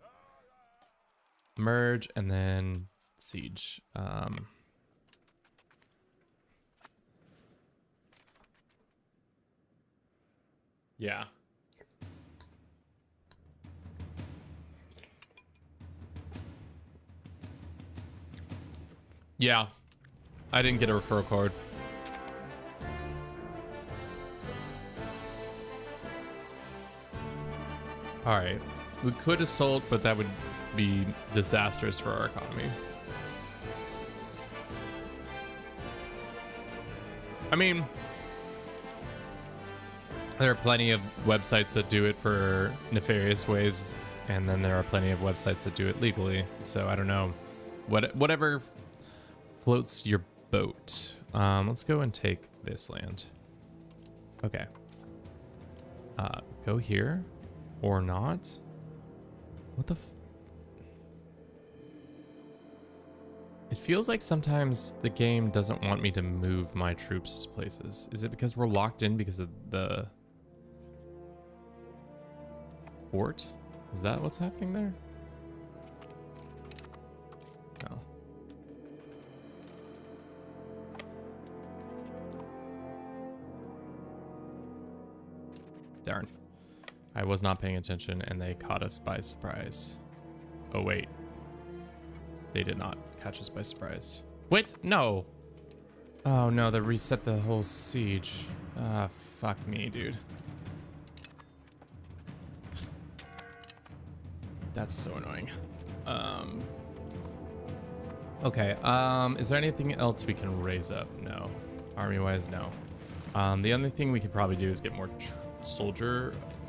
Merge and then siege. Yeah. Yeah, I didn't get a referral code. All right, we could assault, but that would be disastrous for our economy. I mean, there are plenty of websites that do it for nefarious ways, and then there are plenty of websites that do it legally. So I don't know, whatever floats your boat. Let's go and take this land. Okay. Go here or not? What the It feels like sometimes the game doesn't want me to move my troops to places. Is it because we're locked in because of the fort? Is that what's happening there? No. Darn. I was not paying attention and they caught us by surprise. Oh, wait. They did not catch us by surprise. Wait, no. Oh, no, they reset the whole siege. Ah, fuck me, dude. That's so annoying. Okay, is there anything else we can raise up? No. Army-wise, no. The only thing we could probably do is get more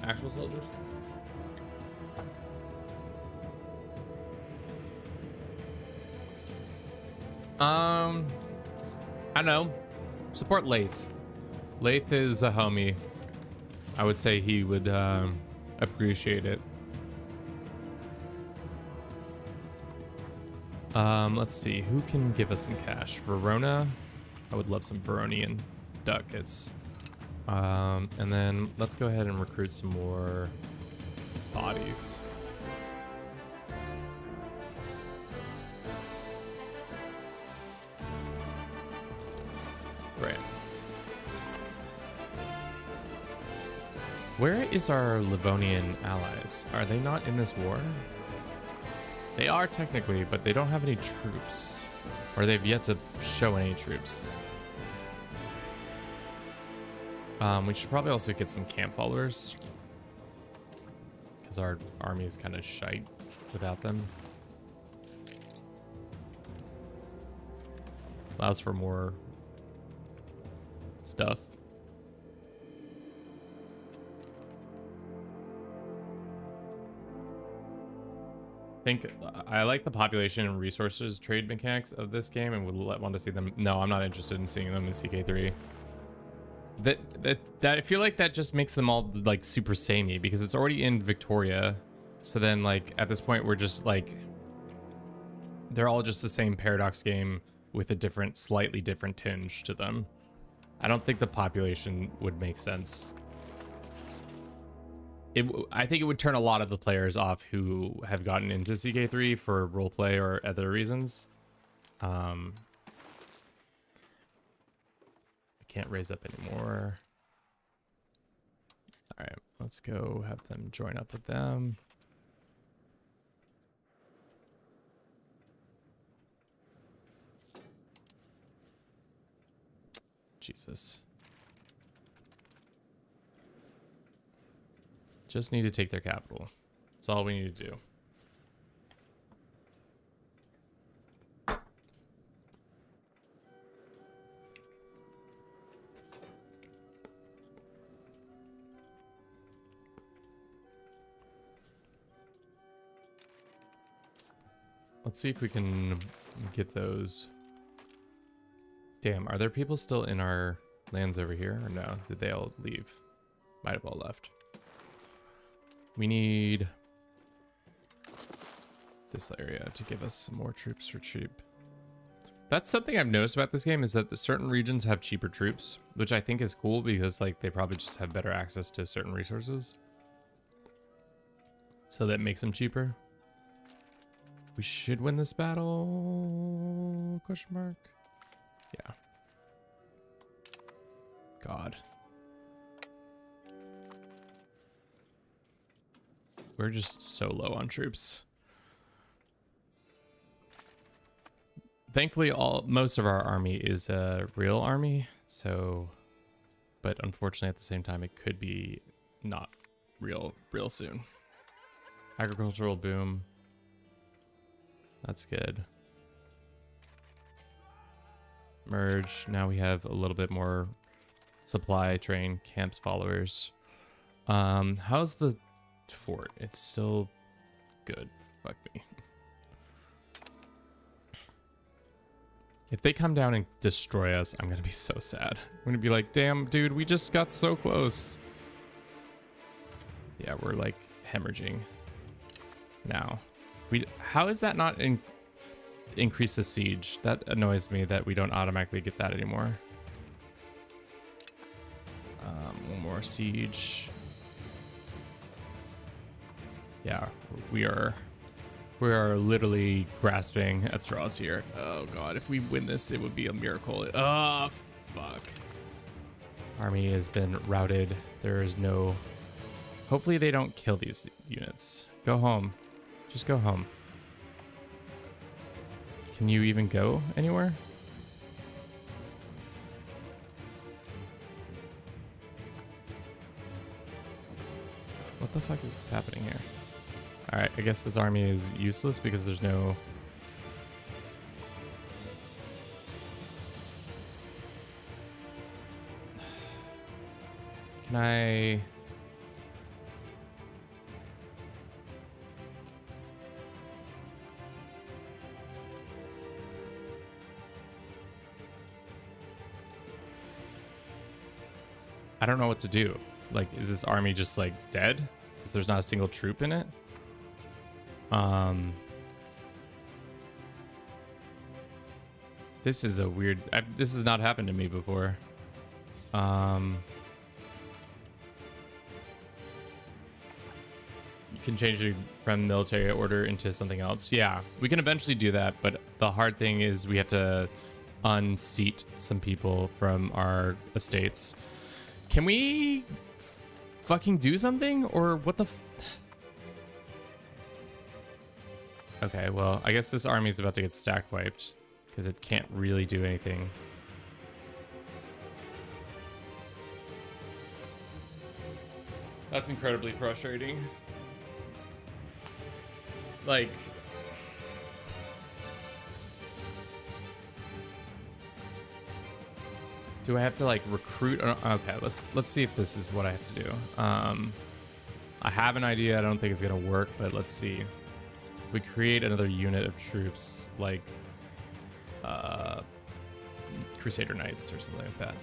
actual soldiers. I don't know. Support Lath. Lath is a homie. I would say he would appreciate it. Let's see. Who can give us some cash? Verona. I would love some Veronian ducats. And then let's go ahead and recruit some more bodies. Right. Where is our Livonian allies? Are they not in this war? They are technically, but they don't have any troops. Or they've yet to show any troops. We should probably also get some camp followers. Because our army is kind of shite without them. Allows for more stuff. I like the population and resources trade mechanics of this game and would want to see them. No, I'm not interested in seeing them in CK3. That I feel like that just makes them all like super samey because it's already in Victoria. So then like at this point we're just like they're all just the same Paradox game with a slightly different tinge to them. I don't think the population would make sense. I think it would turn a lot of the players off who have gotten into CK3 for roleplay or other reasons. I can't raise up anymore. All right, let's go have them join up with them. Jesus. Just need to take their capital. That's all we need to do. Let's see if we can get those. Damn, are there people still in our lands over here? Or no? Did they all leave? Might have all left. We need this area to give us some more troops for cheap. That's something I've noticed about this game is that the certain regions have cheaper troops, which I think is cool because like they probably just have better access to certain resources. So that makes them cheaper. We should win this battle? Question mark. Yeah. God. We're just so low on troops. Thankfully, most of our army is a real army, so, but unfortunately at the same time, it could be not real soon. Agricultural boom. That's good. Merge. Now we have a little bit more supply train, camps, followers. How's the fort? It's still good. Fuck me. If they come down and destroy us, I'm gonna be so sad. I'm gonna be like, damn, dude, we just got so close. Yeah, we're like hemorrhaging now. How is that not increase the siege? That annoys me that we don't automatically get that anymore. One more siege. Yeah, we are literally grasping at straws here. Oh god, if we win this, it would be a miracle. Oh, fuck. Army has been routed. There is no... Hopefully they don't kill these units. Go home. Just go home. Can you even go anywhere? What the fuck is happening here? Alright, I guess this army is useless because there's no... Can I... I don't know what to do. Like, is this army just like dead? Because there's not a single troop in it? This is a weird... this has not happened to me before. You can change it from military order into something else. Yeah, we can eventually do that, but the hard thing is we have to unseat some people from our estates. Can we fucking do something, or what the okay, well, I guess this army's about to get stack wiped because it can't really do anything. That's incredibly frustrating. Like, do I have to like recruit? Okay, let's see if this is what I have to do. I have an idea. I don't think it's gonna work, but let's see. We create another unit of troops, like Crusader Knights or something like that,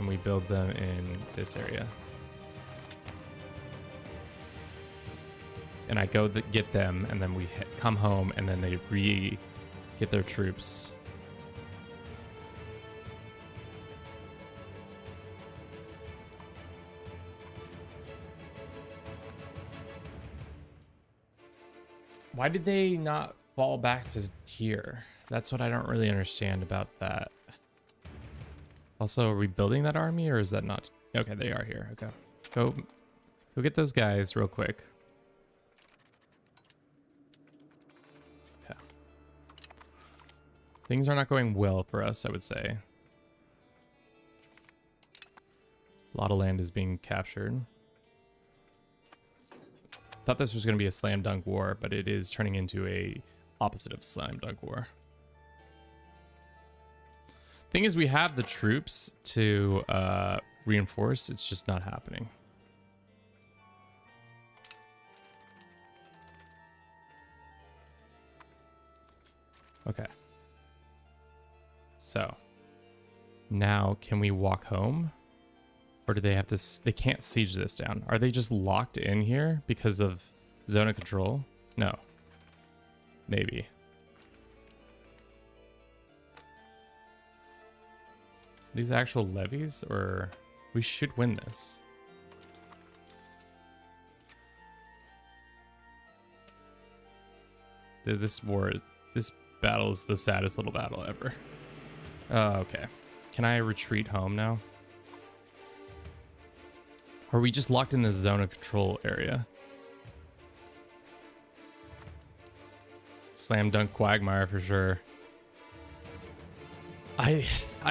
and we build them in this area. And I go get them, and then we come home, and then they get their troops. Why did they not fall back to here? That's what I don't really understand about that. Also, are we building that army, or is that not? Okay, they are here. Okay, go get those guys real quick. Okay. Things are not going well for us, I would say. A lot of land is being captured. Thought this was going to be a slam dunk war, but it is turning into a opposite of slam dunk war. Thing is, we have the troops to reinforce. It's just not happening. Okay. So now can we walk home? Or do they have to, they can't siege this down. Are they just locked in here because of zone of control? No. Maybe. These actual levies, or we should win this. This battle is the saddest little battle ever. Okay. Can I retreat home now? Or are we just locked in this zone of control area? Slam dunk quagmire for sure. I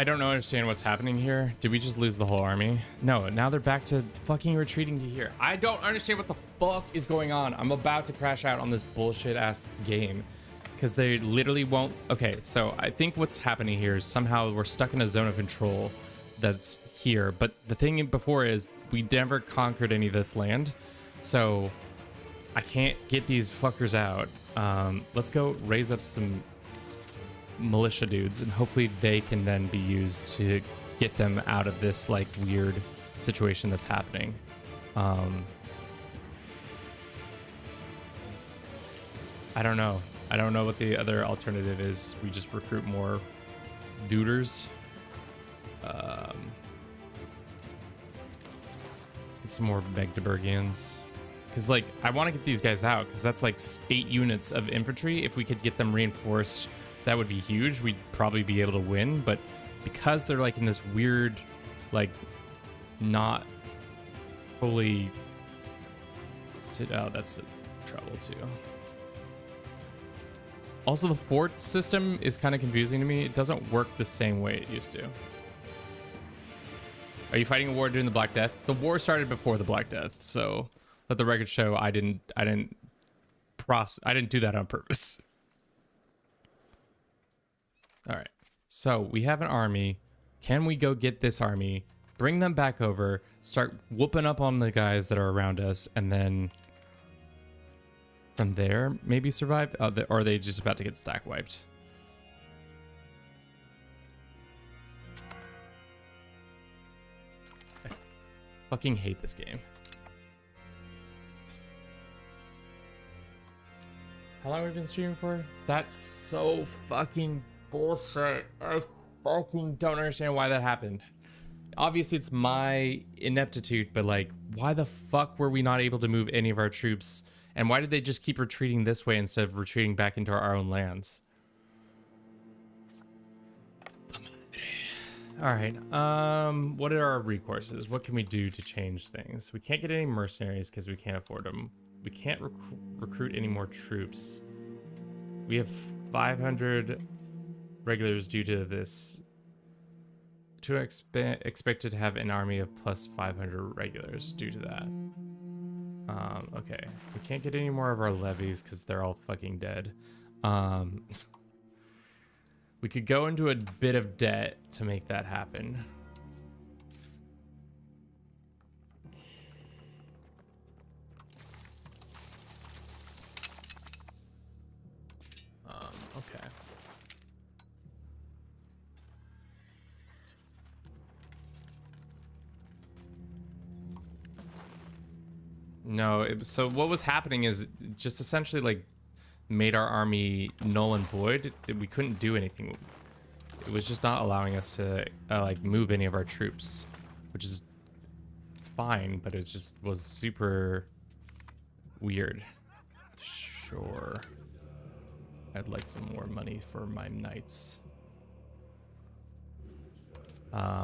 don't understand what's happening here. Did we just lose the whole army? No, now they're back to fucking retreating to here. I don't understand what the fuck is going on. I'm about to crash out on this bullshit ass game because they literally won't. Okay, so I think what's happening here is somehow we're stuck in a zone of control that's here, but the thing before is we never conquered any of this land, so I can't get these fuckers out. Let's go raise up some militia dudes, and hopefully they can then be used to get them out of this like weird situation that's happening. I don't know what the other alternative is. We just recruit more duders. Let's get some more Magdeburgians, because like I want to get these guys out, because that's like 8 units of infantry. If we could get them reinforced, that would be huge. We'd probably be able to win, but because they're like in this weird, like not fully, oh, that's trouble too. Also, the fort system is kind of confusing to me. It doesn't work the same way it used to. Are you fighting a war during the Black Death? The war started before the Black Death, so let the record show I didn't do that on purpose. All right, so we have an army. Can we go get this army, bring them back over, start whooping up on the guys that are around us, and then from there maybe survive? Or are they just about to get stack wiped? I fucking hate this game. How long have we been streaming for? That's so fucking bullshit. I fucking don't understand why that happened. Obviously it's my ineptitude, but like, why the fuck were we not able to move any of our troops? And why did they just keep retreating this way instead of retreating back into our own lands? The All right. What are our recourses? What can we do to change things? We can't get any mercenaries because we can't afford them. We can't recruit any more troops. We have 500 regulars due to this. To expected to have an army of plus 500 regulars due to that. Okay. We can't get any more of our levies because they're all fucking dead. We could go into a bit of debt to make that happen. Okay. No, so what was happening is just essentially like made our army null and void. We couldn't do anything. It was just not allowing us to like move any of our troops, which is fine, but it just was super weird. Sure. I'd like some more money for my knights.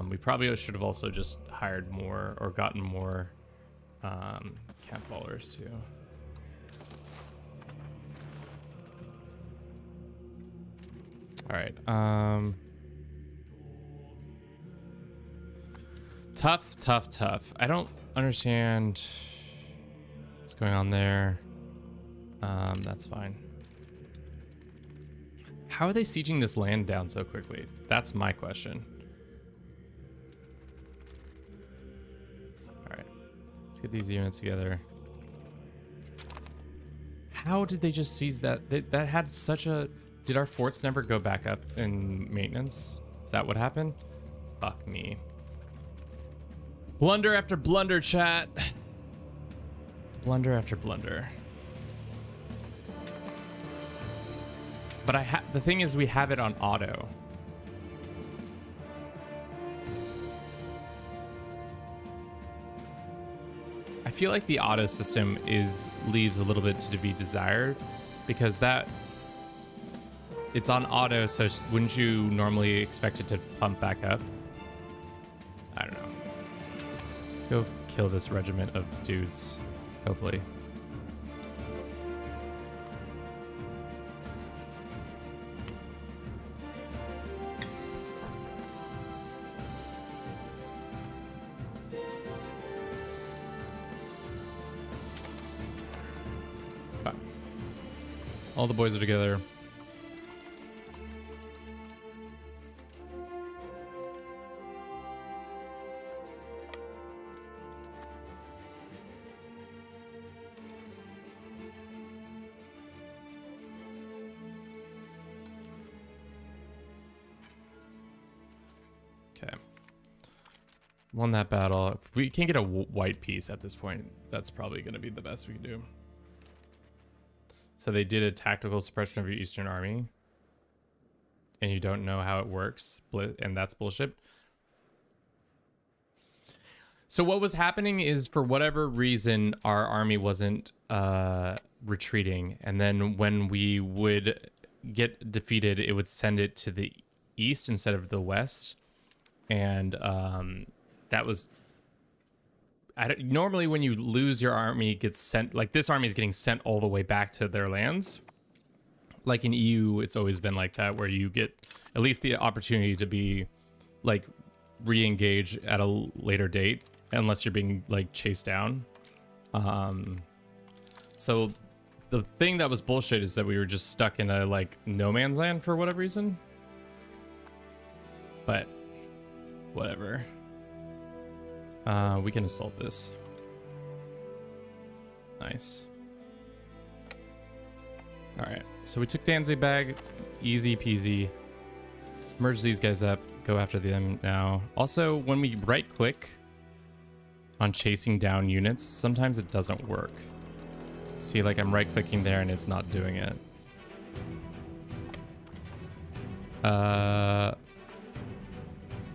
We probably should have also just hired more or gotten more camp followers too. All right. Tough. I don't understand what's going on there. That's fine. How are they sieging this land down so quickly? That's my question. All right. Let's get these units together. How did they just seize that? That had such a... Did our forts never go back up in maintenance? Is that what happened? Fuck me. Blunder after blunder, chat. Blunder after blunder. But the thing is, we have it on auto. I feel like the auto system leaves a little bit to be desired, because it's on auto, so wouldn't you normally expect it to pump back up? I don't know. Let's go kill this regiment of dudes, hopefully. All the boys are together. Okay. Won that battle. If we can get a white piece at this point, that's probably going to be the best we can do. So they did a tactical suppression of your Eastern Army, and you don't know how it works, and that's bullshit. So what was happening is, for whatever reason, our army wasn't retreating, and then when we would get defeated, it would send it to the east instead of the west, and that was... Normally when you lose, your army gets sent, like this army is getting sent all the way back to their lands. Like in EU, it's always been like that, where you get at least the opportunity to be like re-engage at a later date, unless you're being like chased down. So the thing that was bullshit is that we were just stuck in a like no man's land for whatever reason. But whatever. We can assault this. Nice. All right, so we took Danzigbag, easy peasy. Let's merge these guys up, go after them now. Also, when we right click on chasing down units, sometimes it doesn't work. See, like I'm right clicking there and it's not doing it.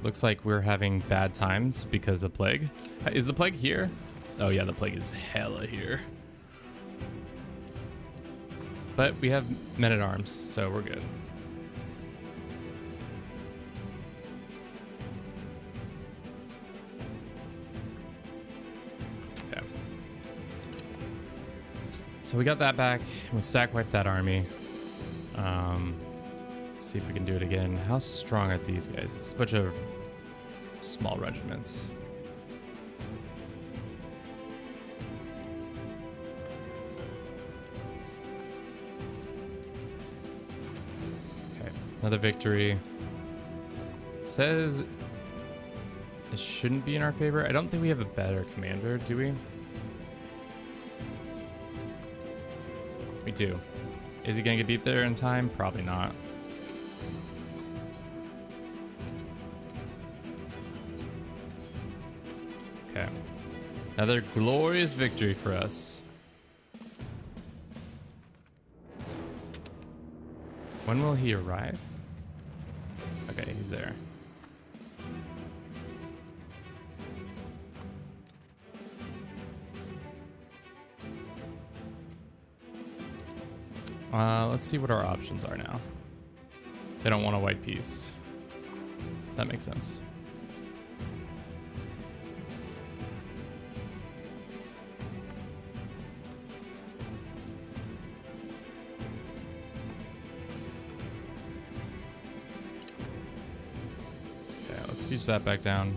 Looks like we're having bad times because of plague. Is the plague here? Oh yeah, the plague is hella here. But we have men-at-arms, so we're good. So we got that back. We'll stack wipe that army. Let's see if we can do it again. How strong are these guys? It's a bunch of small regiments. Okay, another victory. It says it shouldn't be in our favor. I don't think we have a better commander, do we? We do. Is he gonna get beat there in time? Probably not. Okay. Another glorious victory for us. When will he arrive? Okay, he's there. Let's see what our options are now. They don't want a white piece. That makes sense. Okay, let's siege that back down.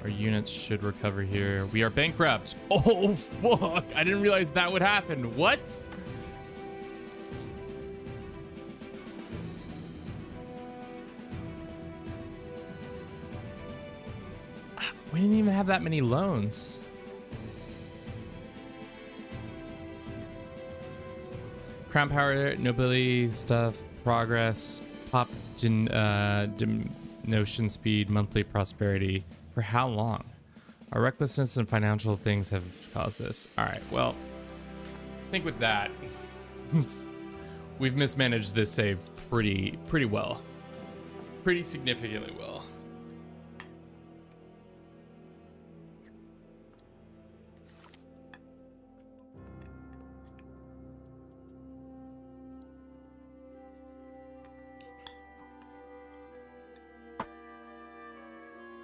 Our units should recover here. We are bankrupt. Oh, fuck. I didn't realize that would happen. What? We didn't even have that many loans. Crown power, nobility stuff, progress, pop, notion speed, monthly prosperity. For how long? Our recklessness and financial things have caused this. All right, well, I think with that, we've mismanaged this save pretty well. Pretty significantly well.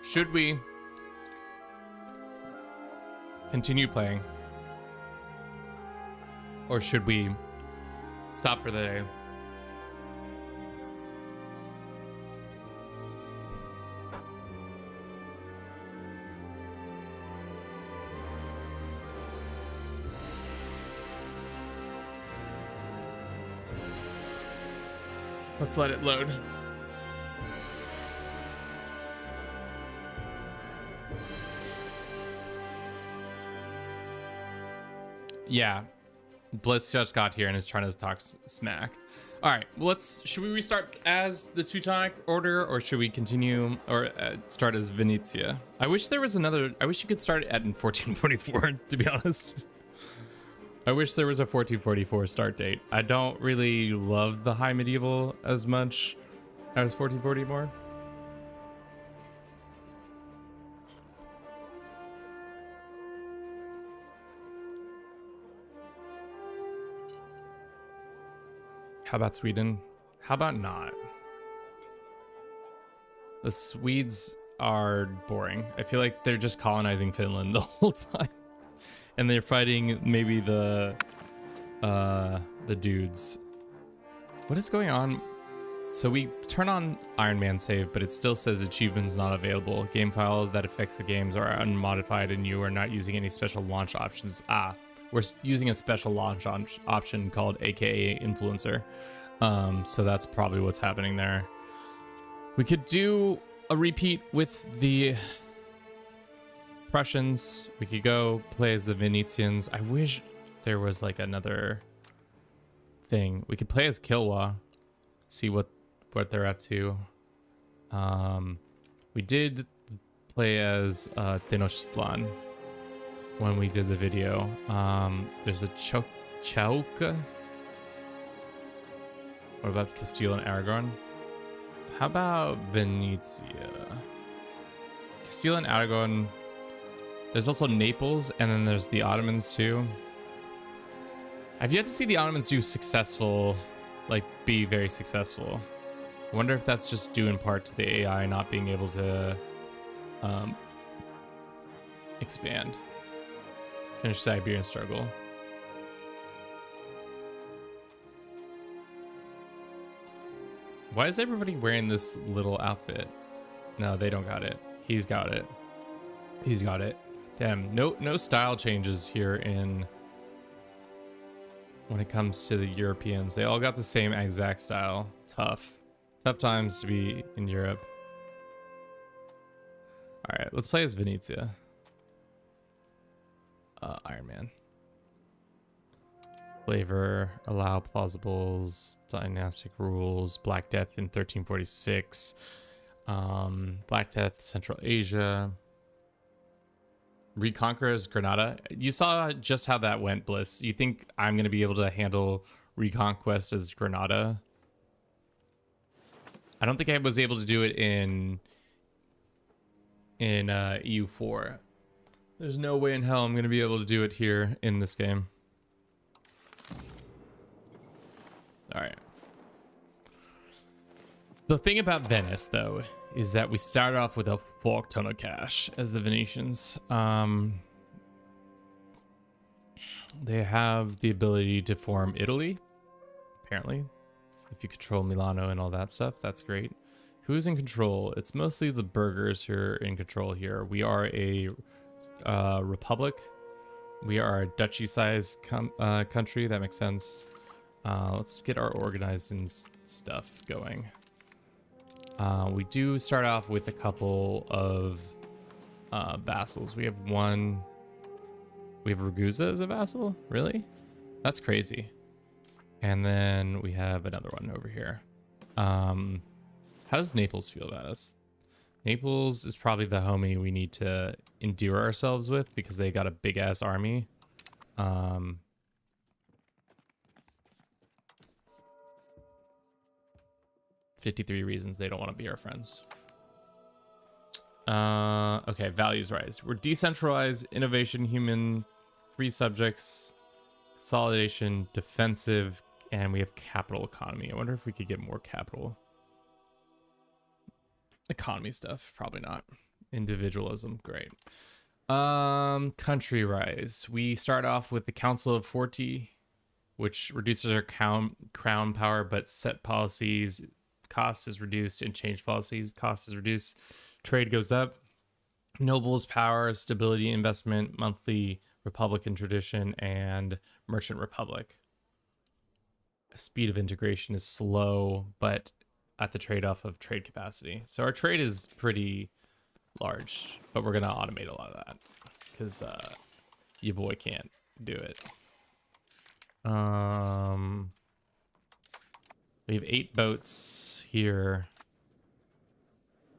Should we continue playing? Or should we stop for the day? Let's let it load. Yeah, Bliss just got here and is trying to talk smack. All right, well, should we restart as the Teutonic Order, or should we continue or start as Venetia? I wish there was another. I wish you could start in 1444. To be honest, I wish there was a 1444 start date. I don't really love the High Medieval as much as 1444. How about Sweden? How about not? The Swedes are boring. I feel like they're just colonizing Finland the whole time. And they're fighting maybe the dudes. What is going on? So we turn on Iron Man save, but it still says achievements not available. Game file that affects the games are unmodified and you are not using any special launch options. We're using a special launch option called AKA Influencer. So that's probably what's happening there. We could do a repeat with the Prussians. We could go play as the Venetians. I wish there was like another thing. We could play as Kilwa, see what they're up to. We did play as Tenochtitlan when we did the video. There's the Chauca. What about Castile and Aragon? How about Venetia? Castile and Aragon. There's also Naples, and then there's the Ottomans too. I've yet to see the Ottomans be very successful. I wonder if that's just due in part to the AI not being able to expand. Finish the Iberian struggle. Why is everybody wearing this little outfit? No, they don't got it. He's got it. He's got it. Damn, no style changes here in when it comes to the Europeans. They all got the same exact style. Tough times to be in Europe. All right, let's play as Venezia. Iron Man. Flavor, allow plausibles, dynastic rules, Black Death in 1346, Black Death, Central Asia. Reconquer as Granada. You saw just how that went, Bliss. You think I'm going to be able to handle Reconquest as Granada? I don't think I was able to do it in EU4. There's no way in hell I'm going to be able to do it here in this game. All right. The thing about Venice, though, is that we started off with a fuck ton of cash as the Venetians. They have the ability to form Italy, apparently. If you control Milano and all that stuff, that's great. Who's in control? It's mostly the burghers who are in control here. We are a republic. We are a duchy-sized country. That makes sense. Let's get our organizing stuff going. We do start off with a couple of vassals. We have one. We have Ragusa as a vassal? Really? That's crazy. And then we have another one over here. How does Naples feel about us? Naples is probably the homie we need to endure ourselves with because they got a big ass army. 53 reasons they don't want to be our friends. Okay, values rise. We're decentralized, innovation, human, free subjects, consolidation, defensive, and we have capital economy. I wonder if we could get more capital economy stuff. Probably not. Individualism, great. Country rise. We start off with the Council of Forty, which reduces our crown power, but set policies. Cost is reduced, and change policies. Cost is reduced. Trade goes up. Nobles power, stability, investment, monthly republican tradition, and merchant republic. Speed of integration is slow, but at the trade-off of trade capacity. So our trade is pretty large, but we're gonna automate a lot of that because your boy can't do it. We have 8 boats here,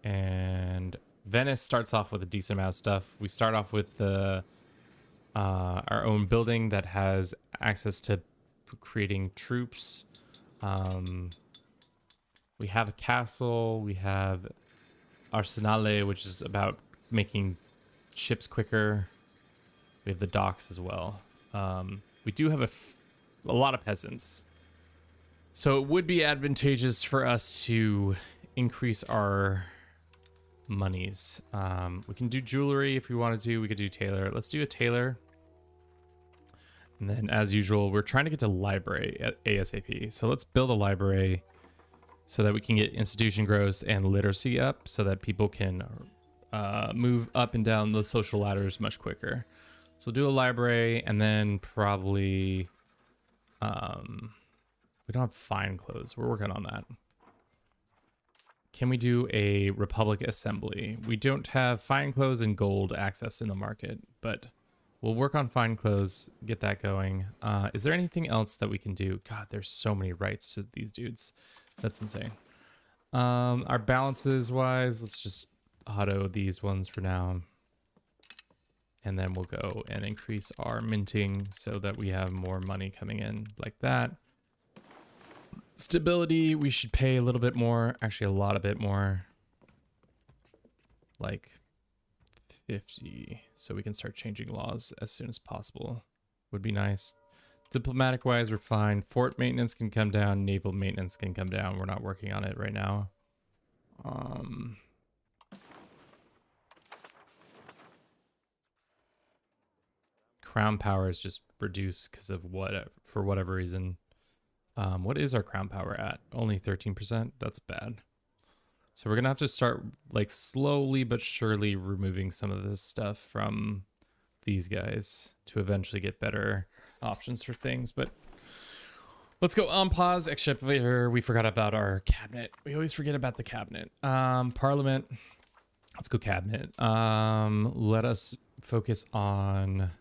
and Venice starts off with a decent amount of stuff. We start off with the our own building that has access to creating troops. We have a castle. We have Arsenale, which is about making ships quicker. We have the docks as well. We do have a lot of peasants. So it would be advantageous for us to increase our monies. We can do jewelry if we wanted to. We could do tailor. Let's do a tailor. And then, as usual, we're trying to get to library at ASAP. So let's build a library so that we can get institution growth and literacy up so that people can move up and down the social ladders much quicker. So we'll do a library, and then probably we don't have fine clothes. We're working on that. Can we do a Republic Assembly? We don't have fine clothes and gold access in the market, but we'll work on fine clothes, get that going. Is there anything else that we can do? God, there's so many rights to these dudes. That's insane. Our balances wise, let's just auto these ones for now. And then we'll go and increase our minting so that we have more money coming in like that. Stability, we should pay a little bit more. Actually, a lot of bit more. Like 50. So we can start changing laws as soon as possible. Would be nice. Diplomatic wise, we're fine. Fort maintenance can come down. Naval maintenance can come down. We're not working on it right now. crown power is just reduced because of for whatever reason. What is our crown power at? Only 13%. That's bad. So we're gonna have to start like slowly but surely removing some of this stuff from these guys to eventually get better options for things. But let's go on pause. Except we forgot about our cabinet. We always forget about the cabinet. Parliament. Let's go cabinet. Let us focus on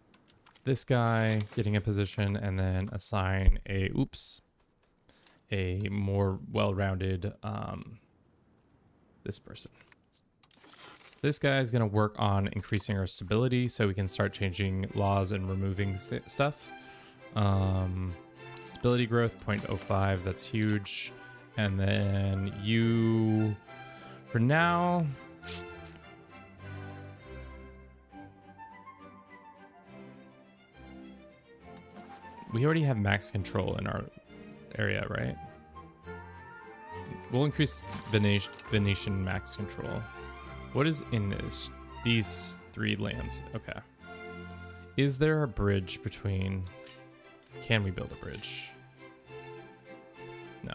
this guy getting a position and then assign a more well-rounded this person. So this guy is going to work on increasing our stability so we can start changing laws and removing stuff. Stability growth 0.05, that's huge. And then you, for now, we already have max control in our area, right? We'll increase Venetian max control. What is in these 3 lands? Okay. Is there a bridge between... Can we build a bridge? No.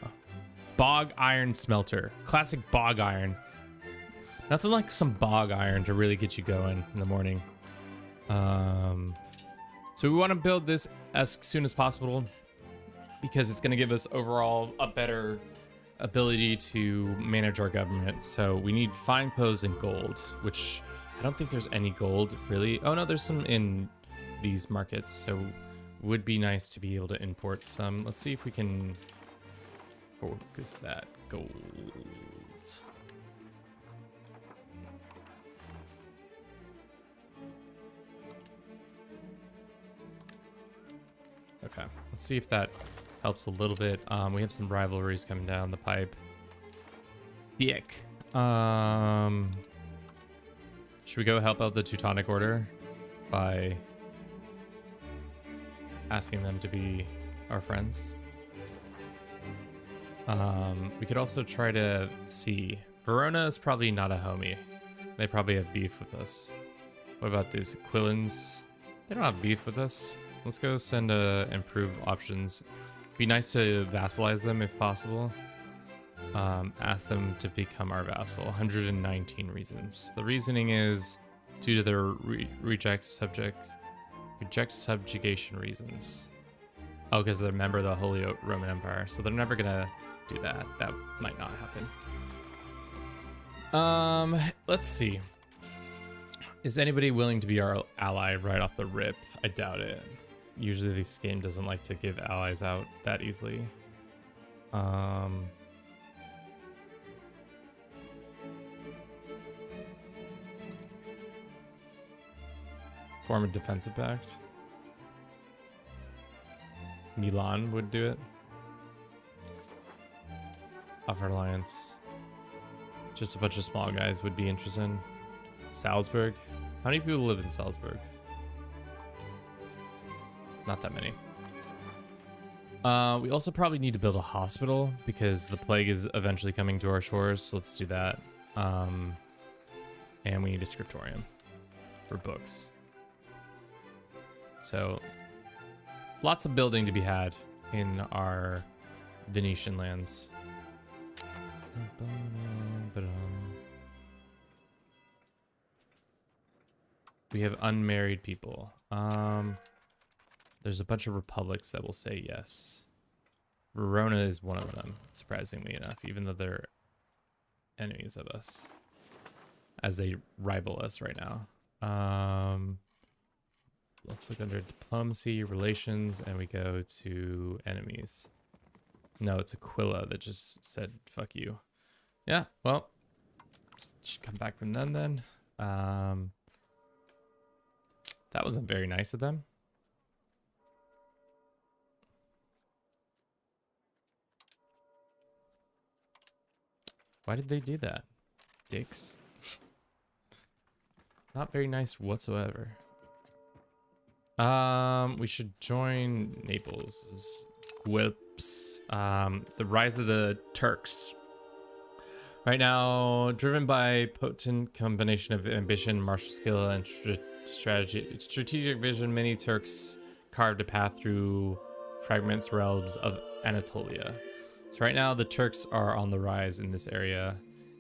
Bog iron smelter. Classic bog iron. Nothing like some bog iron to really get you going in the morning. So we want to build this as soon as possible because it's going to give us overall a better ability to manage our government. So we need fine clothes and gold, which I don't think there's any gold really. Oh no, there's some in these markets, so would be nice to be able to import some. Let's see if we can focus that gold. Okay, let's see if that helps a little bit. We have some rivalries coming down the pipe. Thick. Should we go help out the Teutonic Order by asking them to be our friends? We could also try to see. Verona is probably not a homie. They probably have beef with us. What about these Aquilans? They don't have beef with us. Let's go send improve options. Be nice to vassalize them if possible. Ask them to become our vassal. 119 reasons. The reasoning is due to their reject subjugation reasons. Oh, because they're a member of the Holy Roman Empire. So they're never gonna do that. That might not happen. Let's see. Is anybody willing to be our ally right off the rip? I doubt it. Usually this game doesn't like to give allies out that easily. Form a defensive pact. Milan would do it. Offer alliance. Just a bunch of small guys would be interested. Salzburg. How many people live in Salzburg? Not that many. We also probably need to build a hospital because the plague is eventually coming to our shores. So let's do that. And we need a scriptorium for books. So lots of building to be had in our Venetian lands. We have unmarried people. There's a bunch of republics that will say yes. Verona is one of them, surprisingly enough, even though they're enemies of us, as they rival us right now. Let's look under diplomacy, relations, and we go to enemies. No, it's Aquila that just said, fuck you. Yeah, well, should come back from them then. That wasn't very nice of them. Why did they do that? Dicks. Not very nice whatsoever. We should join Naples. Whips. The rise of the Turks. Right now, driven by potent combination of ambition, martial skill, and strategic vision. Many Turks carved a path through fragments realms of Anatolia. So right now the Turks are on the rise in this area.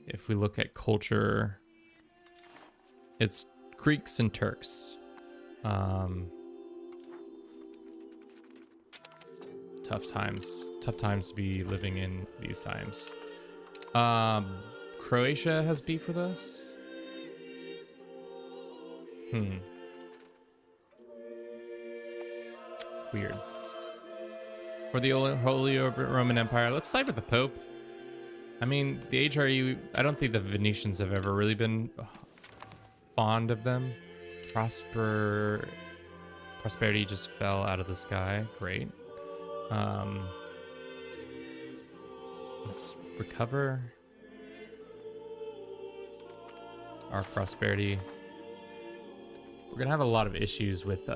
If we look at culture, it's Greeks and Turks. Tough times to be living in these times. Croatia has beef with us. Weird. For the Holy Roman Empire, let's side with the Pope. I mean, the HRE, I don't think the Venetians have ever really been fond of them. Prosperity just fell out of the sky. Great. Let's recover our prosperity. We're gonna have a lot of issues with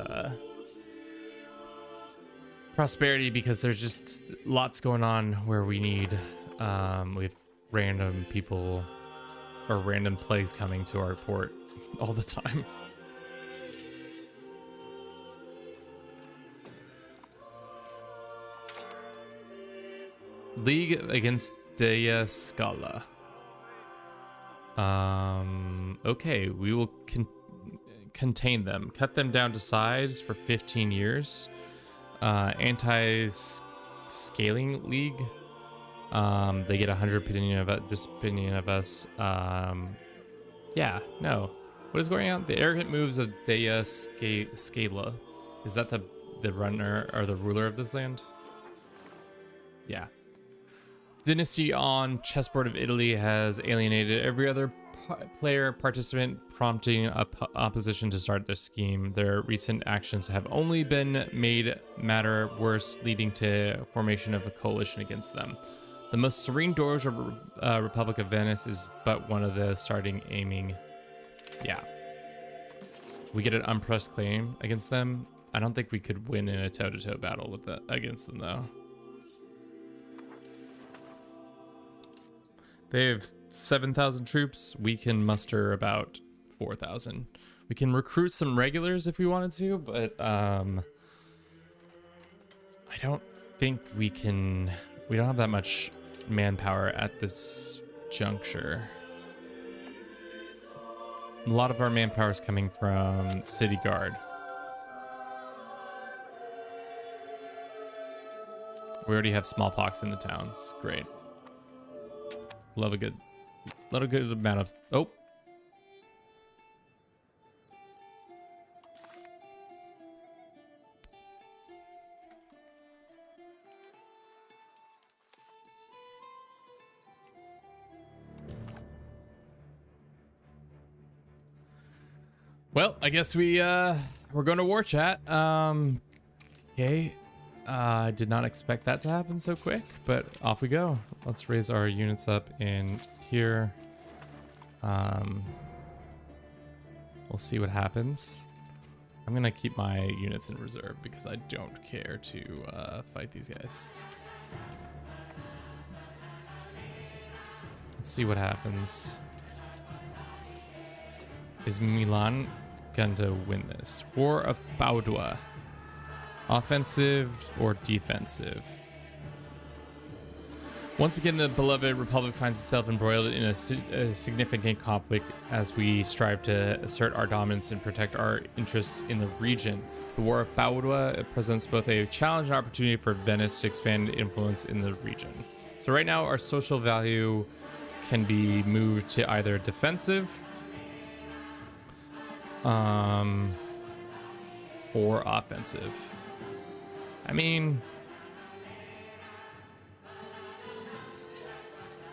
prosperity because there's just lots going on where we need we have random people or random plagues coming to our port all the time. League against Dea Scala. Okay, we will contain them. Cut them down to size for 15 years. Anti-scaling league. They get 100 opinion of us. Yeah, no. What is going on? The arrogant moves of Dea Scala. Is that the runner or the ruler of this land? Yeah. Dynasty on chessboard of Italy has alienated every other player participant, prompting opposition to start their scheme. Their recent actions have only been made matter worse, leading to formation of a coalition against them. The most serene Doge Republic of Venice is but one of the starting aiming. Yeah. We get an unpressed claim against them. I don't think we could win in a toe-to-toe battle with against them though. They have 7,000 troops. We can muster about 4,000. We can recruit some regulars if we wanted to, but I don't think we can. We don't have that much manpower at this juncture. A lot of our manpower is coming from City Guard. We already have smallpox in the towns. Great. Love a good amount of. Oh. Well, I guess we're going to war chat. Okay. I did not expect that to happen so quick, but off we go. Let's raise our units up in here. We'll see what happens. I'm gonna keep my units in reserve because I don't care to fight these guys. Let's see what happens. Is Milan going to win this? War of Padua. Offensive or defensive? Once again, the beloved Republic finds itself embroiled in a significant conflict as we strive to assert our dominance and protect our interests in the region. The War of Padua presents both a challenge and opportunity for Venice to expand influence in the region. So right now, our social value can be moved to either defensive or offensive. I mean,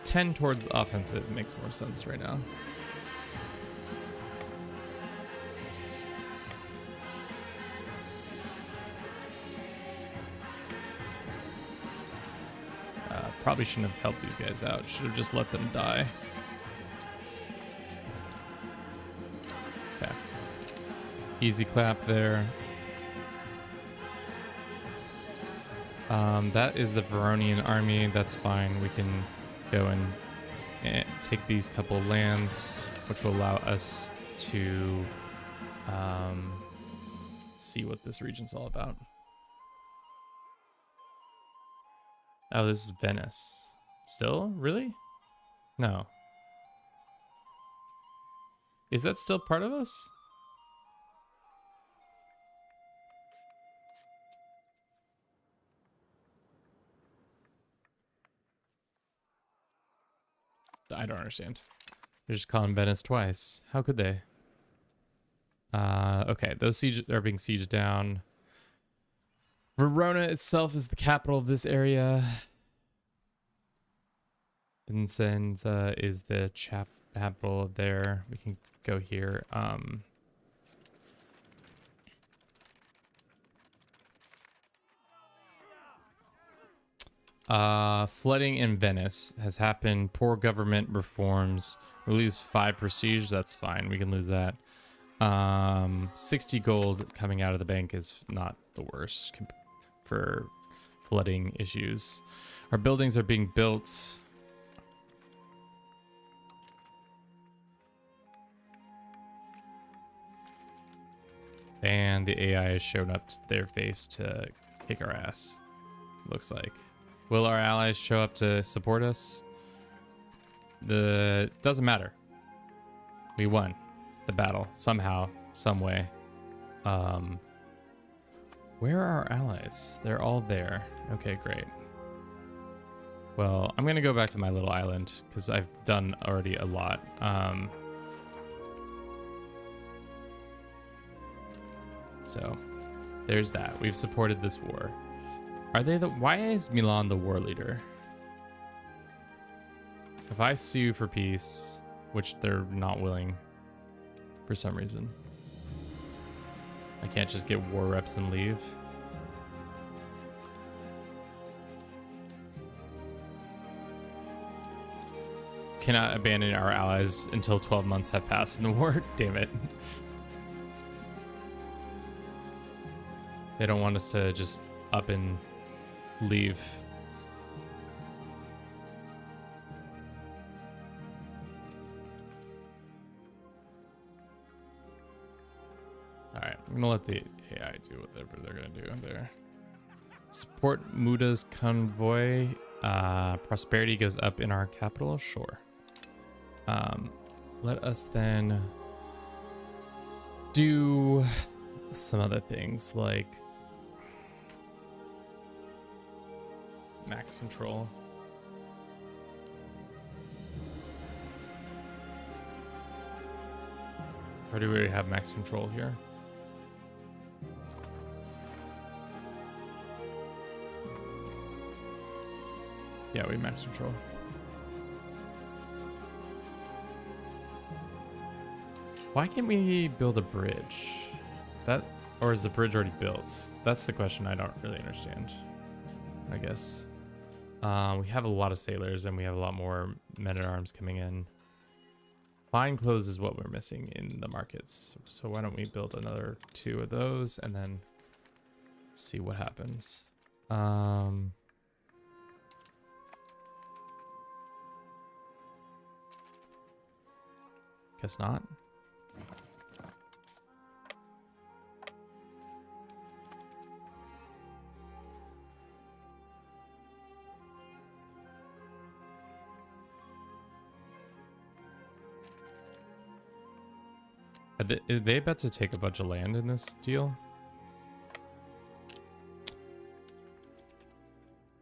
10 towards offensive makes more sense right now. Probably shouldn't have helped these guys out. Should have just let them die. Okay. Easy clap there. That is the Veronian army. That's fine. We can go and take these couple lands, which will allow us to see what this region's all about. Oh, this is Venice. Still? Really? No. Is that still part of us? I don't understand. They're just calling Venice twice. How could they? Okay, those sieges are being sieged down. Verona itself is the capital of this area. Vicenza is the capital of there. We can go here. Flooding in Venice has happened. Poor government reforms. We lose 5 prestige. That's fine. We can lose that. 60 gold coming out of the bank is not the worst for flooding issues. Our buildings are being built. And the AI has shown up to their face to kick our ass. Looks like. Will our allies show up to support us? Doesn't matter. We won the battle somehow, some way. Where are our allies? They're all there. Okay, great. Well, I'm gonna go back to my little island because I've done already a lot. So there's that. We've supported this war. Are they why is Milan the war leader? If I sue for peace, which they're not willing for some reason, I can't just get war reps and leave. Cannot abandon our allies until 12 months have passed in the war. Damn it. They don't want us to just up and leave. All right, I'm gonna let the AI do whatever they're gonna do there. Support Muda's convoy. Prosperity goes up in our capital. Sure. Let us then do some other things like max control. Or do we already have max control here? Yeah, we have max control. Why can't we build a bridge? Or is the bridge already built? That's the question I don't really understand, I guess. We have a lot of sailors and we have a lot more men-at-arms coming in. Fine clothes is what we're missing in the markets. So why don't we build another 2 of those and then see what happens. Guess not. Are they about to take a bunch of land in this deal?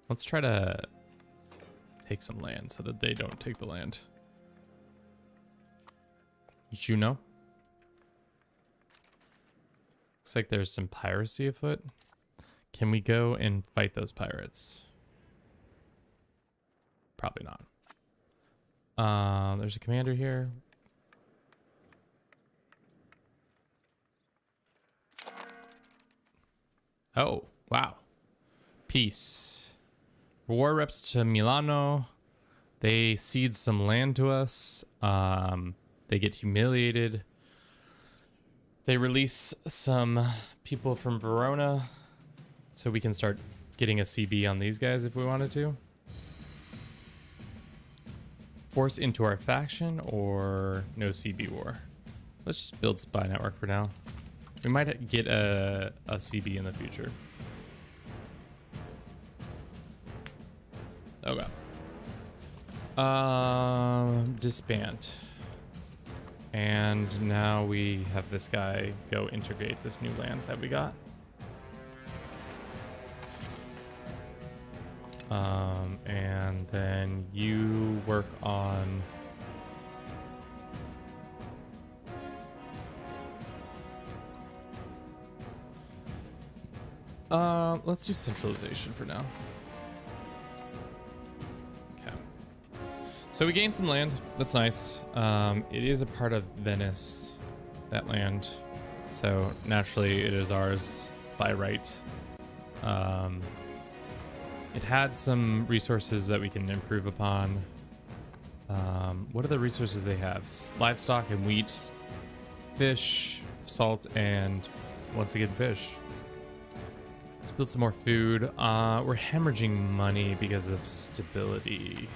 Let's try to take some land so that they don't take the land. Did you know? Looks like there's some piracy afoot. Can we go and fight those pirates? Probably not. There's a commander here. Oh, wow. Peace. War reps to Milano. They cede some land to us. They get humiliated. They release some people from Verona so we can start getting a CB on these guys if we wanted to. Force into our faction or no CB war. Let's just build spy network for now. We might get a CB in the future. Okay. Disband. And now we have this guy go integrate this new land that we got. And then you work on let's do centralization for now. Okay. So we gained some land. That's nice. It is a part of Venice, that land. So naturally it is ours by right. It had some resources that we can improve upon. What are the resources they have? Livestock and wheat, fish, salt, and once again, fish. Let's build some more food. We're hemorrhaging money because of stability.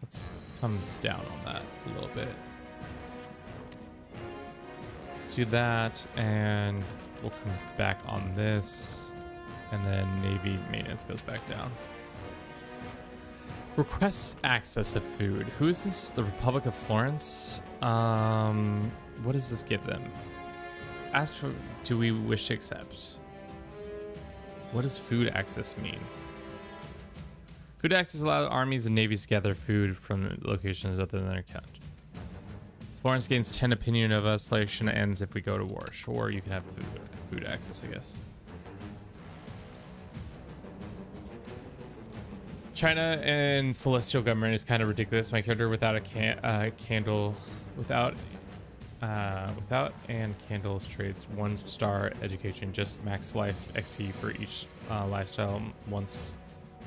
Let's come down on that a little bit. Let's do that, and we'll come back on this, and then Navy maintenance goes back down. Request access of food. Who is this? The Republic of Florence? What does this give them? Ask for, do we wish to accept? What does food access mean? Food access allows armies and navies to gather food from locations other than their country. Florence gains 10 opinion of us. Selection ends if we go to war. Sure, you can have food access, I guess. China and celestial government is kind of ridiculous. My character without a candle, without and candles trades 1-star education, just max life XP for each lifestyle once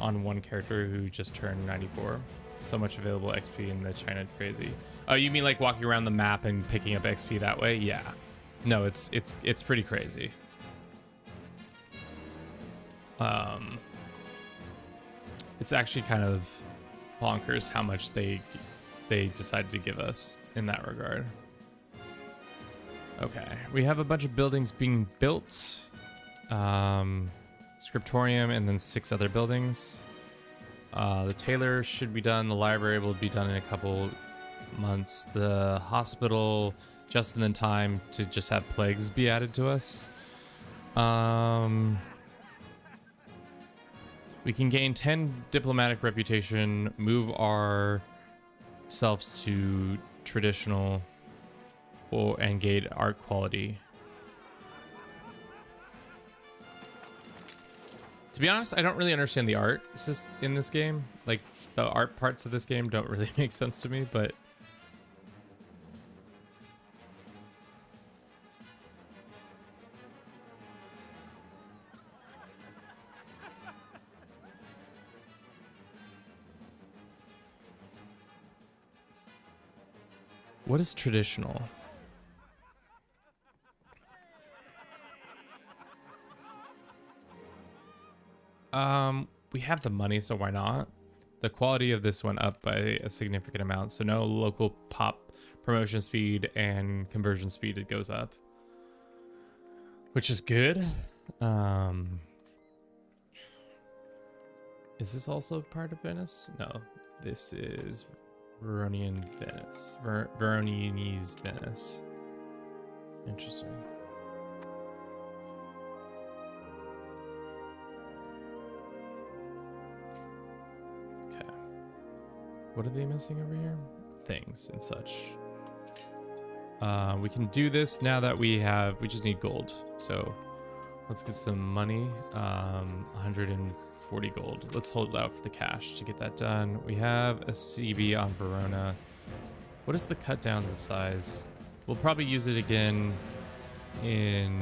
on one character who just turned 94. So much available XP in the China, crazy. Oh, you mean like walking around the map and picking up XP that way? Yeah. No, it's pretty crazy. It's actually kind of bonkers how much they decided to give us in that regard. Okay, we have a bunch of buildings being built. Scriptorium and then 6 other buildings. The tailor should be done. The library will be done in a couple months. The hospital just in time to just have plagues be added to us. We can gain 10 diplomatic reputation, move ourselves to traditional, and gain art quality. To be honest, I don't really understand the art in this game. Like, the art parts of this game don't really make sense to me, but... What is traditional? We have the money, so why not? The quality of this went up by a significant amount, so no local pop promotion speed and conversion speed, it goes up, which is good. Is this also part of Venice? No, this is Veronese Venice. Interesting. Okay. What are they missing over here? Things and such. We can do this now that we just need gold. So let's get some money. 140 gold. Let's hold out for the cash to get that done. We have a CB on Verona. What is the cut downs in size? We'll probably use it again in...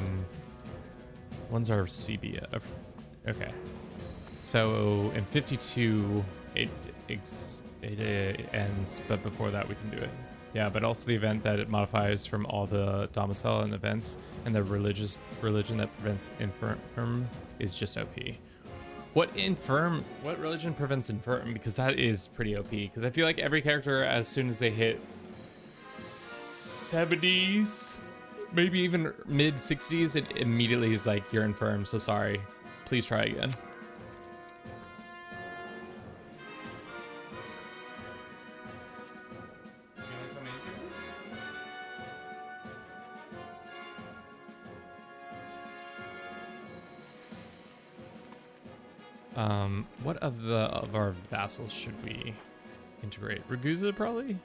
When's our CB? Okay. So in 52, it ends, but before that we can do it. Yeah, but also the event that it modifies from all the domicile and events, and the religion that prevents infirm is just OP. What religion prevents infirm? Because that is pretty OP. Because I feel like every character, as soon as they hit 70s, maybe even mid 60s, it immediately is like, you're infirm, so sorry. Please try again. What of our vassals should we integrate? Ragusa probably.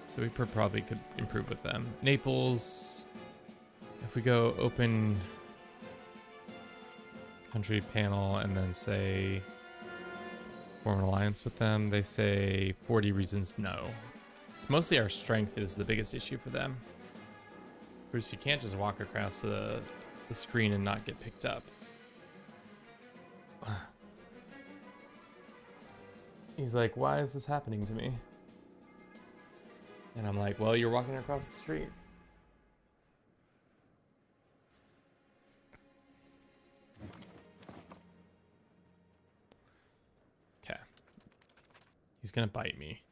So we probably could improve with them. Naples. If we go open country panel and then say form an alliance with them, they say 40 reasons no. It's mostly our strength is the biggest issue for them. Bruce, you can't just walk across the screen and not get picked up. He's like, why is this happening to me? And I'm like, well, you're walking across the street. Okay. He's gonna bite me.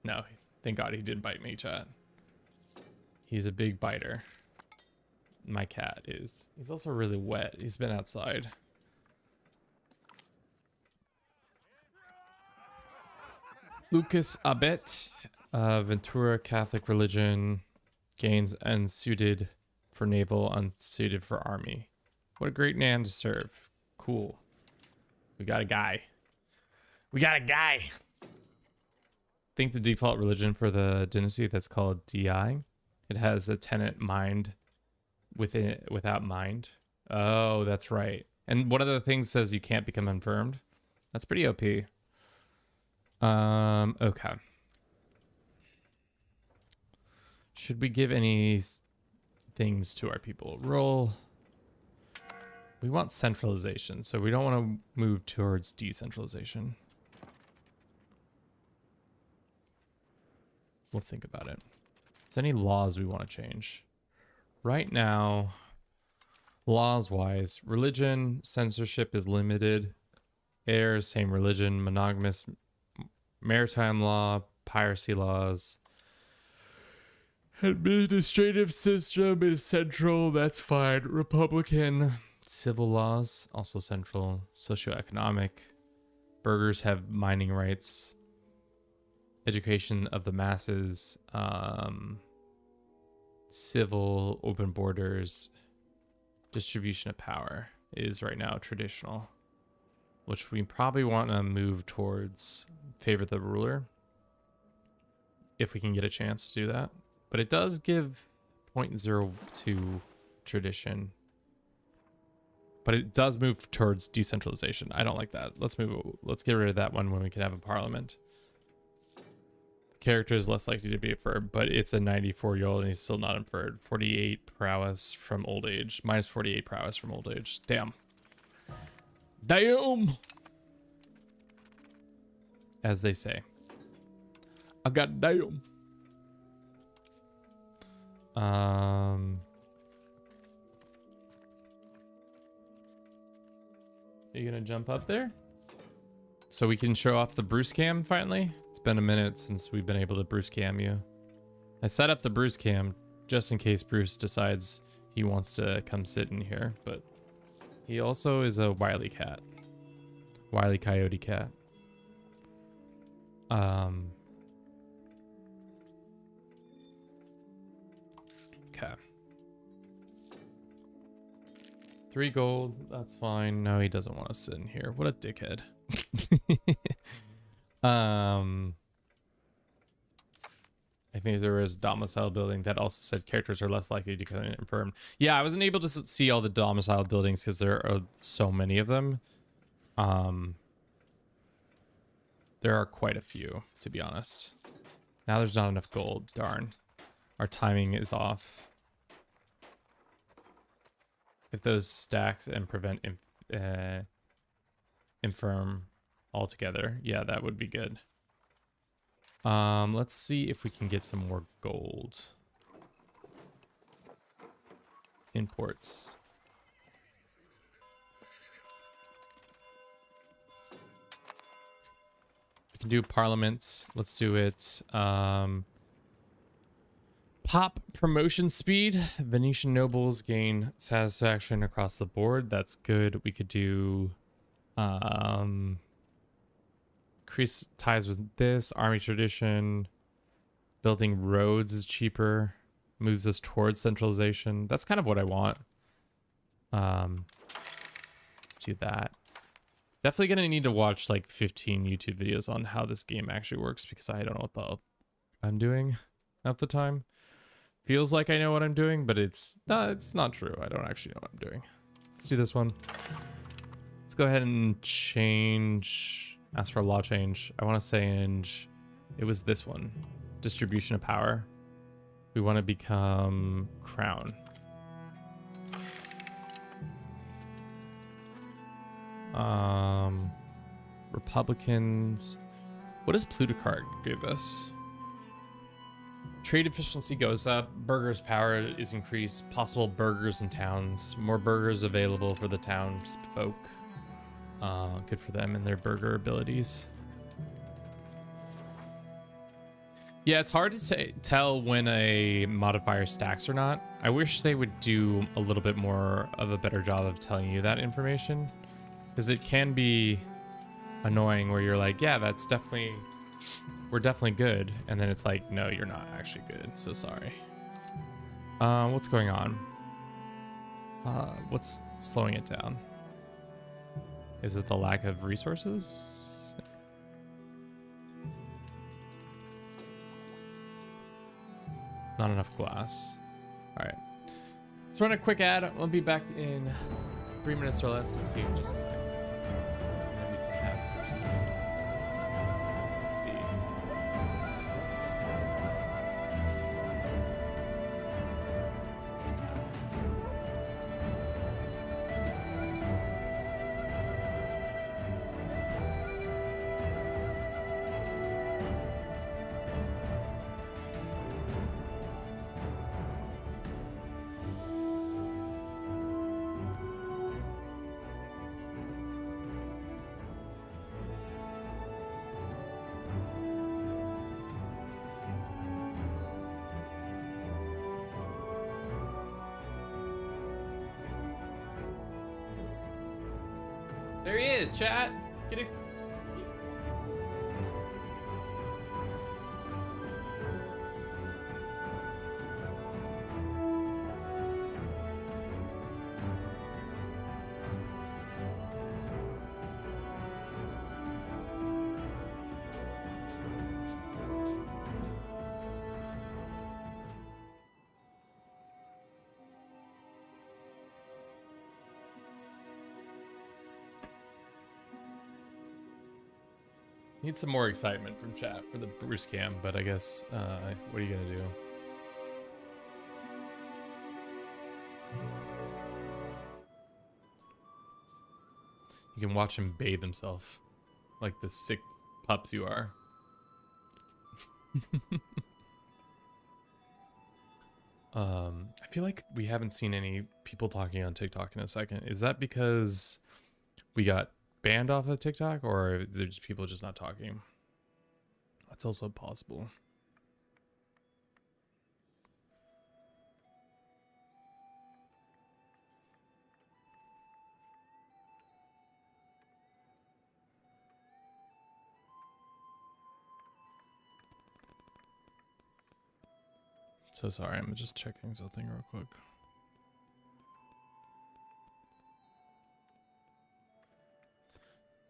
No, thank God he did bite me, chat. He's a big biter. My cat is. He's also really wet. He's been outside. Lucas Abet, Ventura Catholic religion, gains unsuited for naval, unsuited for army. What a great man to serve. Cool. We got a guy. We got a guy. Think the default religion for the dynasty that's called DI. It has the tenant mind within without mind. Oh, that's right. And one of the things says you can't become infirmed. That's pretty OP. Okay. Should we give any things to our people? Roll. We want centralization, so we don't want to move towards decentralization. We'll think about it. Is there any laws we want to change? Right now, laws-wise, religion, censorship is limited. Heirs, same religion, monogamous, maritime law, piracy laws. Administrative system is central, that's fine. Republican, civil laws, also central. Socioeconomic, burghers have mining rights. Education of the masses, civil, open borders, distribution of power is right now traditional, which we probably want to move towards favor the ruler if we can get a chance to do that. But it does give 0.02 tradition, but it does move towards decentralization. I don't like that. Let's get rid of that one when we can have a parliament. Character is less likely to be inferred, but it's a 94-year-old and he's still not inferred. 48 prowess from old age. Minus 48 prowess from old age. Damn. Damn! As they say. I got damn. Are you gonna jump up there? So we can show off the Bruce cam finally? It's been a minute since we've been able to Bruce cam you. I set up the Bruce cam just in case Bruce decides he wants to come sit in here, but he also is a wily cat. Wily coyote cat. Okay. 3 gold, that's fine. No, he doesn't want to sit in here. What a dickhead. I think there was a domicile building that also said characters are less likely to become infirmed. Yeah, I wasn't able to see all the domicile buildings because there are so many of them. There are quite a few, to be honest. Now there's not enough gold. Darn. Our timing is off. If those stacks and prevent infirm altogether, yeah, that would be good. Let's see if we can get some more gold. Imports. can do Parliament. Let's do it. Pop promotion speed. Venetian nobles gain satisfaction across the board. That's good. We could do increase ties with this. Army tradition. Building roads is cheaper. Moves us towards centralization. That's kind of what I want. Let's do that. Definitely gonna need to watch like 15 YouTube videos on how this game actually works, because I don't know what the I'm doing at the time. Feels like I know what I'm doing, but it's not true. I don't actually know what I'm doing. Let's do this one. Let's go ahead and change. Ask for a law change. I want to change. It was this one. Distribution of power. We want to become crown. Republicans. What does Plutocrat give us? Trade efficiency goes up. Burgers power is increased. Possible burgers in towns. More burgers available for the townsfolk. Good for them and their burger abilities. Yeah, it's hard to tell when a modifier stacks or not. I wish they would do a little bit more of a better job of telling you that information, because it can be annoying where you're like, yeah, that's definitely, we're definitely good, and then it's like, no, you're not actually good, so sorry. What's going on? What's slowing it down? Is it the lack of resources? Not enough glass. All right, let's run a quick ad. I'll be back in 3 minutes or less. Let's see in just a second. And then we can have first. Let's see. There he is, chat. Get it. Need some more excitement from chat for the Bruce cam, but I guess, what are you gonna do? You can watch him bathe himself like the sick pups you are. I feel like we haven't seen any people talking on TikTok in a second. Is that because we got banned off of TikTok, or are there just people just not talking? That's also possible. So sorry, I'm just checking something real quick.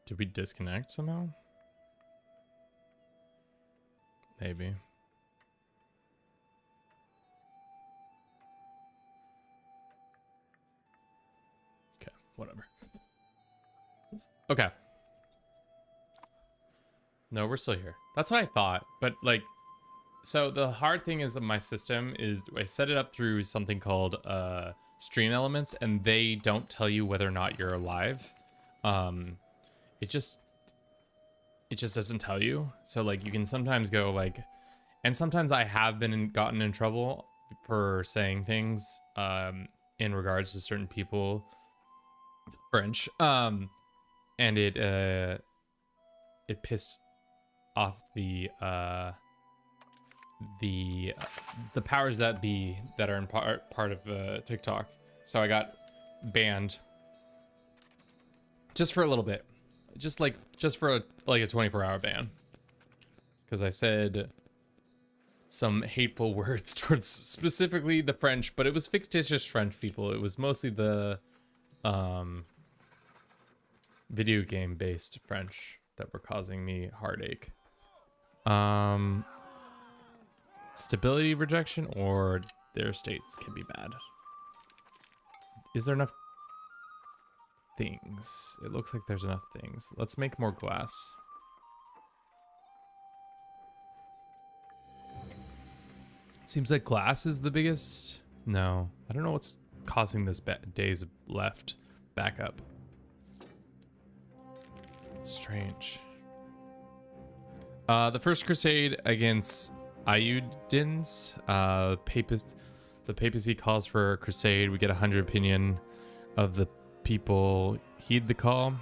Did we disconnect somehow? Maybe. Okay, whatever. Okay. No, we're still here. That's what I thought, but like, so the hard thing is that my system is I set it up through something called stream elements, and they don't tell you whether or not you're alive. It just doesn't tell you. So like you can sometimes go like, and sometimes I have gotten in trouble for saying things in regards to certain people, French, and it pissed off the powers that be that are in part of TikTok. So I got banned just for a little bit, just for a 24-hour ban, because I said some hateful words towards specifically the French, but it was fictitious French people. It was mostly the video game based French that were causing me heartache. Stability rejection, or their states can be bad. Is there enough things? It looks like there's enough things. Let's make more glass. Seems like glass is the biggest. No, I don't know what's causing this days left backup. Strange. The first crusade against Iudins, the papacy calls for a crusade. We get 100 opinion of the people heed the call.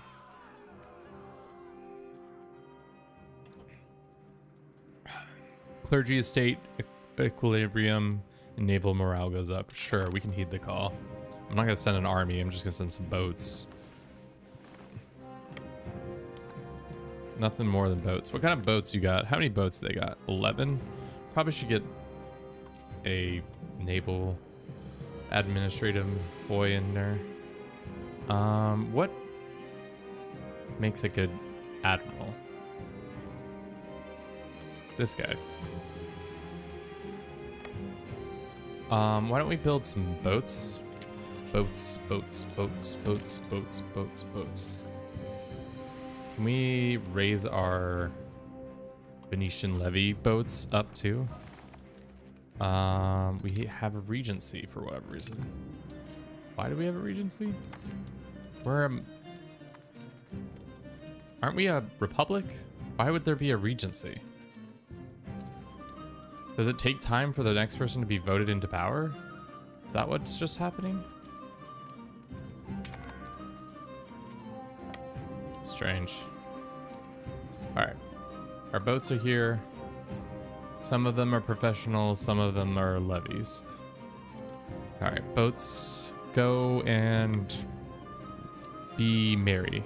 Clergy estate equilibrium and naval morale goes up. Sure, we can heed the call. I'm not gonna send an army, I'm just gonna send some boats. Nothing more than boats. What kind of boats you got? How many boats they got? 11? Probably should get a naval administrative boy in there. What makes a good admiral? This guy. Why don't we build some boats? Boats. Can we raise our Venetian levy boats up too? We have a regency for whatever reason. Why do we have a regency? Aren't we a republic? Why would there be a regency? Does it take time for the next person to be voted into power? Is that what's just happening? Strange. All right, our boats are here. Some of them are professional, some of them are levies. All right, boats, go and be merry.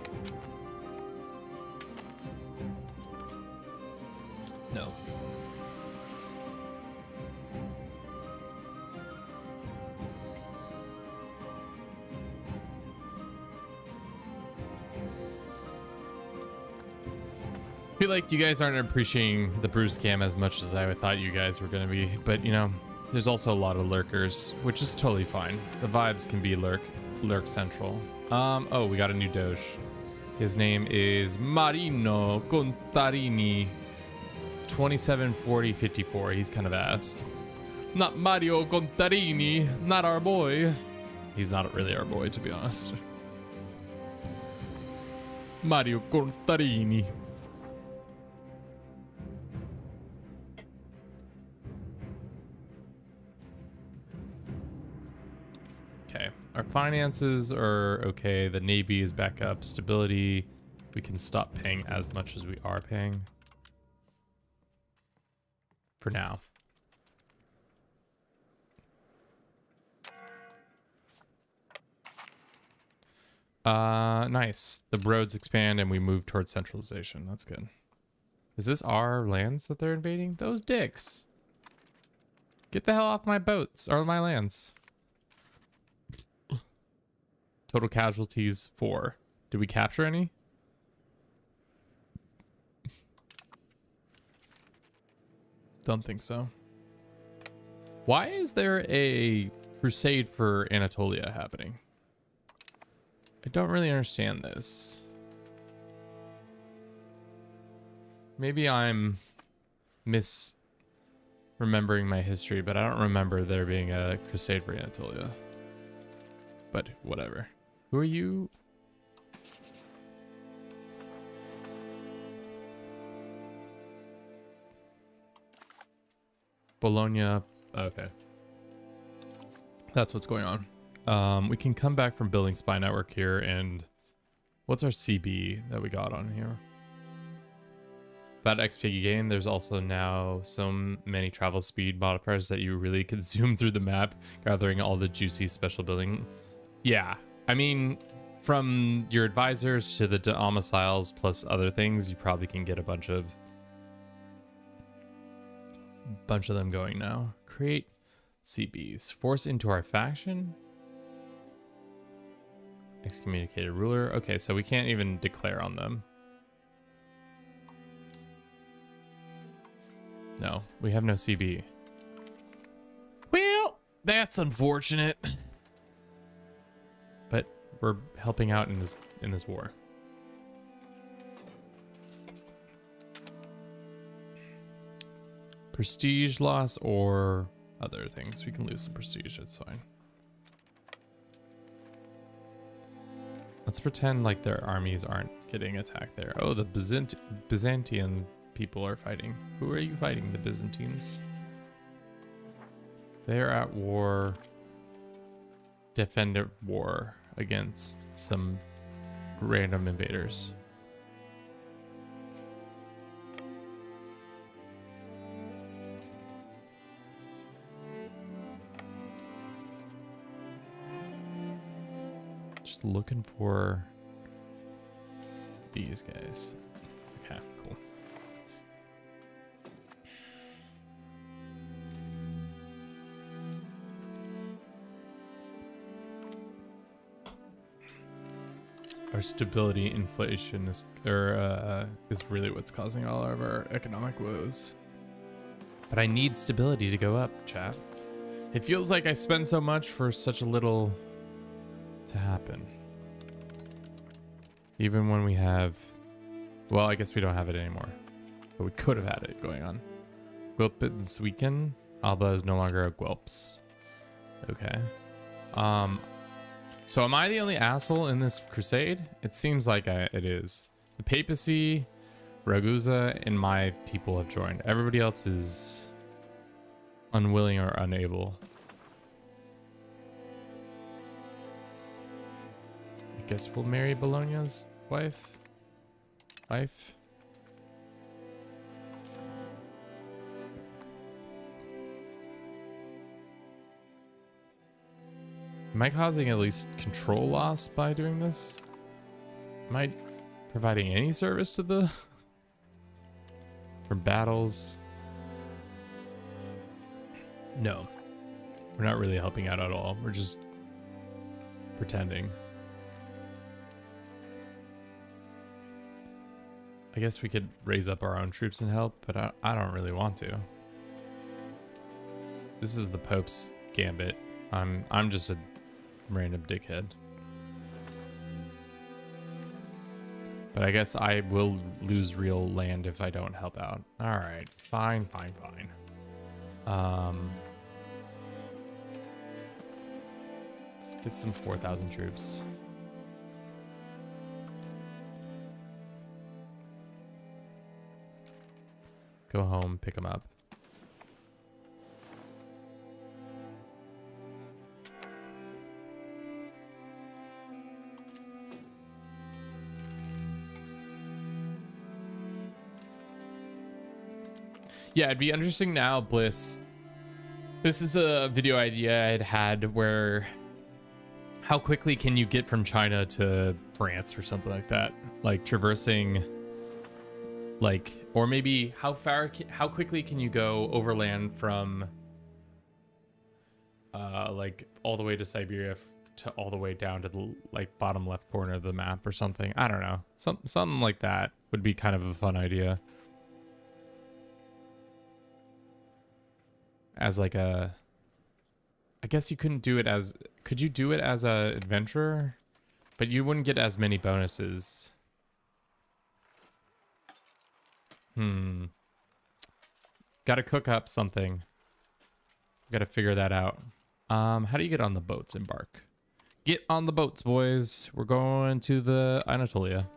No. I feel like you guys aren't appreciating the brew scam as much as I thought you guys were going to be, but you know, there's also a lot of lurkers, which is totally fine. The vibes can be lurk central. Oh, we got a new doge. His name is Marino Contarini 274054. He's kind of ass. Not Mario Contarini, not our boy. He's not really our boy, to be honest. Mario Contarini. Okay, our finances are okay. The Navy is back up. Stability, we can stop paying as much as we are paying. For now. Nice. The roads expand and we move towards centralization. That's good. Is this our lands that they're invading? Those dicks. Get the hell off my boats or my lands. Total casualties 4. Did we capture any? Don't think so. Why is there a crusade for Anatolia happening? I don't really understand this. Maybe I'm misremembering my history, but I don't remember there being a crusade for Anatolia. But whatever. Who are you? Bologna. Okay. That's what's going on. We can come back from building spy network here, and what's our CB that we got on here? About XP gain, there's also now so many travel speed modifiers that you really could zoom through the map, gathering all the juicy special building. Yeah, I mean, from your advisors to the domiciles plus other things, you probably can get a bunch of them going now. Create CBs. Force into our faction. Excommunicated ruler. Okay, so we can't even declare on them. No, we have no CB. Well, that's unfortunate. But we're helping out in this war. Prestige loss or other things. We can lose some prestige, it's fine. Let's pretend like their armies aren't getting attacked there. Oh, the Byzantine people are fighting. Who are you fighting? The Byzantines? They're at war. Defender war against some random invaders. Just looking for these guys. Okay, cool. Our stability inflation is really what's causing all of our economic woes. But I need stability to go up, chat. It feels like I spend so much for such a little to happen. Even when we have, well, I guess we don't have it anymore, but we could have had it going on. Gwilpins weaken. Alba is no longer a Gwelps. Okay. So am I the only asshole in this crusade? It seems like it is. The papacy, Ragusa, and my people have joined. Everybody else is unwilling or unable. I guess we'll marry Bologna's wife. Am I causing at least control loss by doing this? Am I providing any service to the from battles? No, we're not really helping out at all. We're just pretending. I guess we could raise up our own troops and help, but I don't really want to. This is the Pope's gambit. I'm just a random dickhead. But I guess I will lose real land if I don't help out. All right, fine. Let's get some 4,000 troops. Go home, pick them up. Yeah, it'd be interesting now, Bliss. This is a video idea I'd had where how quickly can you get from China to France or something like that? Like traversing, like, or maybe how quickly can you go overland from like all the way to Siberia to all the way down to the like bottom left corner of the map or something? I don't know. Something like that would be kind of a fun idea. As like a, I guess you couldn't do it as, could you do it as a adventurer? But you wouldn't get as many bonuses. Gotta cook up something. Gotta figure that out. How do you get on the boats? Embark. Get on the boats, boys. We're going to the Anatolia.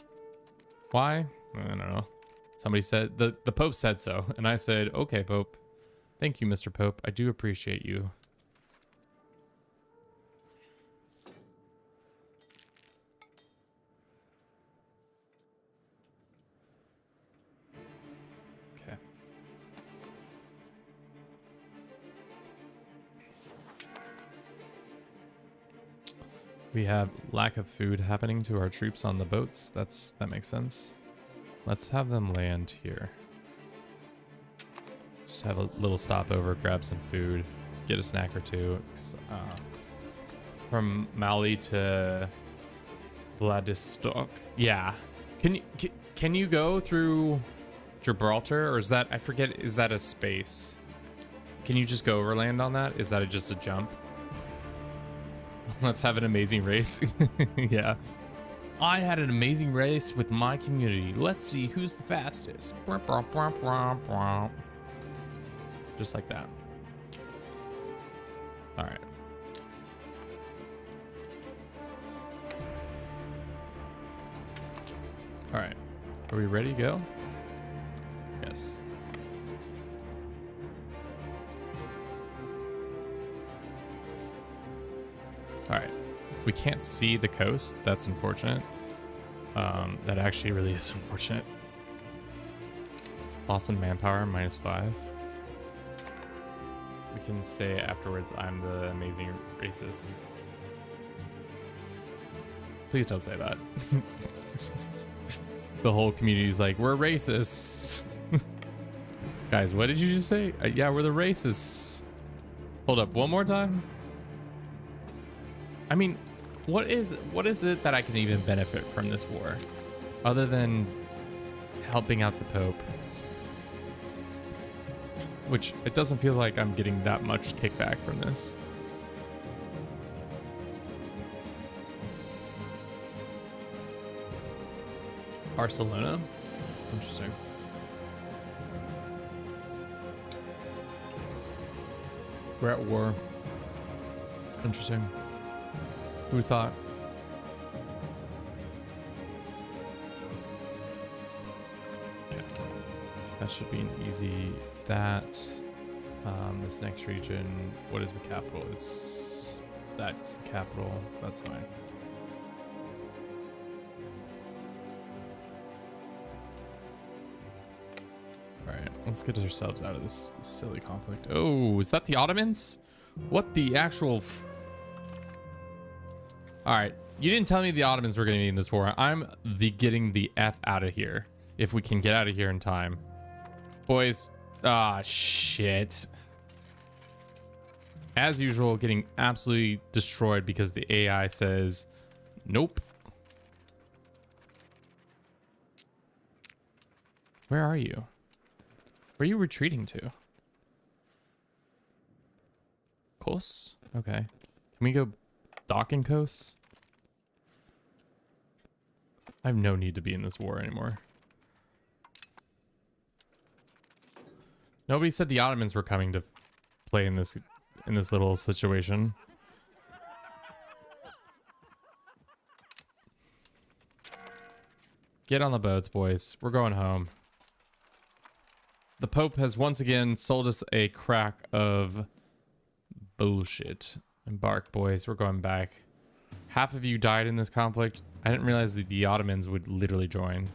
Why? I don't know. Somebody said, the Pope said so. And I said, okay, Pope. Thank you, Mr. Pope. I do appreciate you. We have lack of food happening to our troops on the boats. That makes sense. Let's have them land here. Just have a little stopover, grab some food, get a snack or two. From Mali to Vladivostok. Yeah. Can you go through Gibraltar, or is that, I forget, is that a space? Can you just go overland on that? Is that just a jump? Let's have an amazing race. Yeah. I had an amazing race with my community. Let's see who's the fastest. Just like that. All right. All right. Are we ready to go? Yes. All right. We can't see the coast. That's unfortunate. That actually really is unfortunate. Loss in manpower, -5. We can say afterwards, I'm the amazing racist. Please don't say that. The whole community's like, we're racists. Guys, what did you just say? Yeah, we're the racists. Hold up, one more time. I mean, what is it that I can even benefit from this war other than helping out the Pope? Which it doesn't feel like I'm getting that much kickback from this. Barcelona? Interesting. We're at war. Interesting. Who thought? Okay. That should be an easy that. This next region, what is the capital? That's the capital. That's fine. All right, let's get ourselves out of this silly conflict. Oh, is that the Ottomans? What the actual... All right, you didn't tell me the Ottomans were going to be in this war. I'm getting the F out of here. If we can get out of here in time. Boys, shit. As usual, getting absolutely destroyed because the AI says, nope. Where are you? Where are you retreating to? Kos? Okay. Can we go docking Kos? I have no need to be in this war anymore. Nobody said the Ottomans were coming to play in this little situation. Get on the boats, boys. We're going home. The Pope has once again sold us a crack of bullshit. Embark, boys. We're going back. Half of you died in this conflict. I didn't realize that the Ottomans would literally join.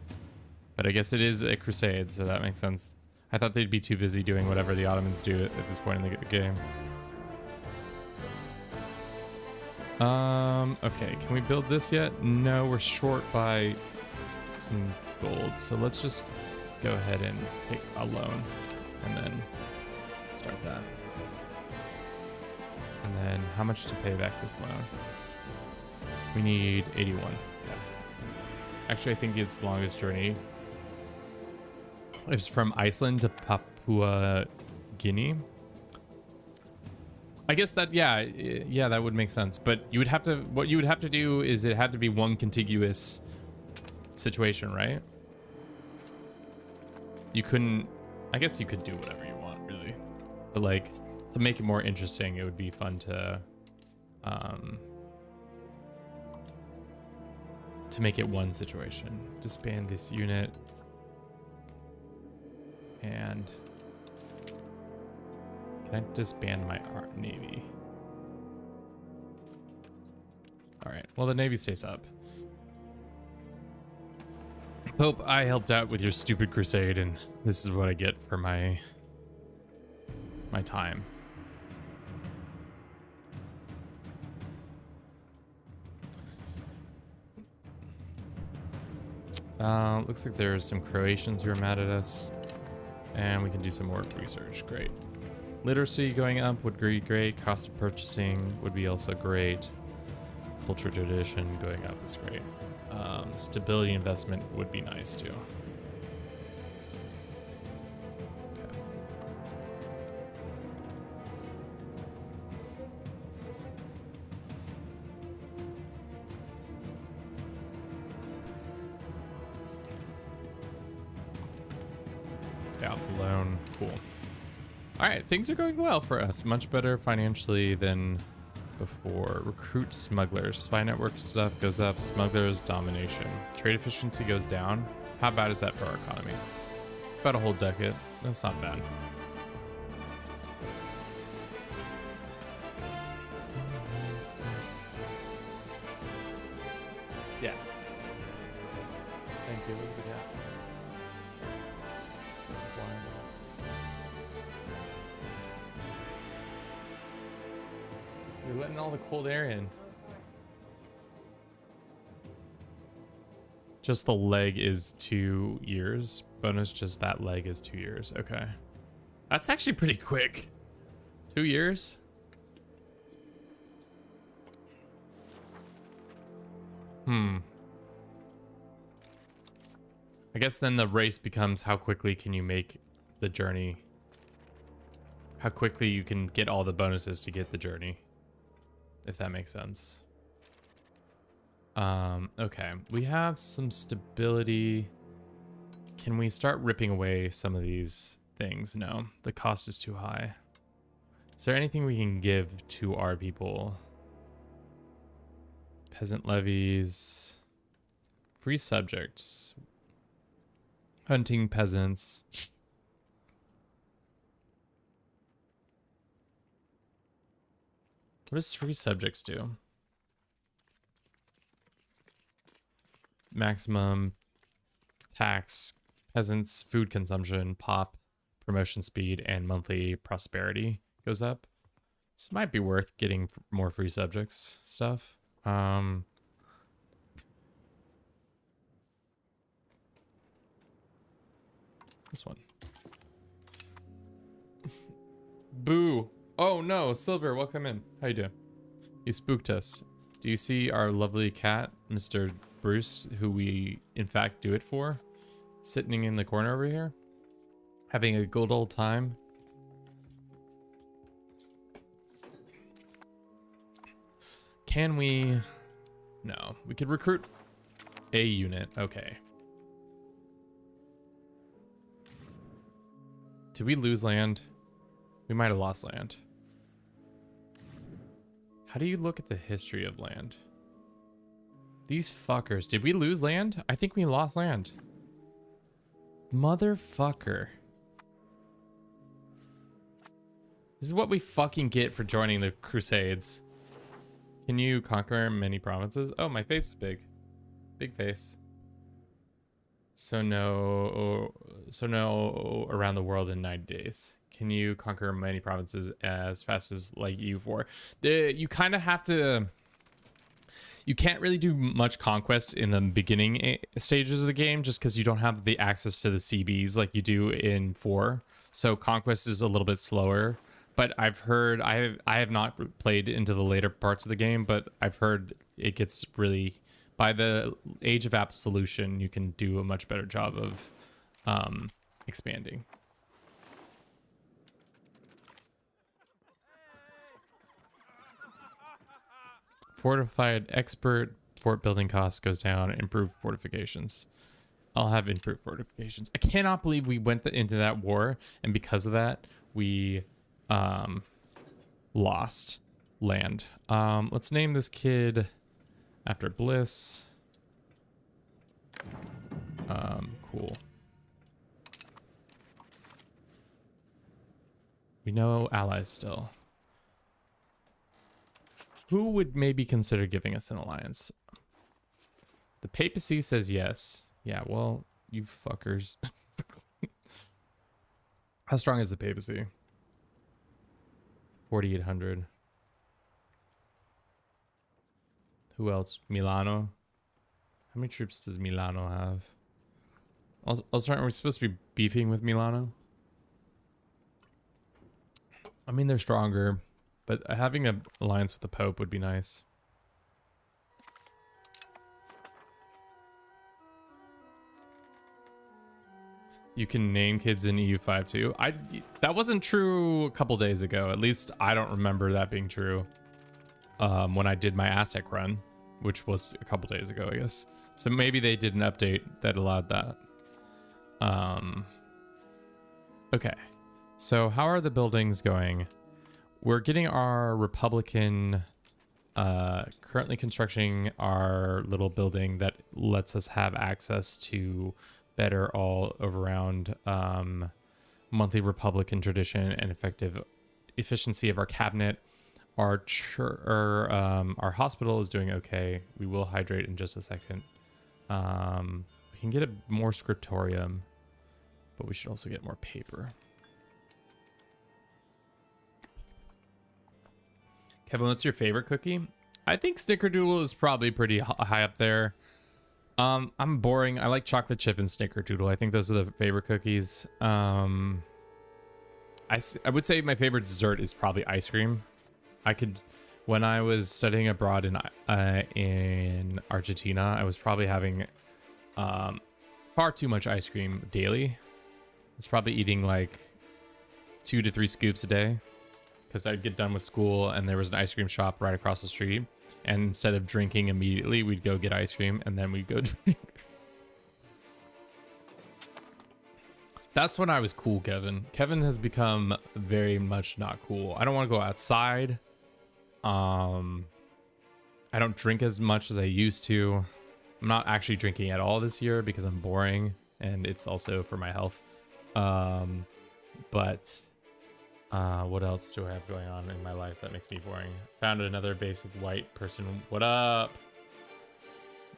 But I guess it is a crusade, so that makes sense. I thought they'd be too busy doing whatever the Ottomans do at this point in the game. Okay, can we build this yet? No, we're short by some gold. So let's just go ahead and take a loan and then start that. And then how much to pay back this loan? We need 81. Yeah. Actually, I think it's the longest journey. It's from Iceland to Papua Guinea. I guess that, yeah, that would make sense. But you would have to, what you would have to do is it had to be one contiguous situation, right? You couldn't, I guess you could do whatever you want, really. But like, to make it more interesting, it would be fun to make it one situation. Disband this unit. And can I disband my Navy? All right, well, the Navy stays up. Pope, I helped out with your stupid crusade, and this is what I get for my time. Looks like there's some Croatians who are mad at us. And we can do some more research. Great. Literacy going up would be great. Cost of purchasing would be also great. Culture tradition going up is great. Stability investment would be nice too. Yeah, loan. Cool. All right, things are going well for us. Much better financially than before. Recruit smugglers. Spy network stuff goes up. Smugglers domination. Trade efficiency goes down. How bad is that for our economy? About a whole decade. That's not bad. Yeah. Thank you. Look at that. You're letting all the cold air in. Just the leg is 2 years. Bonus, just that leg is 2 years. Okay. That's actually pretty quick. 2 years? I guess then the race becomes how quickly can you make the journey. How quickly you can get all the bonuses to get the journey. If that makes sense. Okay. We have some stability. Can we start ripping away some of these things? No, the cost is too high. Is there anything we can give to our people? Peasant levies. Free subjects. Hunting peasants. What does free subjects do? Maximum tax, peasants, food consumption, pop, promotion speed, and monthly prosperity goes up. So it might be worth getting more free subjects stuff. This one. Boo. Oh no, Silver, welcome in. How you doing? You spooked us. Do you see our lovely cat, Mr. Bruce, who we in fact do it for? Sitting in the corner over here? Having a good old time? Can we... No, we could recruit a unit. Okay. Did we lose land? We might have lost land. How do you look at the history of land? These fuckers. Did we lose land? I think we lost land. Motherfucker. This is what we fucking get for joining the Crusades. Can you conquer many provinces? Oh, my face is big. Big face. So no around the world in 90 days. Can you conquer many provinces as fast as like U4? You kind of have to... You can't really do much conquest in the beginning stages of the game just because you don't have the access to the CBs like you do in 4. So conquest is a little bit slower. But I've heard... I have not played into the later parts of the game, but I've heard it gets really... By the Age of Absolution, you can do a much better job of expanding. Fortified expert, fort building cost goes down, improved fortifications. I'll have improved fortifications. I cannot believe we went into that war, and because of that, we lost land. Let's name this kid after Bliss. Cool. We know allies still. Who would maybe consider giving us an alliance? The papacy says yes. Yeah, well, you fuckers. How strong is the papacy? 4,800. Who else? Milano. How many troops does Milano have? Also, are we supposed to be beefing with Milano? I mean, they're stronger, but having an alliance with the Pope would be nice. You can name kids in EU5 too. That wasn't true a couple days ago. At least I don't remember that being true when I did my Aztec run, which was a couple days ago, I guess. So maybe they did an update that allowed that. Okay. So how are the buildings going? We're getting our Republican, currently constructing our little building that lets us have access to better all around monthly Republican tradition and effective efficiency of our cabinet. Our hospital is doing okay. We will hydrate in just a second. We can get a more scriptorium, but we should also get more paper. Kevin, what's your favorite cookie? I think Snickerdoodle is probably pretty high up there. I'm boring. I like chocolate chip and Snickerdoodle. I think those are the favorite cookies. I would say my favorite dessert is probably ice cream. When I was studying abroad in Argentina, I was probably having far too much ice cream daily. I was probably eating like 2 to 3 scoops a day because I'd get done with school and there was an ice cream shop right across the street. And instead of drinking immediately, we'd go get ice cream and then we'd go drink. That's when I was cool, Kevin. Kevin has become very much not cool. I don't want to go outside. I don't drink as much as I used to. I'm not actually drinking at all this year because I'm boring and it's also for my health. What else do I have going on in my life that makes me boring? Found another basic white person. What up?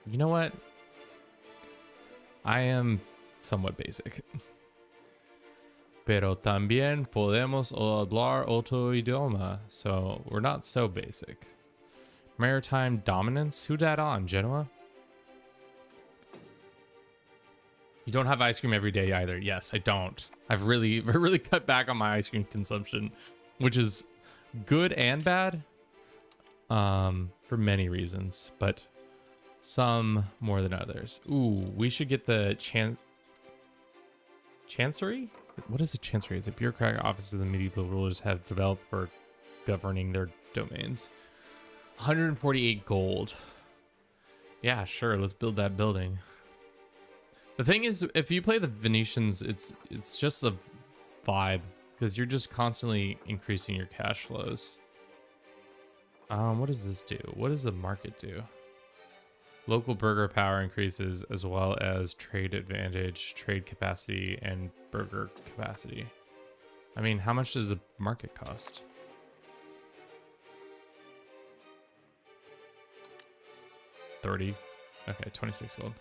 You know what? I am somewhat basic. Pero también podemos hablar otro idioma. So we're not so basic. Maritime dominance? Who dat on, Genoa? You don't have ice cream every day either. Yes, I don't. I've really cut back on my ice cream consumption, which is good and bad for many reasons, but some more than others. Ooh, we should get the Chancery? What is a Chancery? It's a bureaucratic office that the medieval rulers have developed for governing their domains. 148 gold. Yeah, sure. Let's build that building. The thing is, if you play the Venetians, it's just a vibe because you're just constantly increasing your cash flows. What does this do? What does the market do? Local burger power increases as well as trade advantage, trade capacity, and burger capacity. I mean, how much does the market cost? $30. Okay, 26 gold.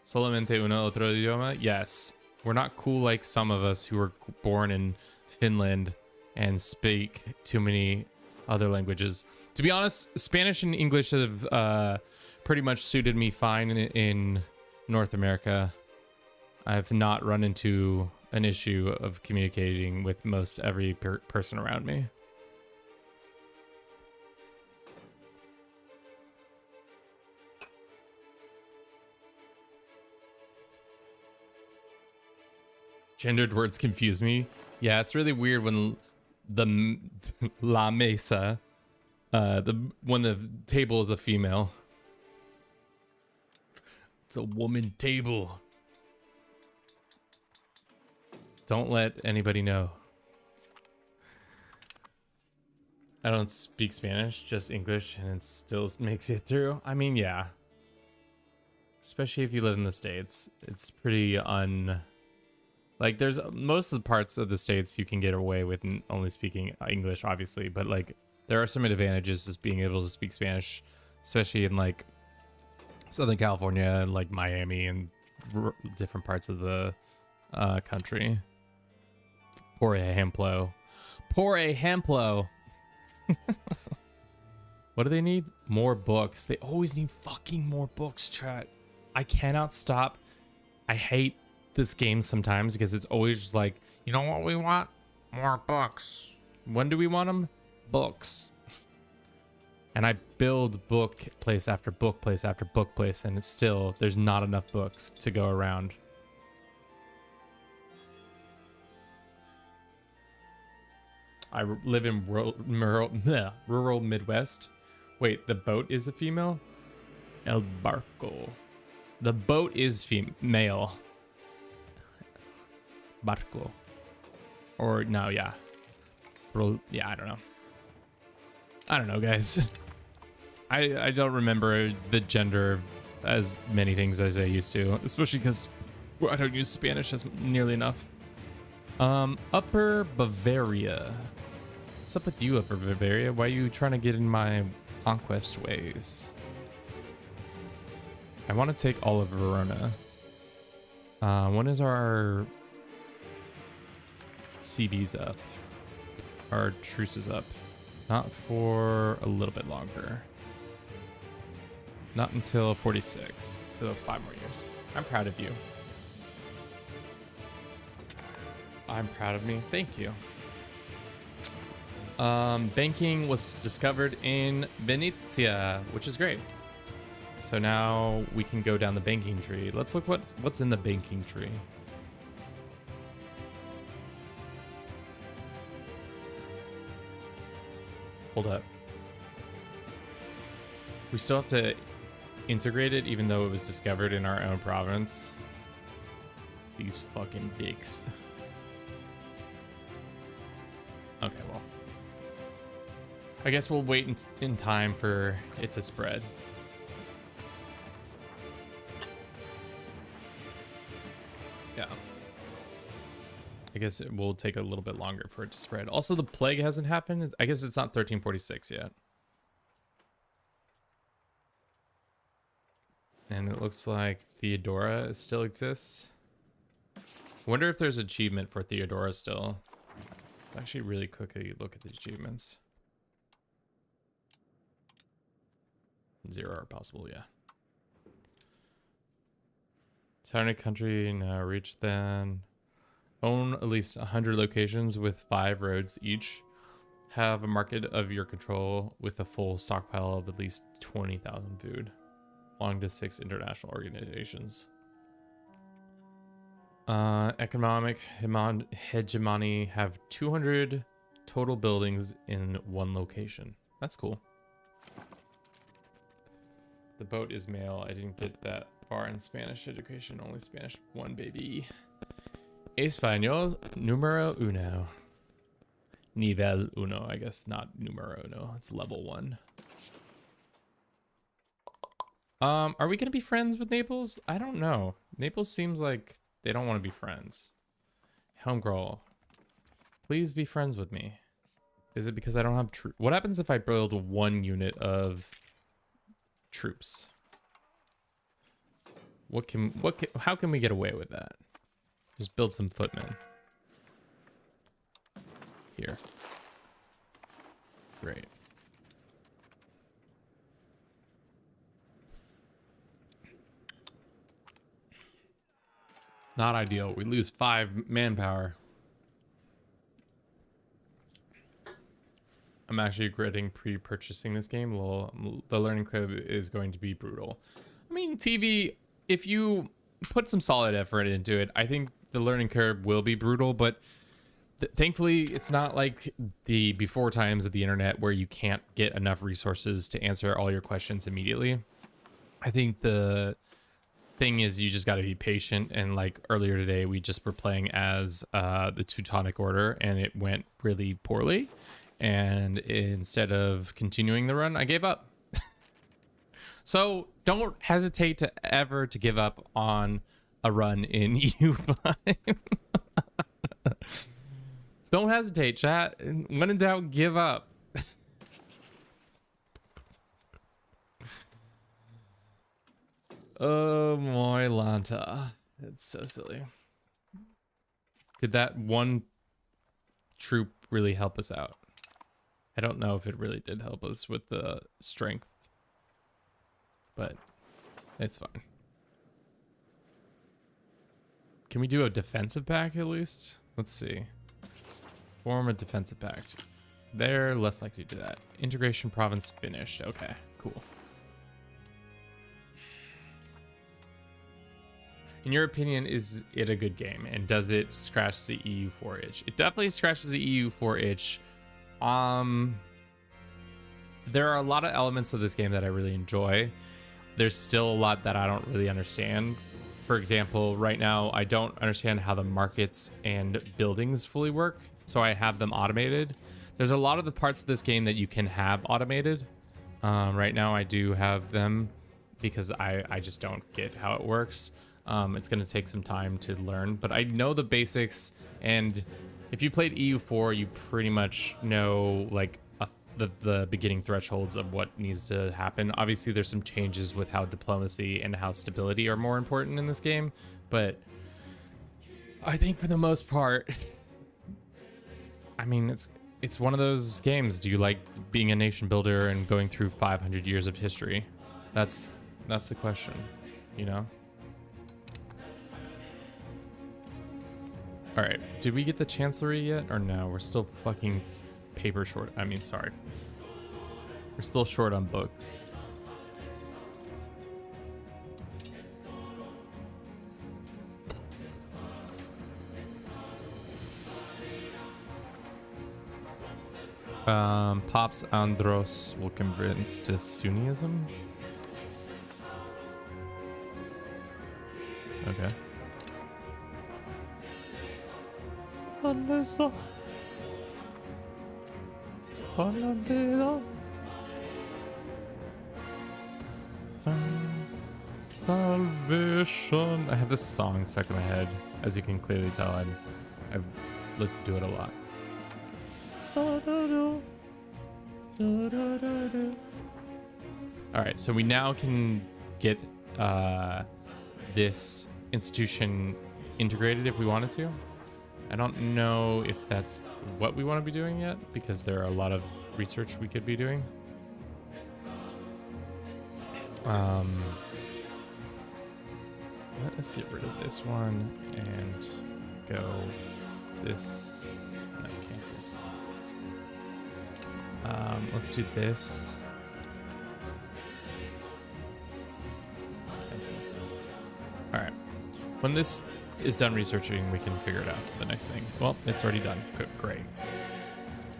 Solamente uno otro idioma? Yes. We're not cool like some of us who were born in Finland and speak too many other languages. To be honest, Spanish and English have pretty much suited me fine in North America. I've not run into an issue of communicating with most every person around me. Gendered words confuse me. Yeah, it's really weird when the la mesa, when the table is a female. It's a woman table. Don't let anybody know. I don't speak Spanish, just English, and it still makes it through. I mean, yeah. Especially if you live in the States. It's pretty like, there's most of the parts of the States you can get away with only speaking English, obviously, but like there are some advantages to being able to speak Spanish, especially in like Southern California and like Miami and different parts of the country. Por ejemplo. What do they need? More books. They always need fucking more books, chat. I cannot stop. I hate this game sometimes because it's always just like, you know what we want? More books. When do we want them? Books. And I build book place after book place after book place, and it's still, there's not enough books to go around. I live in rural Midwest. Wait, the boat is a female? El barco. The boat is male. Barco. Or no, yeah. Yeah, I don't know. I don't know, guys. I don't remember the gender as many things as I used to, especially because I don't use Spanish as nearly enough. Upper Bavaria. What's up with you, Upper Bavaria? Why are you trying to get in my conquest ways? I want to take all of Verona. When is our CB's up? Our truce is up. Not for a little bit longer. Not until 46, so 5 more years. I'm proud of you. I'm proud of me. Thank you. Banking was discovered in Venezia, which is great. So now we can go down the banking tree. Let's look what's in the banking tree. Hold up. We still have to integrate it even though it was discovered in our own province. These fucking dicks. Okay, well. I guess we'll wait in time for it to spread. Yeah. I guess it will take a little bit longer for it to spread. Also, the plague hasn't happened. I guess it's not 1346 yet. And it looks like Theodora still exists. Wonder if there's achievement for Theodora still. Let's actually really quickly look at the achievements. 0 are possible, yeah. Town and country, now reach then. Own at least 100 locations with 5 roads each. Have a market of your control with a full stockpile of at least 20,000 food. Belong to 6 international organizations. Economic hegemony, have 200 total buildings in 1 location. That's cool. The boat is male. I didn't get that far in Spanish education. Only Spanish 1, baby. Español número 1. Nivel 1, I guess, not numero 1. It's level 1. Are we gonna be friends with Naples? I don't know. Naples seems like they don't want to be friends. Homegirl, please be friends with me. Is it because I don't have what happens if I build 1 unit of troops? How can we get away with that? Just build some footmen. Here. Great. Not ideal. We lose 5 manpower. I'm actually regretting pre-purchasing this game. The learning curve is going to be brutal. I mean, TV, if you put some solid effort into it, I think the learning curve will be brutal, but thankfully it's not like the before times of the internet where you can't get enough resources to answer all your questions immediately. I think the thing is you just got to be patient, and like earlier today we just were playing as the Teutonic Order and it went really poorly, and instead of continuing the run I gave up. So don't hesitate to ever to give up on a run in U5. Don't hesitate, chat. When in doubt, give up. Oh my Lanta. It's so silly. Did that 1 troop really help us out? I don't know if it really did help us with the strength, but it's fine. Can we do a defensive pact at least? Let's see. Form a defensive pact. They're less likely to do that. Integration province finished. Okay, cool. In your opinion, is it a good game? And does it scratch the EU4 itch? It definitely scratches the EU4 itch. There are a lot of elements of this game that I really enjoy. There's still a lot that I don't really understand. For example, right now, I don't understand how the markets and buildings fully work, so I have them automated. There's a lot of the parts of this game that you can have automated. Right now, I do have them because I just don't get how it works. It's going to take some time to learn, but I know the basics, and if you played EU4, you pretty much know like the beginning thresholds of what needs to happen. Obviously, there's some changes with how diplomacy and how stability are more important in this game, but I think for the most part, I mean, it's one of those games. Do you like being a nation builder and going through 500 years of history? That's the question, you know? All right, did we get the chancellery yet or no? We're still fucking paper short. I mean, sorry. We're still short on books. Pops Andros will convince to Sunnism. Okay. Salvation. I have this song stuck in my head, as you can clearly tell. I've listened to it a lot. All right, so we now can get this institution integrated if we wanted to. I don't know if that's what we want to be doing yet, because there are a lot of research we could be doing. Let us get rid of this one and go this. No, cancel. Let's do this. Cancel. All right. When this is done researching, we can figure it out. The next thing. Well, it's already done. Good, great.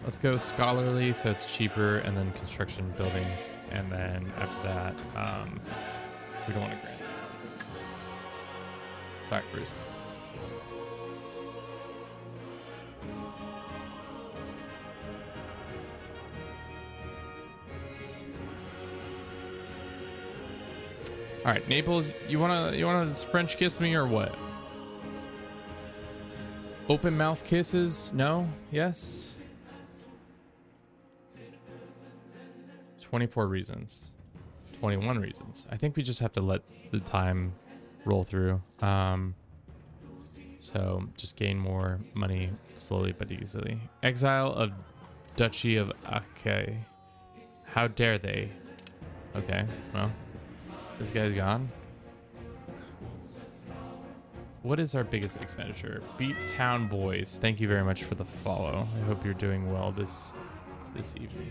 Let's go scholarly, so it's cheaper, and then construction buildings, and then after that, we don't want to grant. Sorry, Bruce. All right, Naples, you wanna French kiss me or what? Open mouth kisses? No? Yes? 24 reasons. 21 reasons. I think we just have to let the time roll through. So just gain more money slowly but easily. Exile of Duchy of Acre. How dare they? Okay, well, this guy's gone. What is our biggest expenditure? Beat Town Boys. Thank you very much for the follow. I hope you're doing well this evening.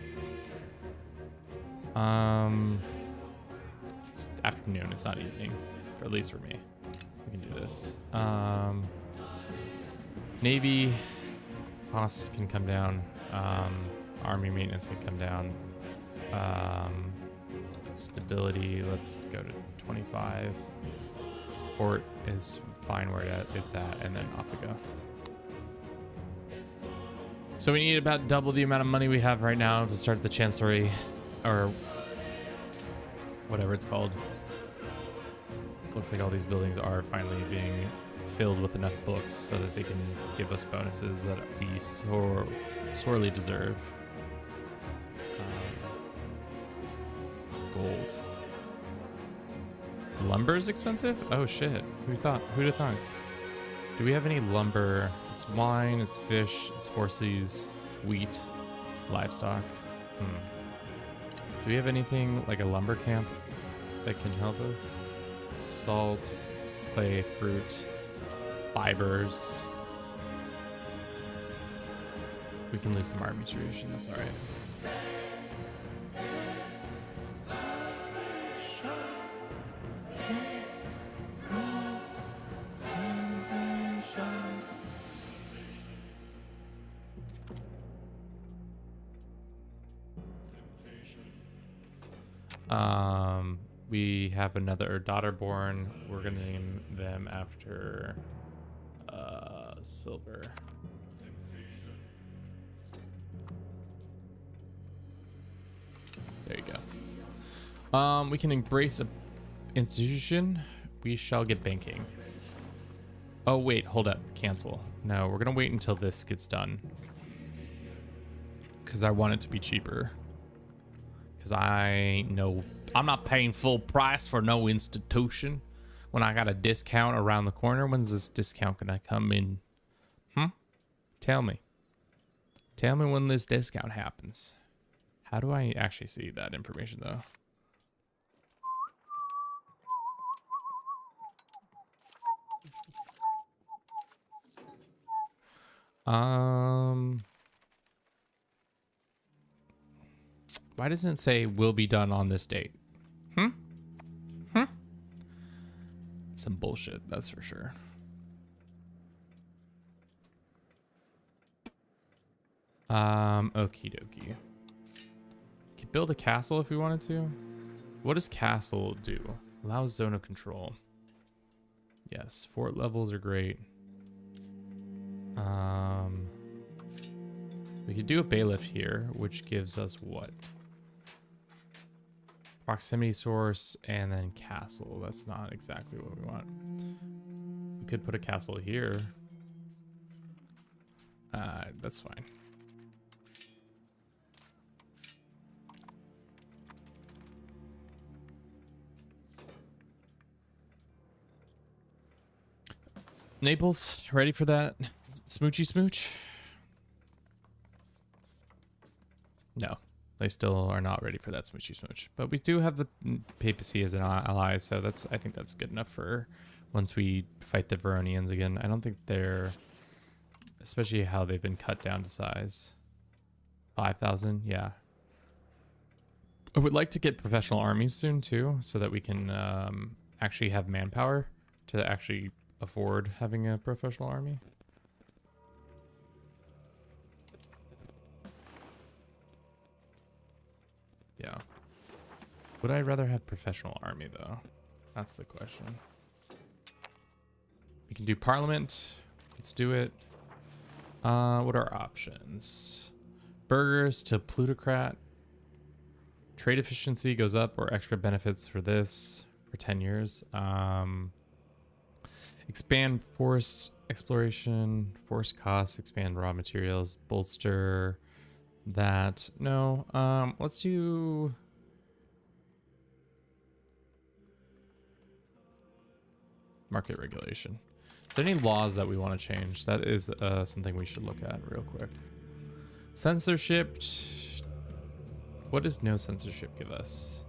Afternoon. It's not evening, at least for me. We can do this. Navy costs can come down. Army maintenance can come down. Stability. Let's go to 25. Port is fine where it's at, and then off we go. So we need about double the amount of money we have right now to start the chancellery, or whatever it's called. Looks like all these buildings are finally being filled with enough books so that they can give us bonuses that we sorely deserve. Gold. Lumber is expensive? Oh shit. Who'd have thought? Do we have any lumber? It's wine, it's fish, it's horses, wheat. Livestock. Do we have anything like a lumber camp that can help us? Salt, clay, fruit, fibers. We can lose some army tradition, that's alright. We have another daughter born. We're gonna name them after Silver. There you go. We can embrace a institution. We shall get banking. Oh wait, hold up. Cancel. No, we're gonna wait until this gets done. Because I want it to be cheaper. Because I know I'm not paying full price for no institution when I got a discount around the corner. When's this discount gonna come in? Tell me. Tell me when this discount happens. How do I actually see that information though? Why doesn't it say will be done on this date? Some bullshit, that's for sure. Okie dokie. Could build a castle if we wanted to. What does castle do? Allows zone of control. Yes, fort levels are great. We could do a bailiff here, which gives us what? Proximity source and then castle. That's not exactly what we want. We could put a castle here. That's fine. Naples, ready for that smoochy smooch? No, they still are not ready for that smoochy smooch. But we do have the papacy as an ally, so I think that's good enough for once we fight the Veronians again. I don't think they're, especially how they've been cut down to size. 5,000, yeah. I would like to get professional armies soon too, so that we can actually have manpower to actually afford having a professional army. Yeah. Would I rather have professional army though? That's the question. We can do parliament. Let's do it. What are our options? Burghers to plutocrat. Trade efficiency goes up or extra benefits for this for 10 years. Expand force exploration, force costs, expand raw materials, bolster that. No, let's do market regulation. Is there any laws that we want to change? That is something we should look at real quick. Censorship. What does no censorship give us?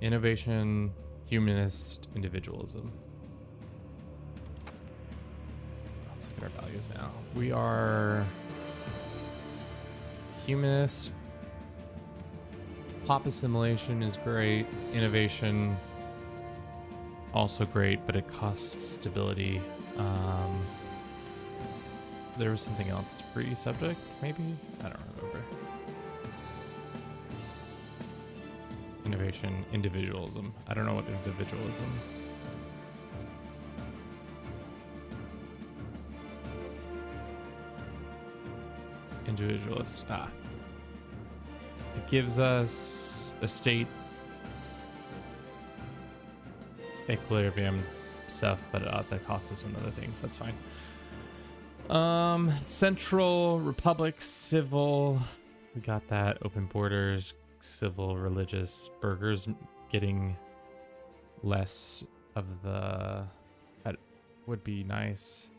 Innovation, humanist, individualism. Let's look at our values now. We are humanist. Pop assimilation is great. Innovation, also great, but it costs stability. There was something else. Free subject, maybe? I don't remember. Innovation, individualism. I don't know what individualism. Individualist. It gives us a state equilibrium stuff, but that costs us some other things. That's fine. Central Republic, civil. We got that. Open borders, civil, religious. Burghers getting less of the. That would be nice.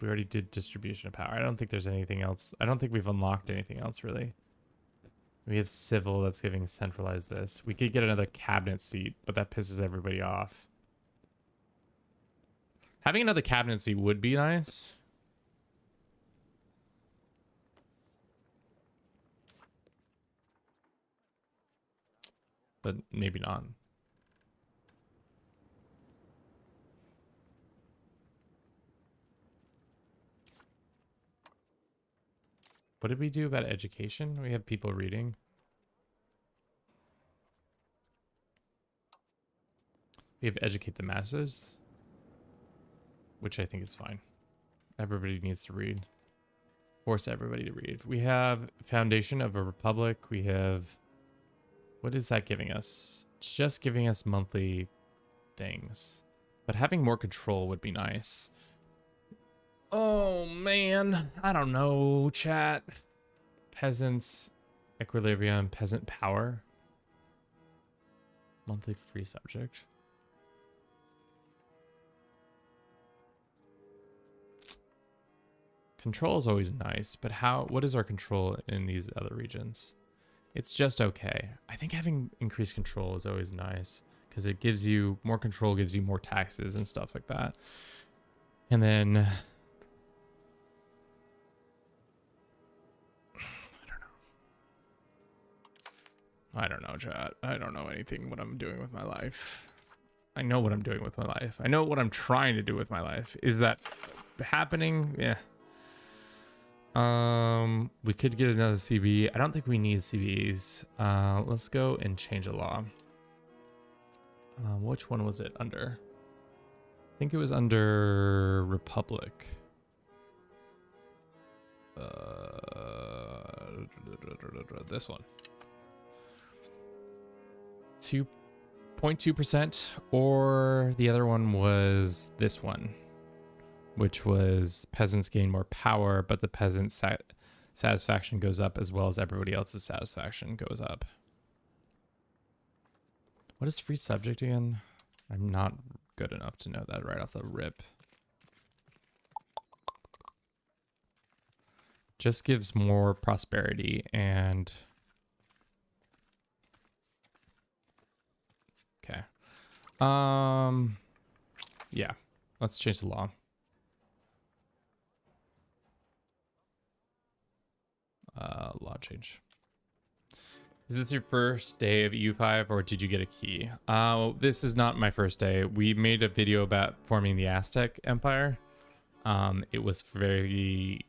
We already did distribution of power. I don't think there's anything else. I don't think we've unlocked anything else really. We have civil that's giving centralized this. We could get another cabinet seat, but that pisses everybody off. Having another cabinet seat would be nice. But maybe not. What did we do about education? We have people reading. We have educate the masses, which I think is fine. Everybody needs to read. Force everybody to read. We have foundation of a republic. We have, what is that giving us? It's just giving us monthly things, but having more control would be nice. Oh man, I don't know, chat. Peasants, equilibrium, peasant power. Monthly free subject. Control is always nice, but what is our control in these other regions? It's just okay. I think having increased control is always nice because it gives you more control, gives you more taxes and stuff like that. And then I don't know, chat. I don't know anything what I'm doing with my life. I know what I'm doing with my life. I know what I'm trying to do with my life. Is that happening? Yeah. We could get another CB. I don't think we need CBs. Let's go and change a law. Which one was it under? I think it was under Republic. This one. 2.2%, or the other one was this one, which was peasants gain more power, but the peasant satisfaction goes up as well as everybody else's satisfaction goes up. What is free subject again? I'm not good enough to know that right off the rip. Just gives more prosperity and... Okay. Yeah, let's change the law. Law change. Is this your first day of EU5 or did you get a key? This is not my first day. We made a video about forming the Aztec Empire. It was very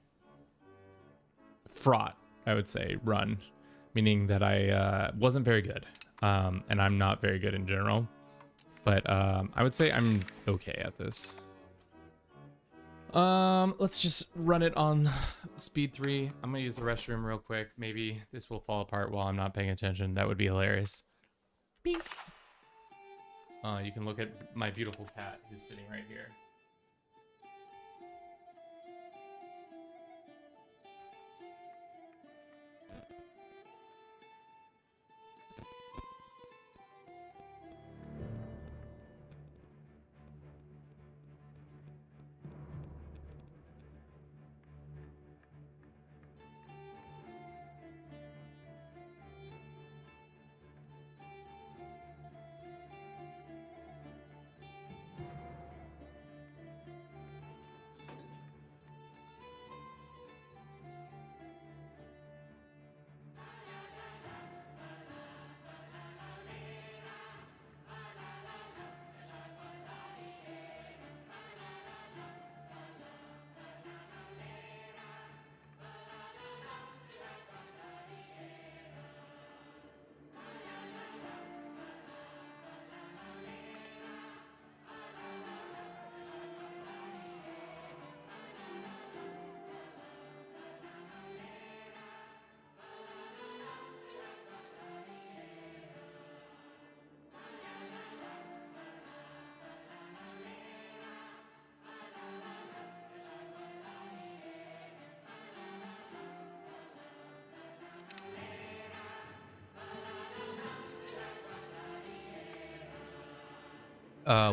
fraught, I would say, run, meaning that I wasn't very good. And I'm not very good in general, but I would say I'm okay at this. Let's just run it on speed 3. I'm gonna use the restroom real quick. Maybe this will fall apart while I'm not paying attention. That would be hilarious. Beep. You can look at my beautiful cat who's sitting right here.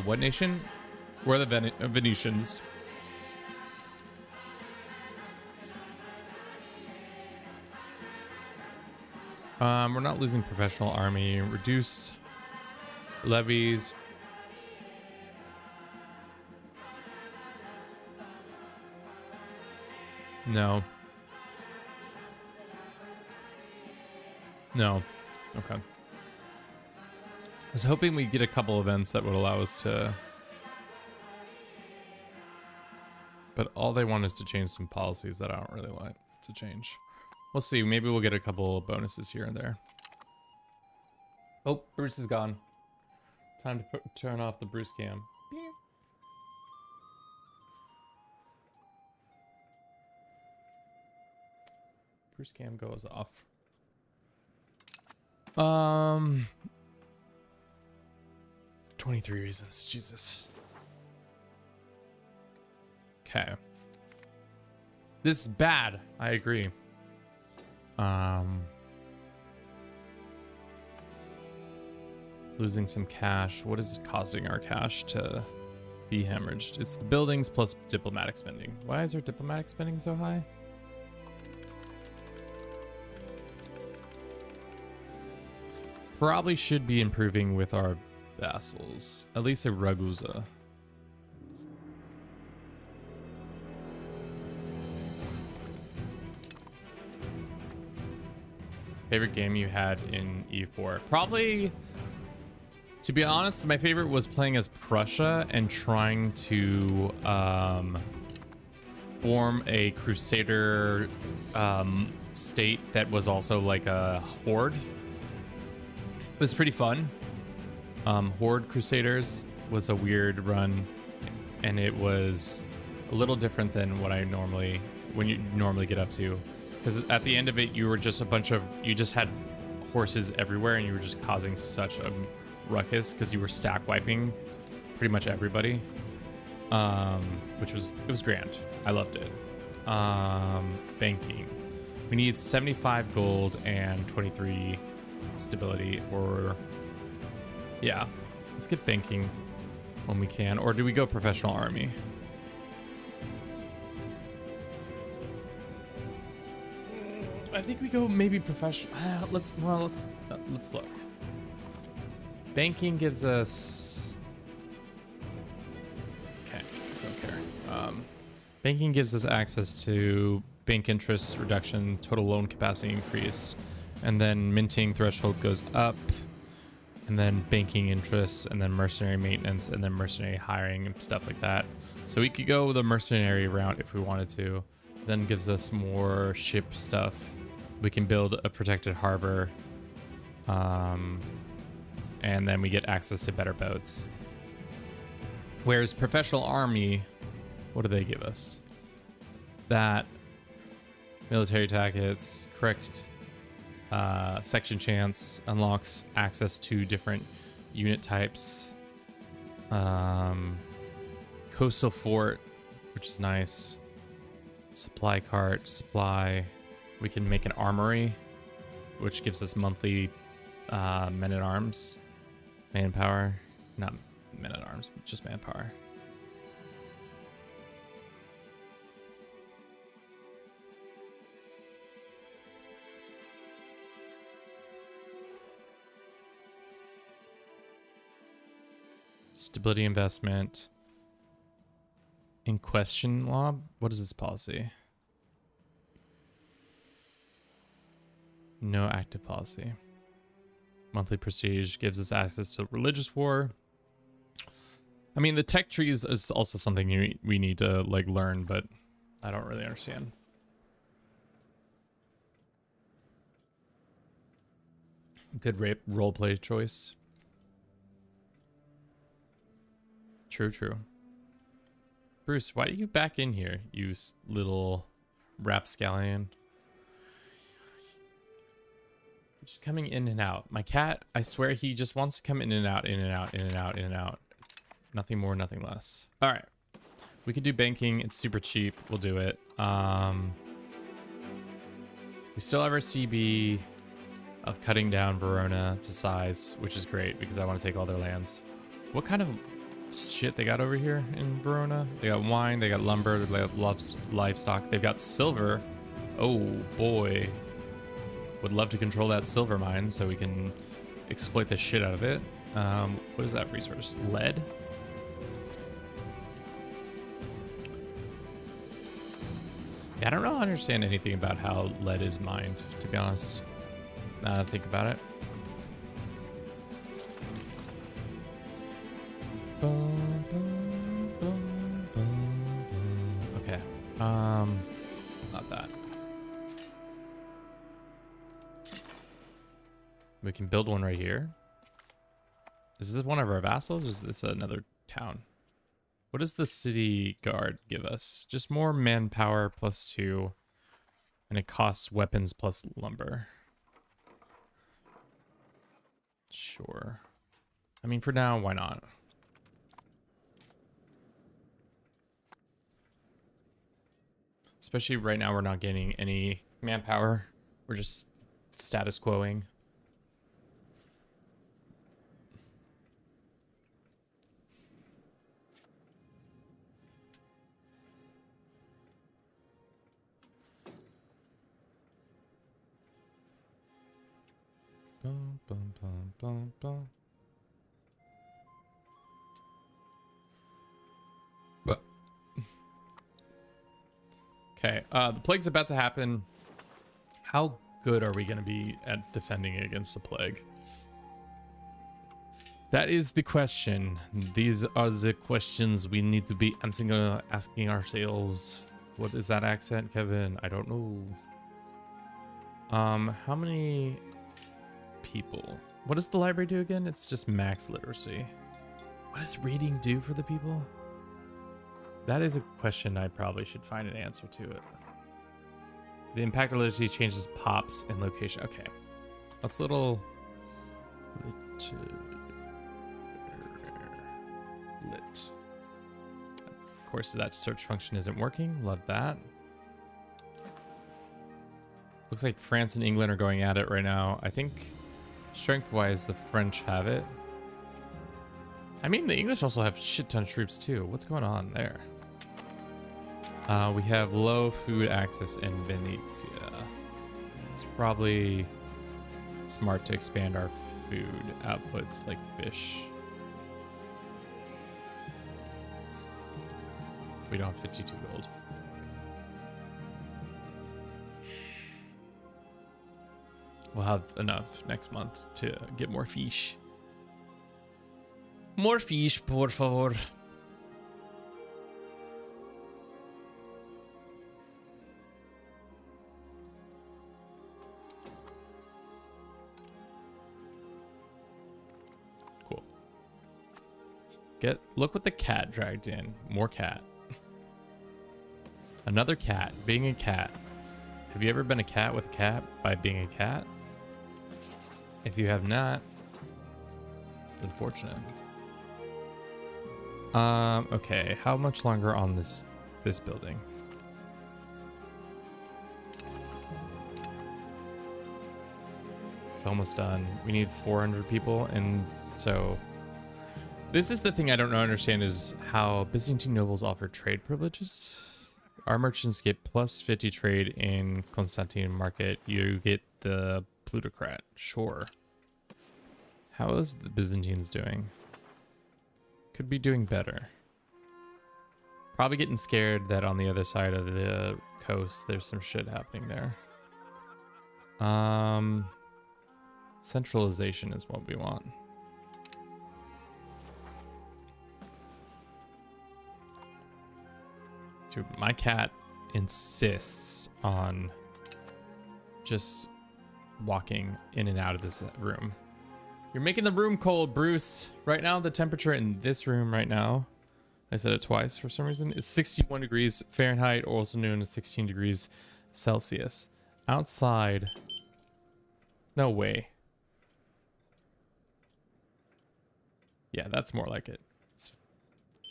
What nation? We're the Venetians. We're not losing professional army. Reduce levies. No. No. Okay. I was hoping we'd get a couple events that would allow us to... But all they want is to change some policies that I don't really like to change. We'll see. Maybe we'll get a couple bonuses here and there. Oh, Bruce is gone. Time to turn off the Bruce cam. Beep. Bruce cam goes off. 23 reasons. Jesus. Okay. This is bad. I agree. Losing some cash. What is it costing our cash to be hemorrhaged? It's the buildings plus diplomatic spending. Why is our diplomatic spending so high? Probably should be improving with our vassals. At least a Ragusa. Favorite game you had in E4? Probably, to be honest, my favorite was playing as Prussia and trying to form a crusader state that was also like a horde. It was pretty fun. Horde Crusaders was a weird run, and it was a little different than what when you normally get up to. Because at the end of it, you were just you just had horses everywhere, and you were just causing such a ruckus because you were stack wiping pretty much everybody. It was grand. I loved it. Banking. We need 75 gold and 23 stability, or yeah, let's get banking when we can. Or do we go professional army? I think we go maybe professional. Let's look. Banking gives us, okay, don't care. Banking gives us access to bank interest reduction, total loan capacity increase, and then minting threshold goes up, and then banking interest, and then mercenary maintenance, and then mercenary hiring and stuff like that. So we could go the mercenary route if we wanted to. Then gives us more ship stuff. We can build a protected harbor, and then we get access to better boats. Whereas professional army, what do they give us? That military tactics, correct section chance, unlocks access to different unit types. Coastal fort, which is nice. Supply cart, supply. We can make an armory, which gives us monthly men at arms, manpower, not men at arms, just manpower. Stability investment. In question law, what is this policy? No active policy. Monthly prestige gives us access to religious war. I mean, the tech trees is also something we need to like learn, but I don't really understand. Good roleplay choice. True. Bruce, why are you back in here, you little rapscallion? Just coming in and out. My cat, I swear he just wants to come in and out, in and out, in and out, in and out. Nothing more, nothing less. All right. We could do banking. It's super cheap. We'll do it. We still have our CB of cutting down Verona to size, which is great because I want to take all their lands. What kind of shit they got over here in Verona? They got wine, they got lumber, they got livestock, they've got silver. Oh boy. would love to control that silver mine so we can exploit the shit out of it. What is that resource? Lead? Yeah, I don't really understand anything about how lead is mined, to be honest. Now that I think about it. Okay. Not that. We can build one right here. Is this one of our vassals or is this another town? What does the city guard give us? Just more manpower +2. And it costs weapons plus lumber. Sure. I mean, for now, why not? Especially right now, we're not gaining any manpower. We're just status quoing. Bum, bum, bum, bum, bum. Okay, the plague's about to happen. How good are we going to be at defending against the plague? That is the question. These are the questions we need to be asking ourselves. What is that accent, Kevin? I don't know. How many people? What does the library do again? It's just max literacy. What does reading do for the people? That is a question I probably should find an answer to it. The impact of literacy changes pops and location. Okay. That's little... Lit. Of course, that search function isn't working. Love that. Looks like France and England are going at it right now. I think strength-wise, the French have it. I mean, the English also have shit ton of troops too. What's going on there? We have low food access in Venetia. It's probably smart to expand our food outputs like fish. We don't have 52 gold. We'll have enough next month to get more fish. More fish, por favor. Cool. Look what the cat dragged in. More cat. Another cat. Being a cat. Have you ever been a cat with a cat by being a cat? If you have not, unfortunate. Okay, how much longer on this building? It's almost done. We need 400 people, and so this is the thing I don't understand is how Byzantine nobles offer trade privileges. Our merchants get plus 50 trade in Constantine market. You get the plutocrat. Sure. How is the Byzantines doing? Could be doing better. Probably getting scared that on the other side of the coast there's some shit happening there. Centralization is what we want. Dude, my cat insists on just walking in and out of this room. You're making the room cold, Bruce. Right now, the temperature in this room right now, I said it twice for some reason, is 61 degrees Fahrenheit, or also known as 16 degrees Celsius. Outside, no way. Yeah, that's more like it. It's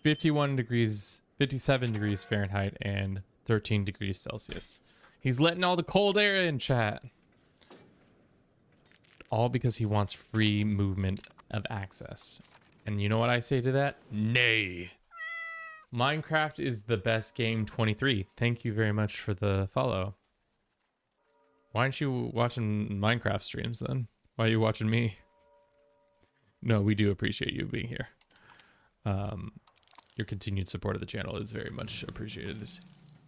51 degrees, 57 degrees Fahrenheit, and 13 degrees Celsius. He's letting all the cold air in, chat. All because he wants free movement of access. And you know what I say to that? Nay. Minecraft is the best game 23. Thank you very much for the follow. Why aren't you watching Minecraft streams then? Why are you watching me? No, we do appreciate you being here. Your continued support of the channel is very much appreciated.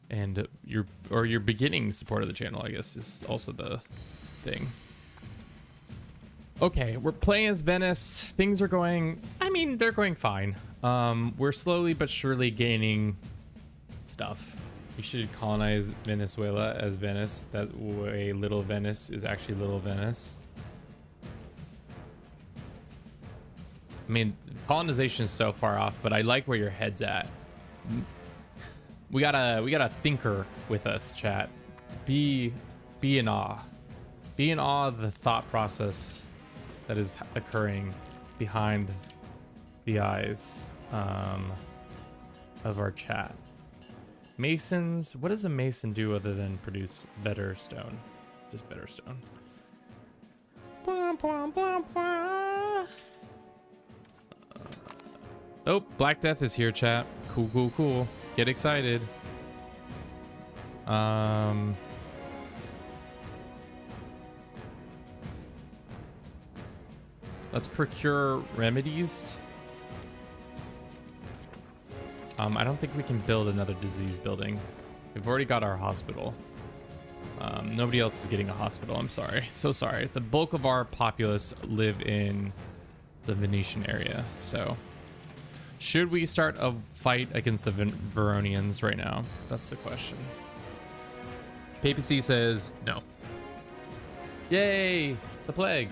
And your beginning support of the channel, I guess, is also the thing. Okay, we're playing as Venice. Things are going, I mean, they're going fine. We're slowly but surely gaining stuff. We should colonize Venezuela as Venice. That way Little Venice is actually Little Venice. I mean, colonization is so far off, but I like where your head's at. We got a thinker with us, chat. Be in awe. Be in awe of the thought process that is occurring behind the eyes of our chat. Masons, what does a mason do other than produce better stone? Just better stone. Oh, Black Death is here, chat. Cool, cool, cool. Get excited. Let's procure remedies. I don't think we can build another disease building. We've already got our hospital. Nobody else is getting a hospital. I'm sorry. So sorry. The bulk of our populace live in the Venetian area. So should we start a fight against the Veronians right now? That's the question. Papacy says no. Yay! The plague.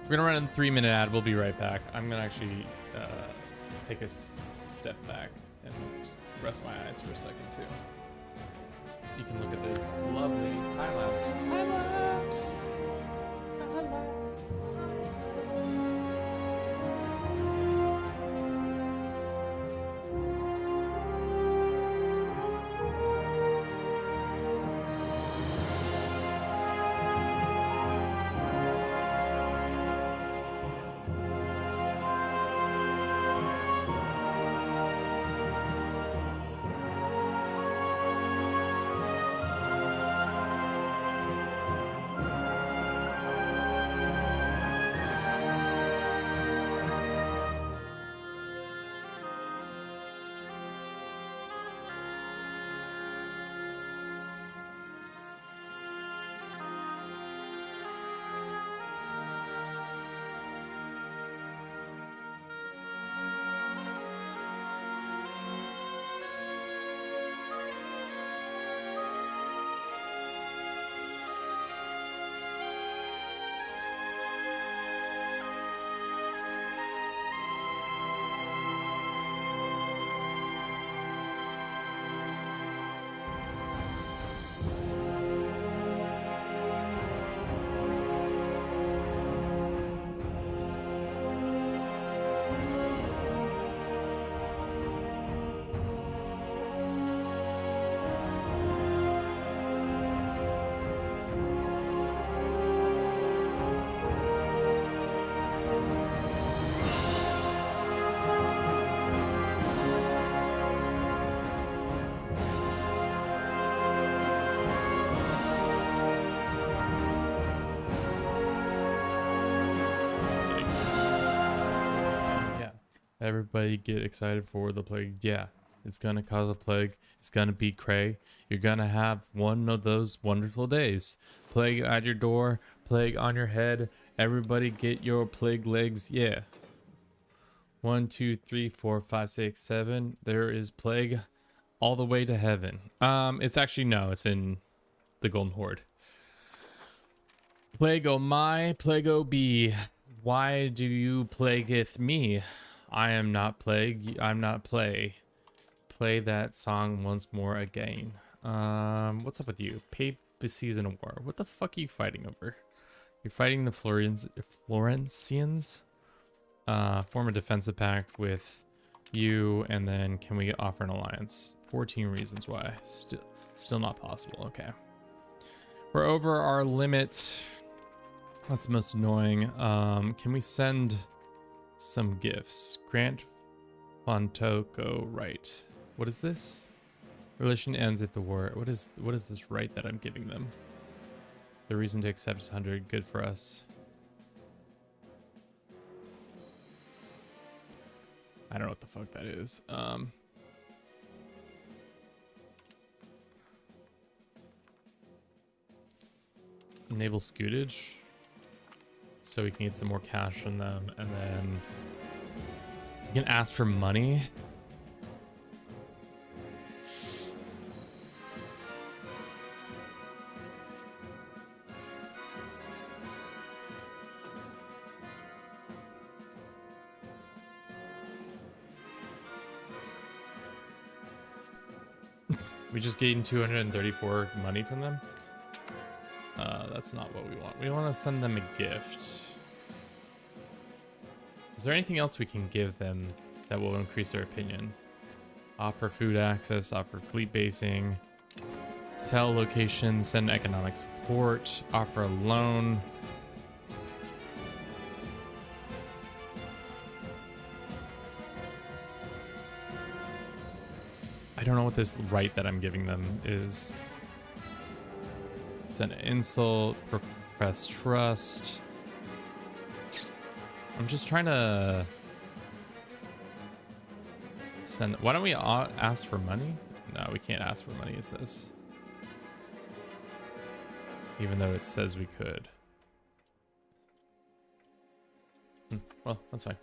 We're gonna run a 3-minute ad. We'll be right back. I'm gonna actually take a step back and just rest my eyes for a second too. You can look at this lovely time lapse. Time lapse. Time lapse. Everybody get excited for the plague. Yeah, it's gonna cause a plague. It's gonna be cray. You're gonna have one of those wonderful days. Plague at your door, plague on your head. Everybody get your plague legs. Yeah. 1, 2, 3, 4, 5, 6, 7. There is plague all the way to heaven. It's actually no, it's in the Golden Horde. Plague o' my, plague o' be. Why do you plagueth me? I am not plague, I'm not play. Play that song once more again. What's up with you? Papacy's in a war. What the fuck are you fighting over? You're fighting the Florentians? Form a defensive pact with you, and then can we offer an alliance? 14 reasons why. Still not possible. Okay. We're over our limit. That's most annoying. Can we send some gifts? Grant Fontoko, right. What is this? Relation ends if the war. What is this right that I'm giving them? The reason to accept is 100. Good for us. I don't know what the fuck that is. Enable scootage so we can get some more cash from them, and then you can ask for money. We just gained 234 money from them. That's not what we want. We want to send them a gift. Is there anything else we can give them that will increase their opinion? Offer food access, offer fleet basing, sell location, send economic support, offer a loan. I don't know what this right that I'm giving them is. Send an insult, repress trust. I'm just trying to send. Why don't we ask for money? No, we can't ask for money, it says. Even though it says we could. Well, that's fine.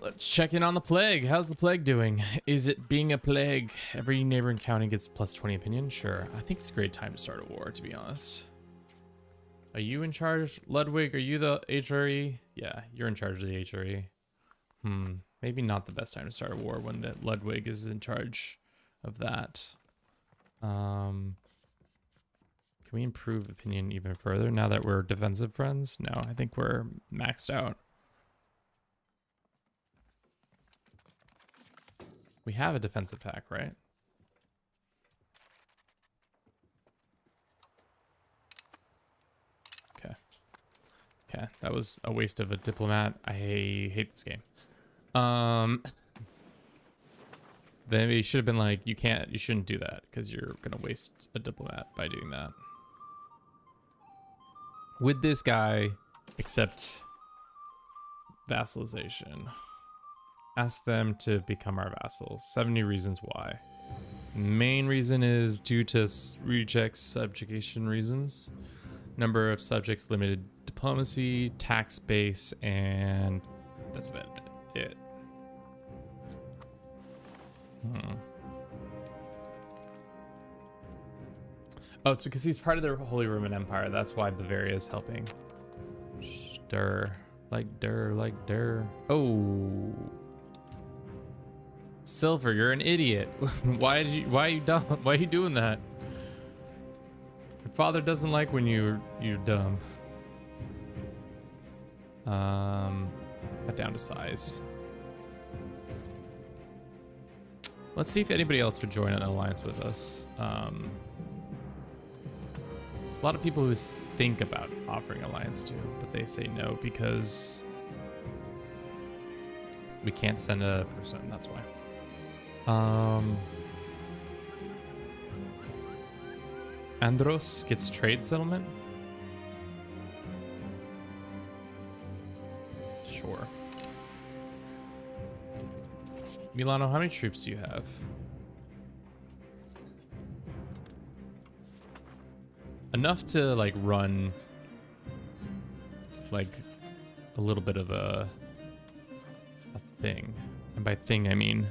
Let's check in on the plague. How's the plague doing? Is it being a plague? Every neighboring county gets plus 20 opinion? Sure. I think it's a great time to start a war, to be honest. Are you in charge, Ludwig? Are you the HRE? Yeah, you're in charge of the HRE. Maybe not the best time to start a war when the Ludwig is in charge of that. Can we improve opinion even further now that we're defensive friends? No, I think we're maxed out. We have a defensive pack, right? Okay. Okay, that was a waste of a diplomat. I hate this game. Then we should have been like, you shouldn't do that because you're gonna waste a diplomat by doing that. With this guy, accept vassalization. Ask them to become our vassals. 70 reasons why. Main reason is due to rejects subjugation reasons. Number of subjects limited, diplomacy, tax base, and that's about it. Oh, it's because he's part of the Holy Roman Empire. That's why Bavaria is helping. Stir, like der. Oh. Silver, you're an idiot. Why are you dumb? Why are you doing that? Your father doesn't like when you're dumb. Cut down to size. Let's see if anybody else would join an alliance with us. There's a lot of people who think about offering alliance to, but they say no because we can't send a person. That's why. Andros gets trade settlement. Sure. Milano, how many troops do you have? Enough to like run like a little bit of a thing. And by thing I mean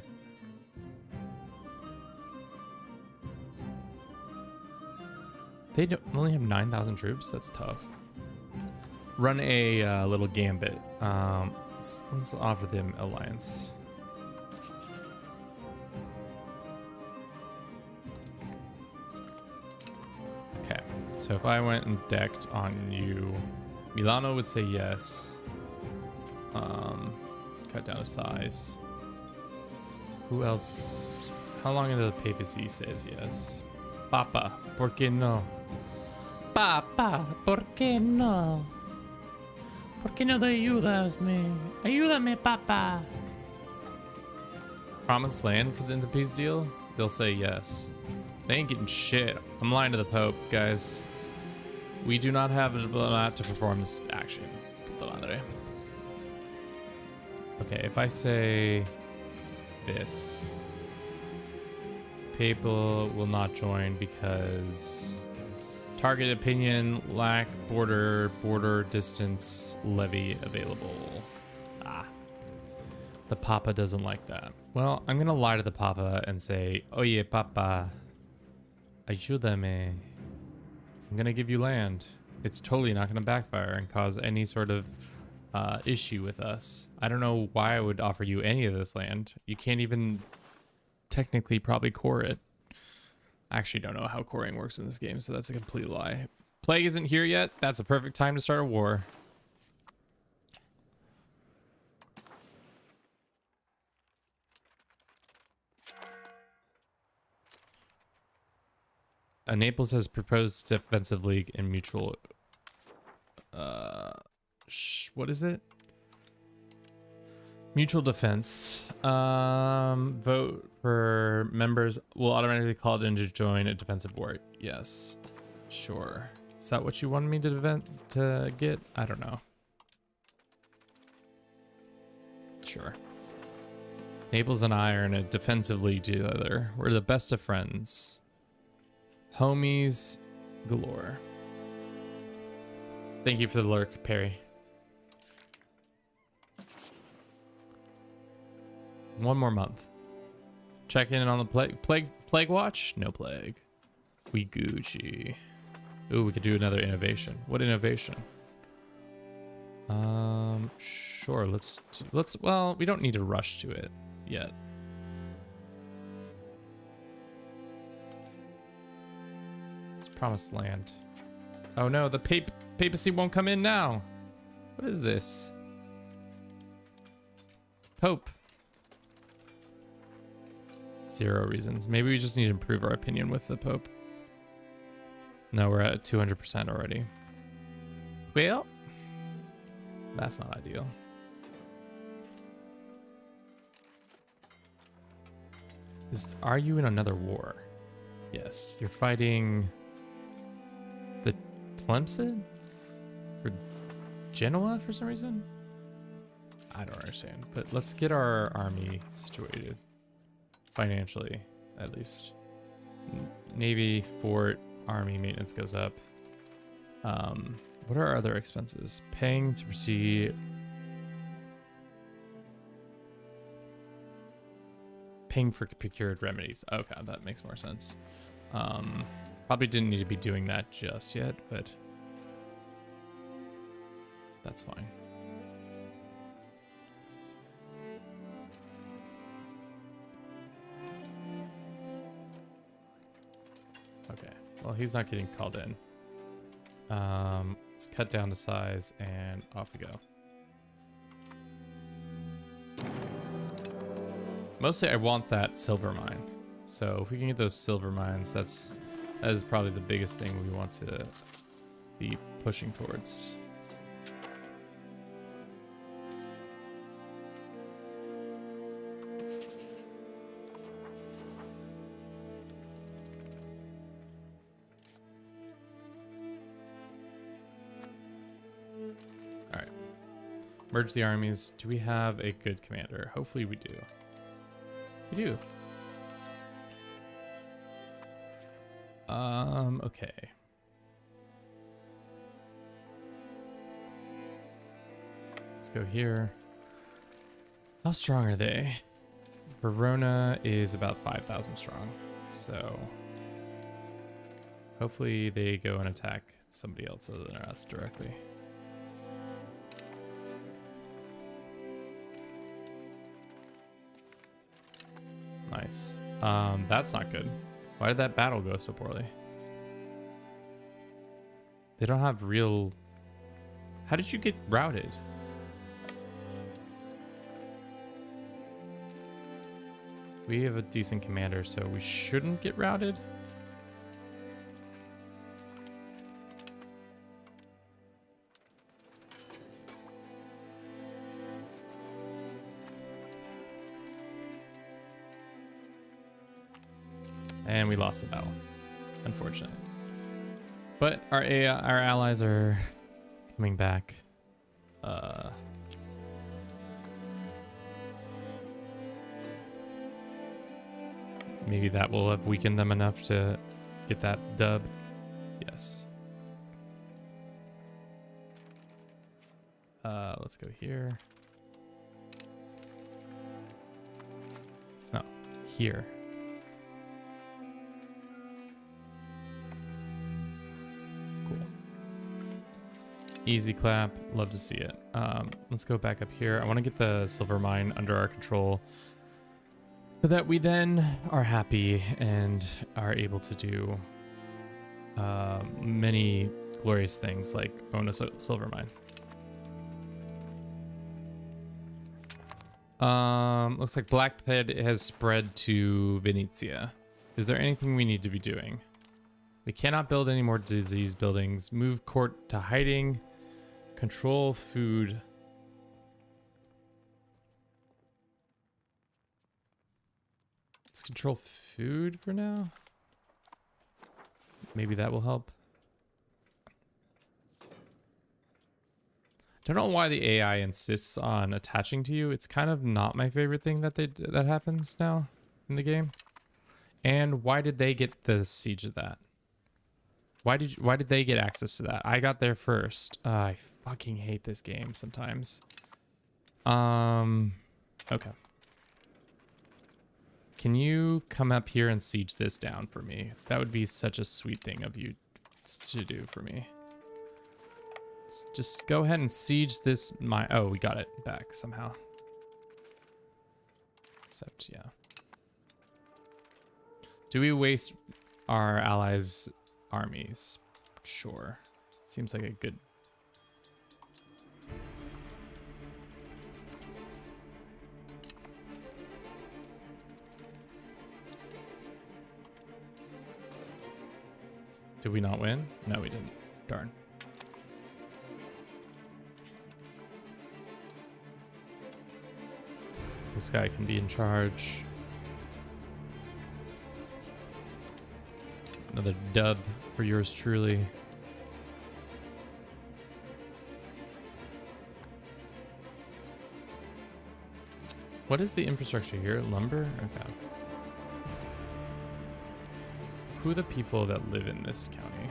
they only have 9,000 troops. That's tough. Run a little gambit. Let's offer them alliance. Okay, so if I went and decked on you, Milano would say yes. Cut down to size. Who else? How long into the papacy says yes? Papa, ¿por qué no? Papa, ¿por qué no? ¿Por qué no te ayudas? Ayúdame, papa. promised land for the peace deal, they'll say yes. They ain't getting shit. I'm lying to the Pope, guys. We do not have a diplomat to perform this action. Puta madre. Okay, if I say this, people will not join because target opinion, lack border distance levy available. Ah, the Papa doesn't like that. Well, I'm gonna lie to the Papa and say, oye, Papa, ayúdame. I'm gonna give you land. It's totally not gonna backfire and cause any sort of issue with us. I don't know why I would offer you any of this land. You can't even technically probably core it. I actually don't know how coring works in this game, so that's a complete lie. Plague isn't here yet. That's a perfect time to start a war. Naples has proposed defensive league and mutual what is it? Mutual defense. Vote for members will automatically call it in to join a defensive war. Yes. Sure. Is that what you wanted me to get? I don't know. Sure. Naples and I are in a defensive league together. We're the best of friends. Homies galore. Thank you for the lurk, Perry. One more month. Check in on the plague watch? No plague. We Gucci. Ooh, we could do another innovation. What innovation? Sure. Let's. Well, we don't need to rush to it yet. It's promised land. Oh no, the papacy won't come in now. What is this? Pope. 0 reasons. Maybe we just need to improve our opinion with the Pope. No, we're at 200% already. Well, that's not ideal. Are you in another war? Yes. You're fighting the Tlemcen? For Genoa for some reason? I don't understand. But let's get our army situated. Financially, at least. Navy, fort, army, maintenance goes up. What are our other expenses? Paying to proceed. Paying for procured remedies. Okay, that makes more sense. Probably didn't need to be doing that just yet, but that's fine. Okay, well, he's not getting called in. Let's cut down to size and off we go. Mostly I want that silver mine. So if we can get those silver mines, that is probably the biggest thing we want to be pushing towards. All right. Merge the armies. Do we have a good commander? Hopefully we do. We do. Okay. Let's go here. How strong are they? Verona is about 5,000 strong. So hopefully they go and attack somebody else other than us directly. Nice. That's not good. Why did that battle go so poorly? They don't have real... How did you get routed? We have a decent commander, so we shouldn't get routed. And we lost the battle. Unfortunate. But our allies are coming back. Maybe that will have weakened them enough to get that dub. Yes. Let's go here. No, here. Cool. Easy clap. Love to see it. Let's go back up here. I want to get the silver mine under our control so that we then are happy and are able to do many glorious things like own a silver mine. Looks like Black Plague has spread to Venezia. Is there anything we need to be doing? We cannot build any more disease buildings. Move court to hiding. Control food. Let's control food for now. Maybe that will help. Don't know why the AI insists on attaching to you. It's kind of not my favorite thing that that happens now in the game. And why did they get the siege of that? Why did they get access to that? I got there first. I fucking hate this game sometimes. Okay. Can you come up here and siege this down for me? That would be such a sweet thing of you to do for me. Let's just go ahead and siege this mine. Oh, we got it back somehow. Except, yeah. Do we waste our allies' armies? Sure. Seems like a good... Did we not win? No, we didn't. Darn. This guy can be in charge. Another dub for yours truly. What is the infrastructure here? Lumber? Okay. Who are the people that live in this county?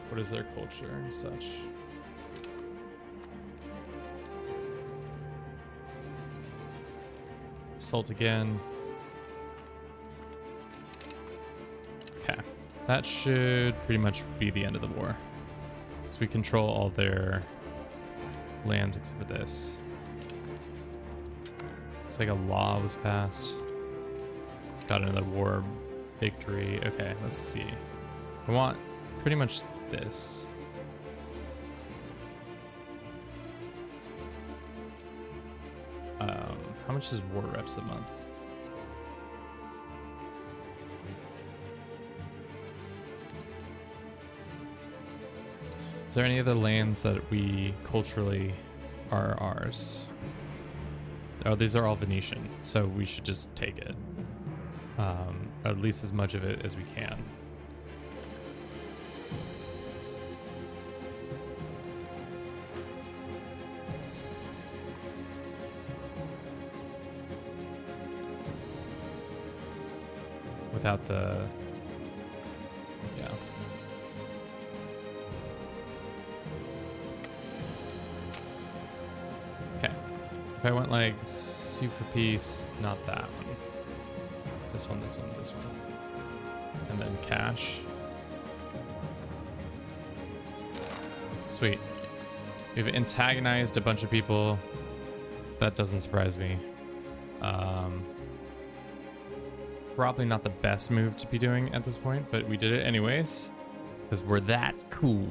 What is their culture and such? Assault again. Okay. That should pretty much be the end of the war. So we control all their lands except for this. Looks like a law was passed. Got another war victory. Okay, let's see. I want pretty much this. How much is war reps a month? Is there any other lands that we culturally are ours? Oh, these are all Venetian, so we should just take it. At least as much of it as we can. Without the... yeah. Okay. If I went like sue for peace, not that one. This one, this one, this one. And then cash. Sweet. We've antagonized a bunch of people. That doesn't surprise me. Probably not the best move to be doing at this point, but we did it anyways. Because we're that cool.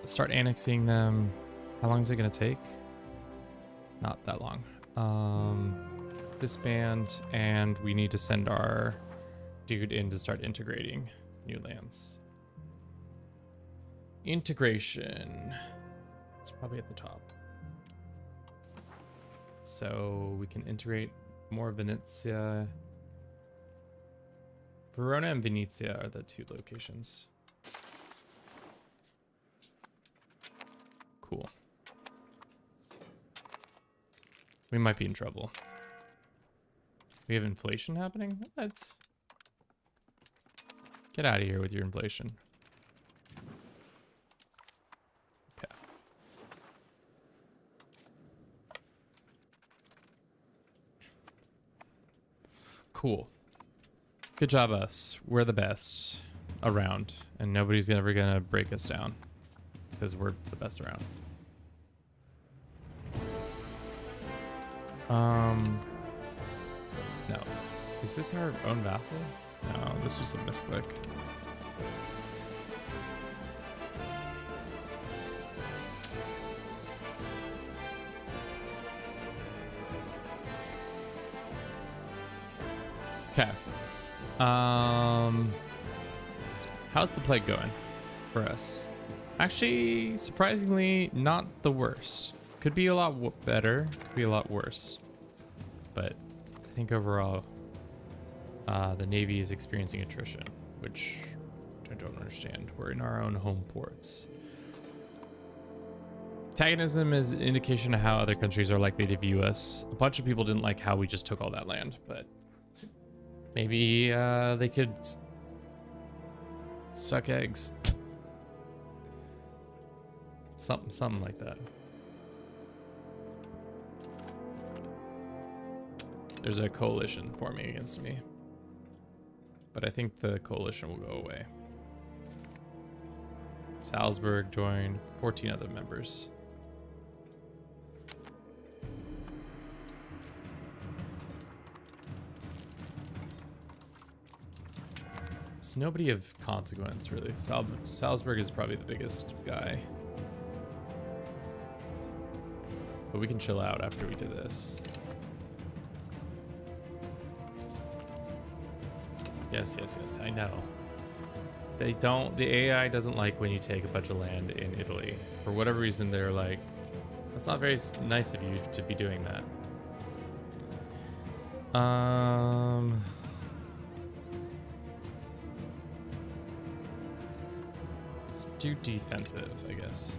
Start annexing them. How long is it going to take? Not that long. Disband, and we need to send our dude in to start integrating new lands. Integration. It's probably at the top. So we can integrate more Venezia. Verona and Venezia are the two locations. Cool. We might be in trouble. We have inflation happening? What? Get out of here with your inflation. Okay. Cool. Good job, us. We're the best around, and nobody's ever gonna break us down because we're the best around. No. Is this our own vassal? No, this was a misclick. Okay. How's the plague going for us? Actually, surprisingly, not the worst. Could be a lot better, could be a lot worse. But I think overall, the Navy is experiencing attrition, which I don't understand. We're in our own home ports. Antagonism is an indication of how other countries are likely to view us. A bunch of people didn't like how we just took all that land, but maybe they could suck eggs. Something like that. There's a coalition forming against me, but I think the coalition will go away. Salzburg joined, 14 other members. It's nobody of consequence, really. Salzburg is probably the biggest guy. But we can chill out after we do this. Yes, I know. They don't, the AI doesn't like when you take a bunch of land in Italy. For whatever reason, they're like, that's not very nice of you to be doing that. Let's do defensive, I guess.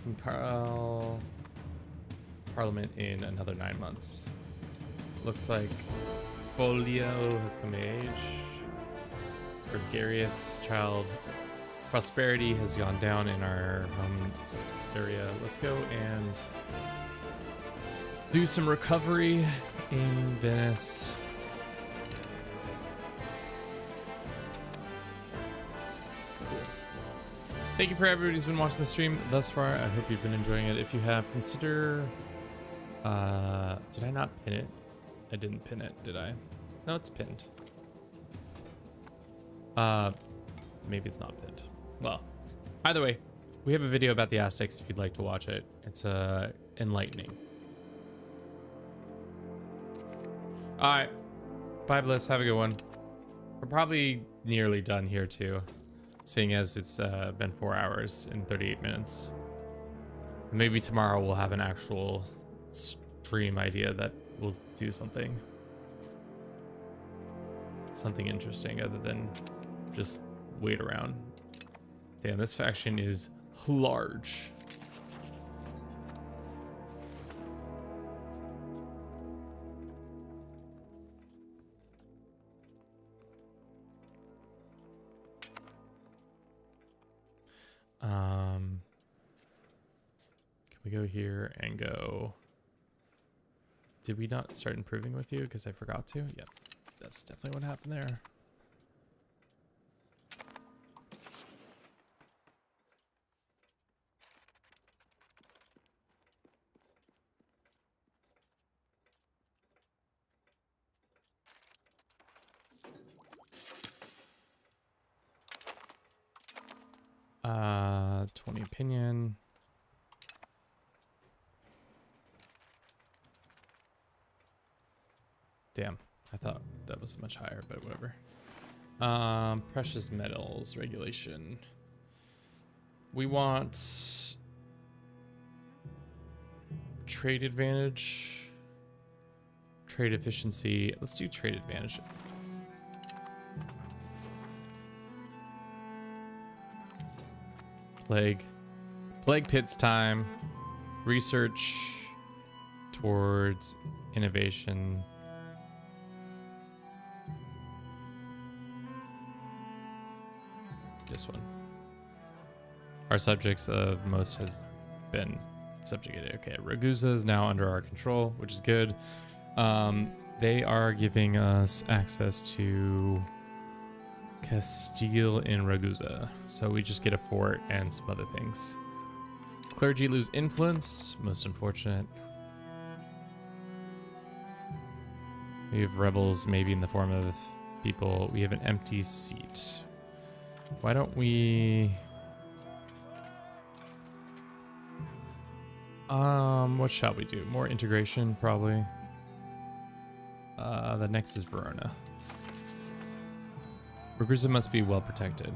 Can Parliament in another 9 months. Looks like Polio has come of age. Gregarious child prosperity has gone down in our home area. Let's go and do some recovery in Venice. Cool. Thank you for everybody who's been watching the stream thus far. I hope you've been enjoying it. If you have, consider... did I not pin it? I didn't pin it, did I? No, it's pinned. Maybe it's not pinned. Well, either way, we have a video about the Aztecs if you'd like to watch it. It's enlightening. All right, bye, Bliss. Have a good one. We're probably nearly done here too, seeing as it's been 4 hours and 38 minutes. Maybe tomorrow we'll have an actual stream idea that will do something interesting other than just wait around. Damn, this faction is large. Can we go here and go? Did we not start improving with you? Because I forgot to. Yep, that's definitely what happened there. Uh, 20 opinion. Damn, I thought that was much higher, but whatever. Precious metals regulation. We want Trade advantage. Trade efficiency. Let's do trade advantage. Plague. Plague pits time. Research towards innovation. This one. Our subjects of most has been subjugated. Okay, Ragusa is now under our control, which is good. They are giving us access to Castile in Ragusa. So we just get a fort and some other things. Clergy lose influence. Most unfortunate. We have rebels, maybe in the form of people. We have an empty seat. Why don't we... what shall we do? More integration, probably. The next is Verona. Ragusa must be well protected.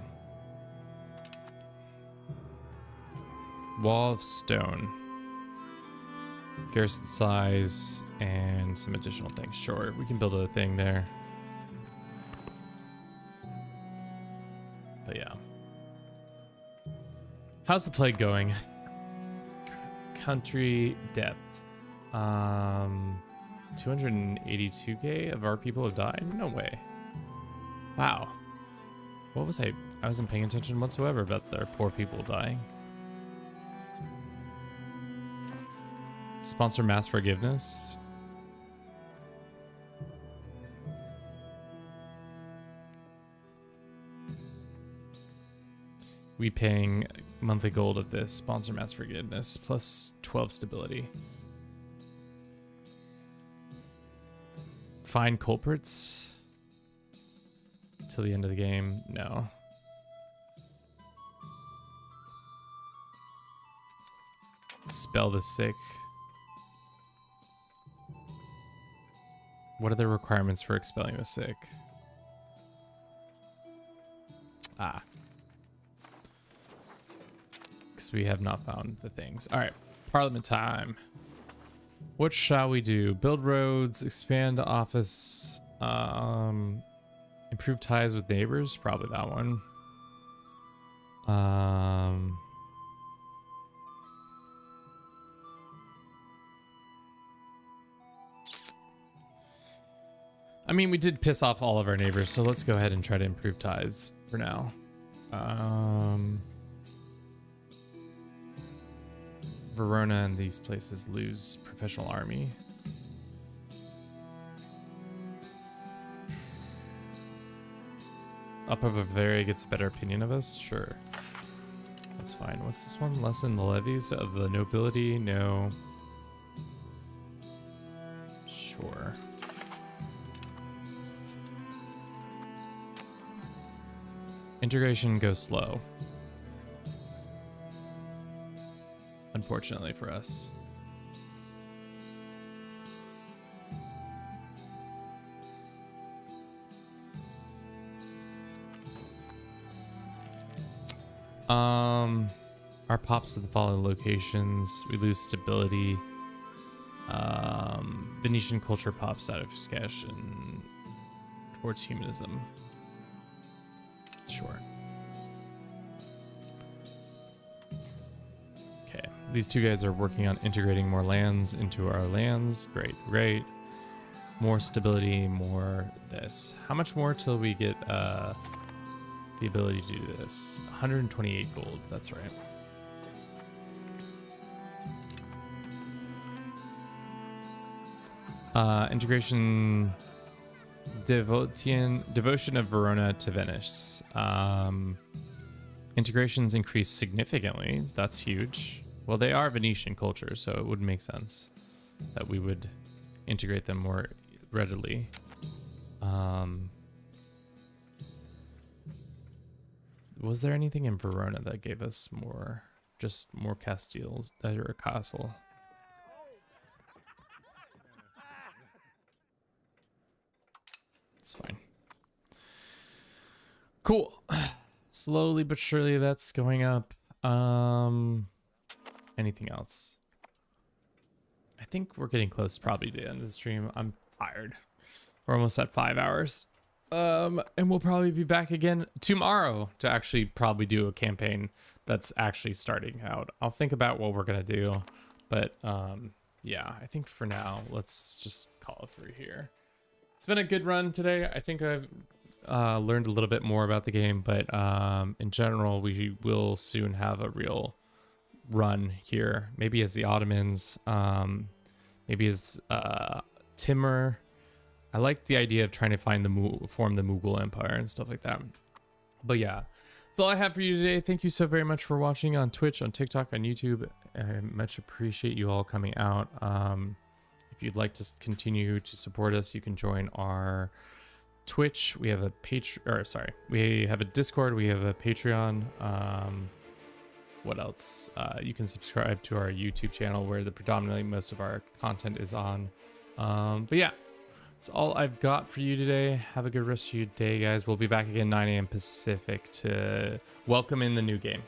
Wall of stone. Garrison size and some additional things. Sure, we can build a thing there. But yeah. How's the plague going? Country depth. 282k of our people have died? No way. Wow. What was I wasn't paying attention whatsoever about their poor people dying. Sponsor mass forgiveness. We paying monthly gold of this. Sponsor mass forgiveness plus 12 stability. Find culprits till the end of the game. No. Spell the sick. What are the requirements for expelling the sick? Ah. Because we have not found the things. All right. Parliament time. What shall we do? Build roads, expand office, improve ties with neighbors. Probably that one. I mean, we did piss off all of our neighbors, so let's go ahead and try to improve ties for now. Verona and these places lose professional army. Upper Bavaria gets a better opinion of us? Sure. That's fine. What's this one? Lessen the levies of the nobility? No. Sure. Integration goes slow. Unfortunately for us. Our pops to the following locations. We lose stability. Venetian culture pops out of discussion towards humanism. Sure. Okay, these two guys are working on integrating more lands into our lands. Great, great. More stability, more this. How much more till we get the ability to do this? 128 gold, that's right. Integration devotion of Verona to Venice. Integrations increase significantly. That's huge. Well, they are Venetian culture, so it would make sense that we would integrate them more readily. Was there anything in Verona that gave us more, just more Castiles that are a castle? It's fine. Cool. Slowly but surely that's going up. Anything else? I think we're getting close probably to the end of the stream. I'm tired. We're almost at 5 hours. And we'll probably be back again tomorrow to actually probably do a campaign that's actually starting out. I'll think about what we're gonna do, but yeah, I think for now let's just call it through here. It's been a good run today. I think I've learned a little bit more about the game, but in general we will soon have a real run here, maybe as the Ottomans, maybe as Timur. I like the idea of trying to find form the Mughal Empire and stuff like that. But yeah, that's all I have for you today. Thank you so very much for watching on Twitch, on TikTok, on YouTube. I much appreciate you all coming out. If you'd like to continue to support us, you can join our Twitch. We have a we have a Discord. We have a Patreon. What else? You can subscribe to our YouTube channel where the predominantly most of our content is on. But yeah. That's all I've got for you today. Have a good rest of your day, guys. We'll be back again 9 a.m. Pacific to welcome in the new game.